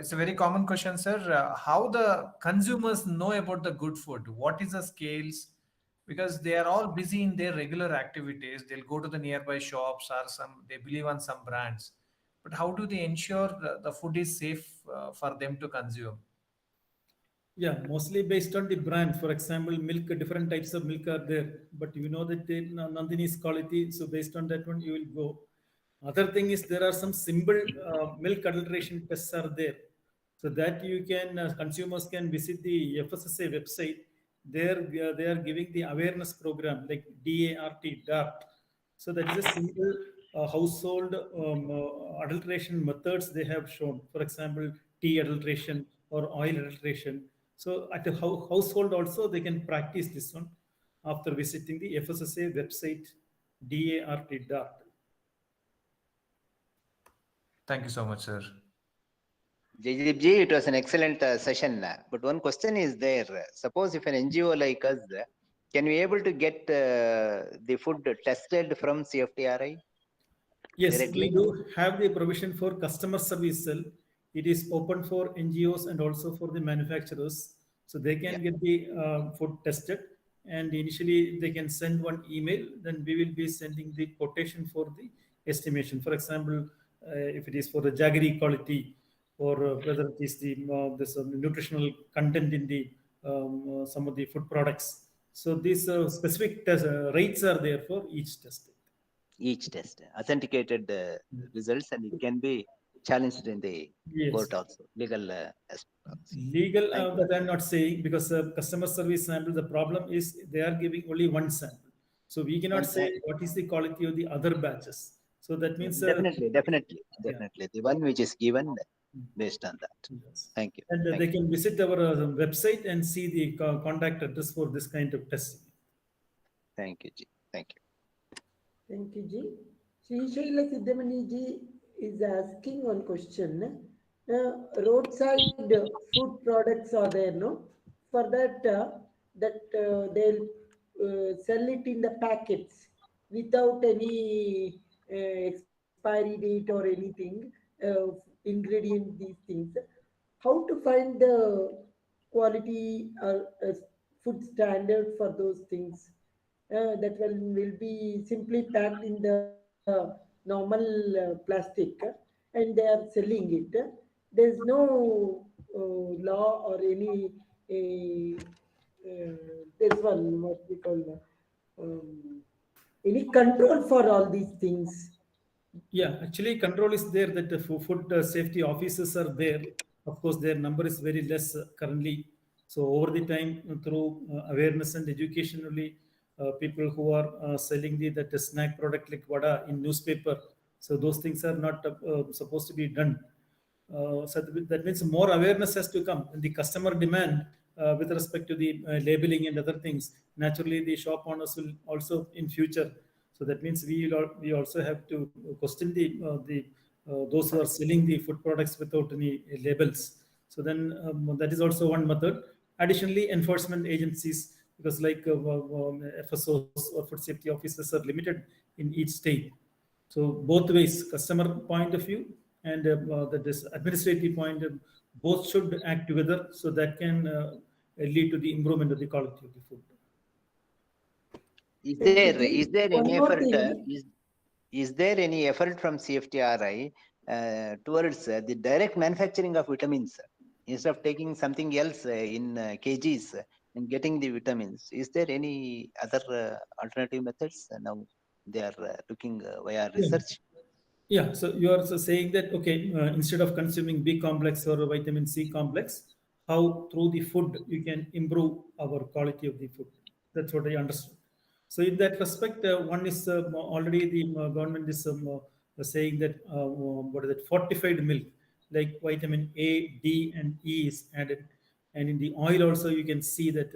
it's a very common question, sir. How the consumers know about the good food? What is the scales? Because they are all busy in their regular activities. They'll go to the nearby shops or they believe on some brands. But how do they ensure the food is safe for them to consume? Yeah, mostly based on the brand. For example, milk, different types of milk are there, but you know that Nandini's quality. So based on that one, you will go. Other thing is there are some simple milk adulteration tests are there, so that you can consumers can visit the FSSA website. There they are giving the awareness program like DART. So that is a simple household adulteration methods they have shown. For example, tea adulteration or oil adulteration. So at the household also they can practice this one after visiting the FSSA website DART. Thank you so much, sir. Jayadeep ji, it was an excellent session. But one question is there. Suppose if an NGO like us, can we able to get the food tested from CFTRI? Yes, directly? we do have the provision for customer service cell. It is open for NGOs and also for the manufacturers. So they can get the food tested, and initially they can send one email. Then we will be sending the quotation for the estimation. For example, if it is for the jaggery quality, or whether it is the this nutritional content in the some of the food products. So these specific rates are there for each test. Each test, authenticated results, and it can be challenged in the court also, legal aspect also. Legal, that I'm not saying, because customer service sample, the problem is they are giving only one sample. So we cannot say what is the quality of the other batches. So that means definitely. The one which is given based on that. Yes. Thank you. And they can visit our website and see the contact address for this kind of testing. Thank you, Ji. Thank you. Thank you, Ji. Sri Shaila Siddhamani Ji is asking one question. Roadside food products are there, no? For that, they'll sell it in the packets without any expiry date or anything, ingredient, these things. How to find the quality food standard for those things? That will be simply packed in the normal plastic, and they are selling it. There's no law or any there's one what we call any control for all these things. Yeah, actually control is there, that the food safety officers are there. Of course, their number is very less currently. So over the time, through awareness and education only, people who are selling that snack product like vada in newspaper, so those things are not supposed to be done. So that means more awareness has to come, and the customer demand with respect to the labeling and other things. Naturally, the shop owners will also in future. So that means we also have to question those who are selling the food products without any labels. So then that is also one method. Additionally, enforcement agencies, because like FSOs or food safety officers are limited in each state. So both ways, customer point of view and this administrative point, both should act together, so that can lead to the improvement of the quality of the food. Is there any effort? Is there any effort from CFTRI towards the direct manufacturing of vitamins instead of taking something else in kgs and getting the vitamins? Is there any other alternative methods? Now they are looking via research. Yeah, so you are saying that, okay, instead of consuming B complex or vitamin C complex, how through the food you can improve our quality of the food. That's what I understood. So in that respect, one is already the government is saying that what is it, fortified milk, like vitamin A, D, and E is added. And in the oil also, you can see that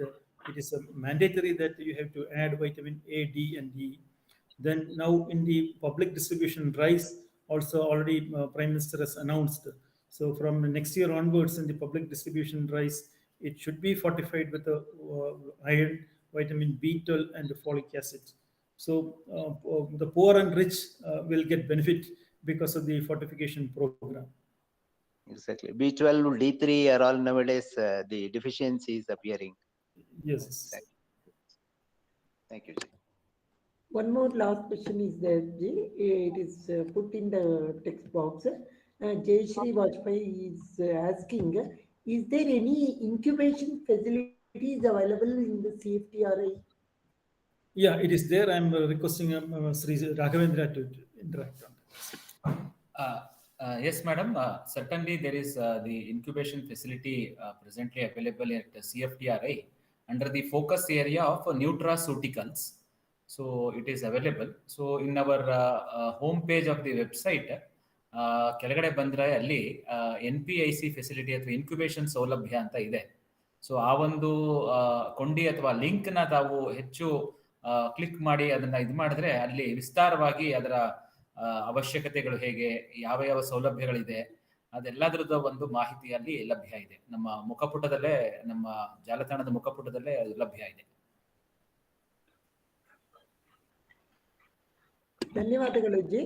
it is mandatory that you have to add vitamin A, D, and E. Then now in the public distribution rice, also already Prime Minister has announced. So from next year onwards in the public distribution rice, it should be fortified with iron, vitamin B12, and folic acid. So the poor and rich will get benefit because of the fortification program. Exactly. B12, D3 are all nowadays the deficiencies appearing. Yes. Exactly. Thank you, Ji. One more last question is there, Ji. It is put in the text box. Jay Shri Vajpayee is asking, is there any incubation facilities available in the CFTRI? Yeah, it is there. I'm requesting Sri Raghavendra to interact on that. Yes, madam. Certainly, there is the incubation facility presently available at CFTRI under the focus area of nutraceuticals. So it is available. So in our home page of the website, ಕೆಳಗಡೆ ಬಂದ್ರೆ ಅಲ್ಲಿ NPIC facility ಅಥವಾ incubation ಸೌಲಭ್ಯ ಅಂತ ಇದೆ. So ಆ ಒಂದು ಕೊಂಡಿ ಅಥವಾ ಲಿಂಕ್ ನ ತಾವು ಹೆಚ್ಚು ಕ್ಲಿಕ್ ಮಾಡಿ ಅದನ್ನ ಇದು ಮಾಡಿದ್ರೆ ಅಲ್ಲಿ ವಿಸ್ತಾರವಾಗಿ ಅದರ ಅವಶ್ಯಕತೆಗಳು ಹೇಗೆ, ಯಾವ ಯಾವ ಸೌಲಭ್ಯಗಳಿದೆ, ಅದೆಲ್ಲದರದ ಒಂದು ಮಾಹಿತಿಯಲ್ಲಿ ಲಭ್ಯ ಇದೆ. ನಮ್ಮ ಮುಖಪುಟದಲ್ಲೇ, ನಮ್ಮ ಜಾಲತಾಣದ ಮುಖಪುಟದಲ್ಲೇ ಲಭ್ಯ ಇದೆ. ಧನ್ಯವಾದಗಳು G.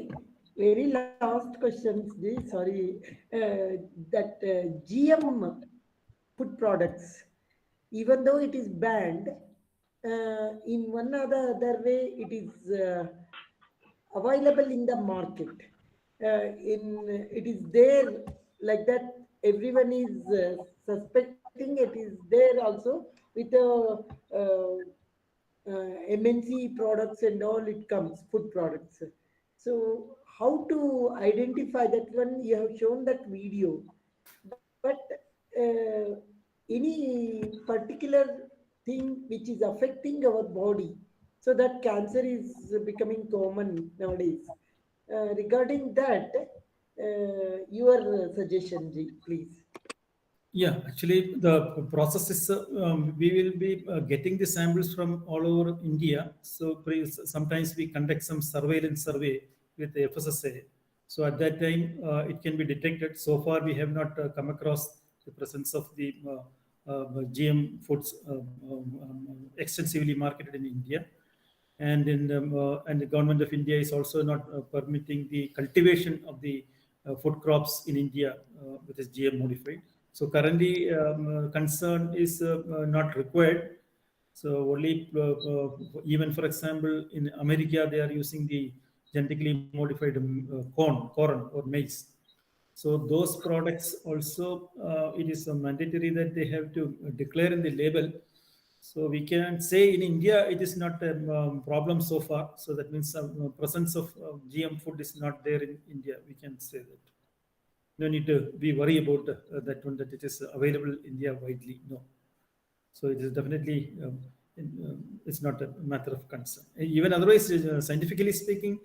Very last questions, Ji. Sorry, that GM food products, even though it is banned, in one or the other way, it is available in the market. It is there like that everyone is suspecting it is there also with MNC products and all, it comes, food products. So how to identify that one? You have shown that video, but any particular thing which is affecting our body, so that cancer is becoming common nowadays. Regarding that, your suggestion, Ji, please. Yeah, actually, the process is we will be getting the samples from all over India. So sometimes we conduct some surveillance survey with the FSSA. So at that time, it can be detected. So far, we have not come across the presence of the GM foods extensively marketed in India. And and the government of India is also not permitting the cultivation of the food crops in India, which is GM modified. So currently, concern is not required. So only even for example, in America they are using the genetically modified corn or maize. So those products also it is mandatory that they have to declare in the label. So we can say in India it is not a problem so far. So that means presence of GM food is not there in India. We can say that. No need to be worried about that one, that it is available in India widely. No. So it is definitely, it's not a matter of concern. Even otherwise, scientifically speaking,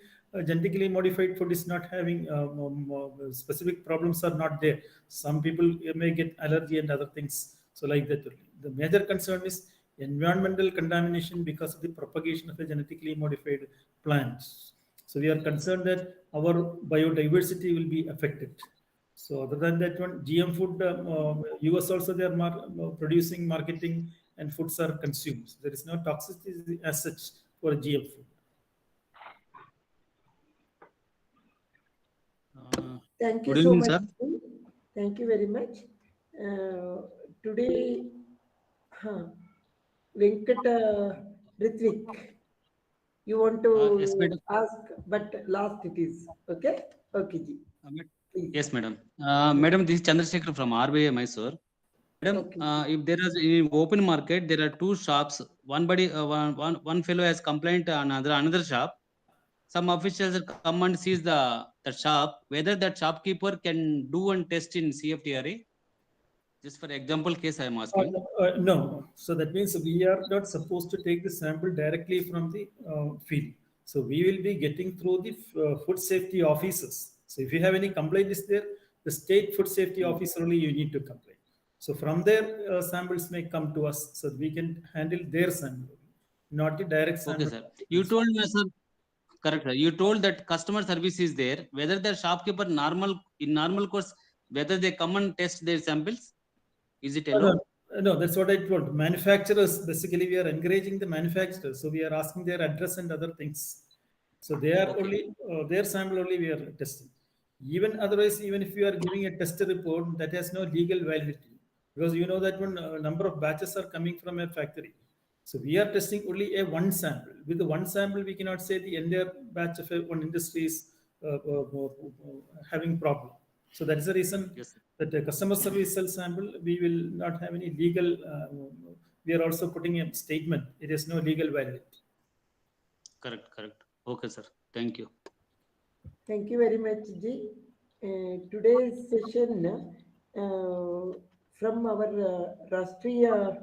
genetically modified food is not having specific problems are not there. Some people may get allergy and other things. So like that, the major concern is environmental contamination because of the propagation of a genetically modified plants. So we are concerned that our biodiversity will be affected. So other than that one, GM food, US also they are producing, marketing, and foods are consumed. So there is no toxicity as such for GM food. Thank you good so evening, much. sir. Thank you very much. Today, Venkat Ritvik, you want to Yes, madam. ask, but last it is. Okay? Okay, Ji. Please. Yes, madam. Madam, this is Chandrasekhar from RBI Mysore. Madam, Okay. if there is in open market, there are two shops. One fellow has complained on another shop. Some officials come and sees the shop, whether that shopkeeper can do and test in CFTRI. Just for example case, I am asking. No. So that means we are not supposed to take the sample directly from the field. So we will be getting through the food safety officers. So if you have any complaint is there, the state food safety officer only you need to complain. So from there, samples may come to us, so we can handle their sample, not the direct sample. Okay, sir. You told me, sir. Correct, sir. You told that customer service is there. Whether the shopkeeper in normal course, whether they come and test their samples, is it allowed? No, that's what I told. Manufacturers, basically, we are encouraging the manufacturers. So we are asking their address and other things. So they are only their sample only we are testing. Even otherwise, even if you are giving a test report, that has no legal validity, because you know that one number of batches are coming from a factory. So we are testing only a one sample. With the one sample, we cannot say the entire batch of one industry is having problem. So that is the reason that the customer service cell sample, we will not have any legal. We are also putting a statement. It has no legal validity. Correct. Okay, sir. Thank you. Thank you very much, Ji. Today's session from our Rashtriya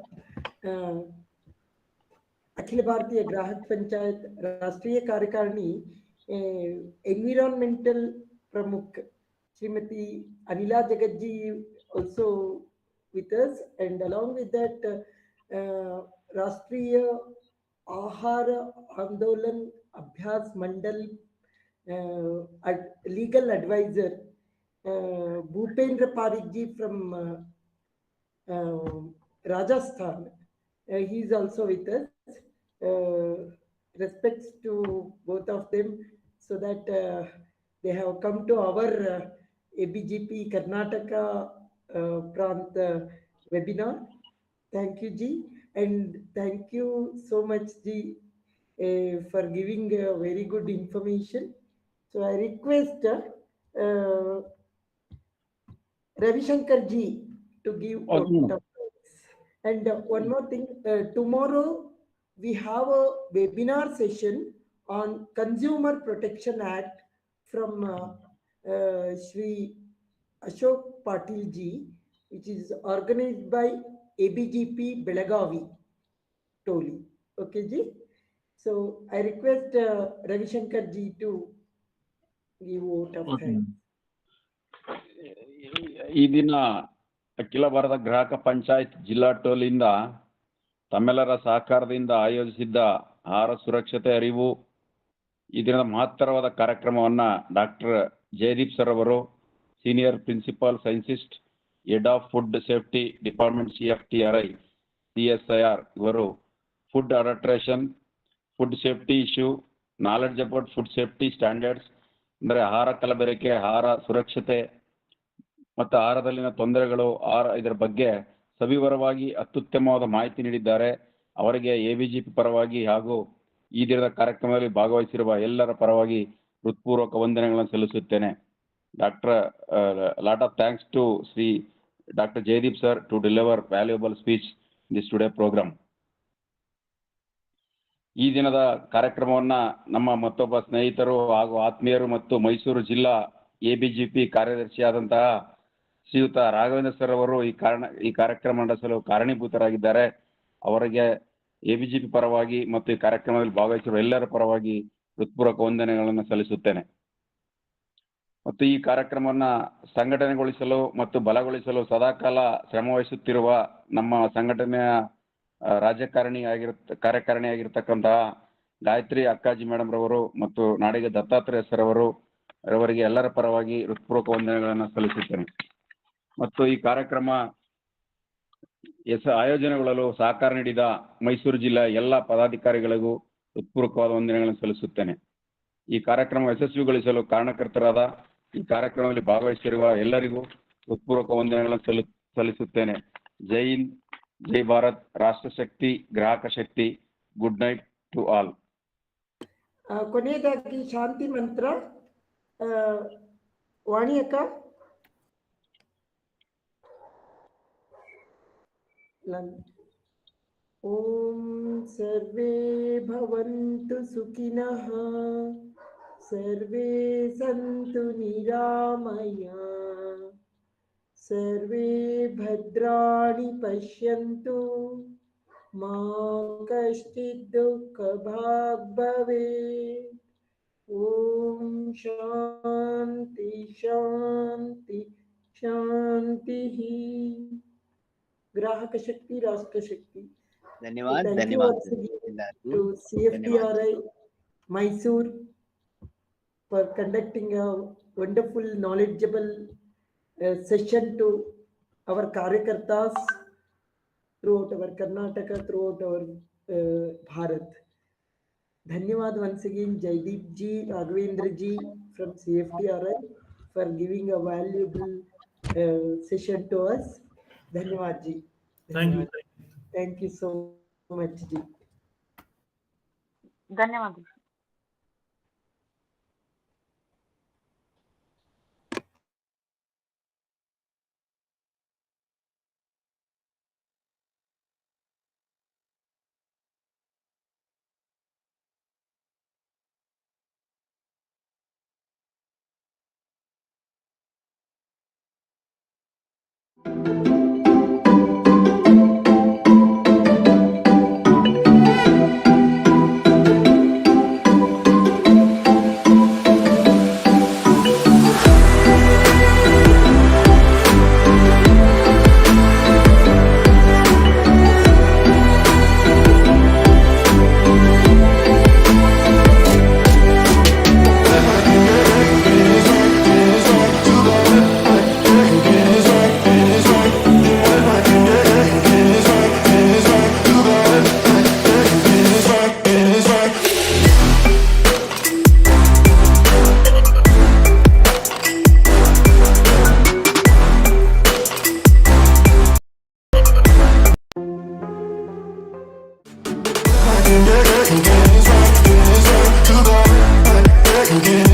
Akhil Bharatiya Grahak Panchayat Rashtriya Karyakarni Environmental Pramukh Srimati Anila Jagatji also with us, and along with that Rashtriya Ahara Andolan Abhyas Mandal legal advisor Bhupendra Parikji from Rajasthan. He is also with us. Respects to both of them, so that they have come to our ABGP Karnataka Prant webinar. Thank you, Ji, and thank you so much, Ji, for giving very good information. So I request Ravi Shankar ji to give Okay, vote madam. of thanks. And one more thing, tomorrow we have a webinar session on Consumer Protection Act from Shri Ashok Patil ji, which is organized by ABGP Belagavi Toli. Okay, ji. So I request Ravi Shankar ji to give vote of Okay. thanks. ಈ ದಿನ ಅಖಿಲ ಭಾರತ ಗ್ರಾಹಕ ಪಂಚಾಯತ್ ಜಿಲ್ಲಾ ಟೋಲಿಯಿಂದ ತಮ್ಮೆಲ್ಲರ ಸಹಕಾರದಿಂದ ಆಯೋಜಿಸಿದ್ದ ಆಹಾರ ಸುರಕ್ಷತೆ ಅರಿವು ಈ ದಿನದ ಮಹತ್ತರವಾದ ಕಾರ್ಯಕ್ರಮವನ್ನ ಡಾಕ್ಟರ್ ಜಯದೀಪ್ ಸರ್ ಅವರು senior principal scientist head of food safety department CFTRI CSIR ಇವರು food adulteration food safety issue knowledge about food safety standards ಅಂದರೆ ಆಹಾರ ಕಲಬೆರಕೆ ಆಹಾರ ಸುರಕ್ಷತೆ ಮತ್ತು ಆಹಾರದಲ್ಲಿನ ತೊಂದರೆಗಳು ಇದರ ಬಗ್ಗೆ ಸವಿವರವಾಗಿ ಅತ್ಯುತ್ತಮವಾದ ಮಾಹಿತಿ ನೀಡಿದ್ದಾರೆ. ಅವರಿಗೆ ABGP ಪರವಾಗಿ ಹಾಗೂ ಈ ದಿನದ ಕಾರ್ಯಕ್ರಮದಲ್ಲಿ ಭಾಗವಹಿಸಿರುವ ಎಲ್ಲರ ಪರವಾಗಿ ಹೃತ್ಪೂರ್ವಕ ವಂದನೆಗಳನ್ನು ಸಲ್ಲಿಸುತ್ತೇನೆ. Lot of thanks to Shri doctor Jaydeep sir to deliver valuable speech in this today program. ಈ ದಿನದ ಕಾರ್ಯಕ್ರಮವನ್ನ ನಮ್ಮ ಮತ್ತೊಬ್ಬ ಸ್ನೇಹಿತರು ಹಾಗೂ ಆತ್ಮೀಯರು ಮತ್ತು ಮೈಸೂರು ಜಿಲ್ಲಾ ABGP ಕಾರ್ಯದರ್ಶಿಯಾದಂತಹ ಶ್ರೀಯುತ ರಾಘವೇಂದ್ರ ಸರ್ ಅವರು ಈ ಕಾರ್ಯಕ್ರಮ ನಡೆಸಲು ಕಾರಣೀಭೂತರಾಗಿದ್ದಾರೆ. ಅವರಿಗೆ ABGP ಪರವಾಗಿ ಮತ್ತು ಈ ಕಾರ್ಯಕ್ರಮದಲ್ಲಿ ಭಾಗವಹಿಸಿರುವ ಎಲ್ಲರ ಪರವಾಗಿ ಹೃತ್ಪೂರ್ವಕ ವಂದನೆಗಳನ್ನು ಸಲ್ಲಿಸುತ್ತೇನೆ. ಮತ್ತು ಈ ಕಾರ್ಯಕ್ರಮವನ್ನ ಸಂಘಟನೆಗೊಳಿಸಲು ಮತ್ತು ಬಲಗೊಳಿಸಲು ಸದಾಕಾಲ ಶ್ರಮವಹಿಸುತ್ತಿರುವ ನಮ್ಮ ಸಂಘಟನೆಯ ಕಾರ್ಯಕಾರಿಣಿಯಾಗಿರ್ತಕ್ಕಂತಹ ಗಾಯತ್ರಿ ಅಕ್ಕಾಜಿ ಮೇಡಮ್ ರವರು ಮತ್ತು ನಾಡಿಗ ದತ್ತಾತ್ರೇಯ ಸರ್ ಅವರಿಗೆ ಎಲ್ಲರ ಪರವಾಗಿ ಹೃತ್ಪೂರ್ವಕ ವಂದನೆಗಳನ್ನು ಸಲ್ಲಿಸುತ್ತೇನೆ. ಮತ್ತು ಈ ಕಾರ್ಯಕ್ರಮ ಆಯೋಜನೆಗೊಳ್ಳಲು ಸಹಕಾರ ನೀಡಿದ ಮೈಸೂರು ಜಿಲ್ಲೆಯ ಎಲ್ಲ ಪದಾಧಿಕಾರಿಗಳಿಗೂ ಹೃತ್ಪೂರ್ವಕವಾದ ವಂದನೆಗಳನ್ನು ಸಲ್ಲಿಸುತ್ತೇನೆ. ಈ ಕಾರ್ಯಕ್ರಮ ಯಶಸ್ವಿಗೊಳಿಸಲು ಕಾರಣಕರ್ತರಾದ ಈ ಕಾರ್ಯಕ್ರಮದಲ್ಲಿ ಭಾಗವಹಿಸಿರುವ ಎಲ್ಲರಿಗೂ ಹೃತ್ಪೂರ್ವಕ ವಂದನೆಗಳನ್ನು ಸಲ್ಲಿಸುತ್ತೇನೆ. ಜೈ ಹಿಂದ್, ಜೈ ಭಾರತ್, ರಾಷ್ಟ್ರ ಶಕ್ತಿ, ಗ್ರಾಹಕ ಶಕ್ತಿ. Good night to all. ಕೊನೆಯದಾಗಿ ಶಾಂತಿ ಮಂತ್ರ ವಾಣಿ ಅಕ್ಕ. ಓಂ ಸರ್ವೇ ಭವಂತು ಸುಖಿನಃ ಸರ್ವೇ ಸಂತು ನಿರಾಮಯ ಸರ್ವೇ ಭದ್ರಾಣಿ ಪಶ್ಯಂತು ಮಾ ಕಶ್ಚಿತ್ ದುಃಖ ಭಾಗ್ ಭವೇತ್. ಓಂ ಶಾಂತಿ ಶಾಂತಿ ಶಾಂತಿ. ಗ್ರಾಹಕ ಶಕ್ತಿ, ರಾಷ್ಟ್ರ ಶಕ್ತಿ. ಧನ್ಯವಾದ. Thank you once again to CFTRI Mysore for conducting a wonderful, knowledgeable session to our Karyakartas throughout our Karnataka, throughout our Bharat. Dhanyawad once again Jayadeep ji, Raghavendra ji from CFTRI for giving a valuable session to us. Dhanyawad ji. Thank you so much ji. ಧನ್ಯವಾದ. Again.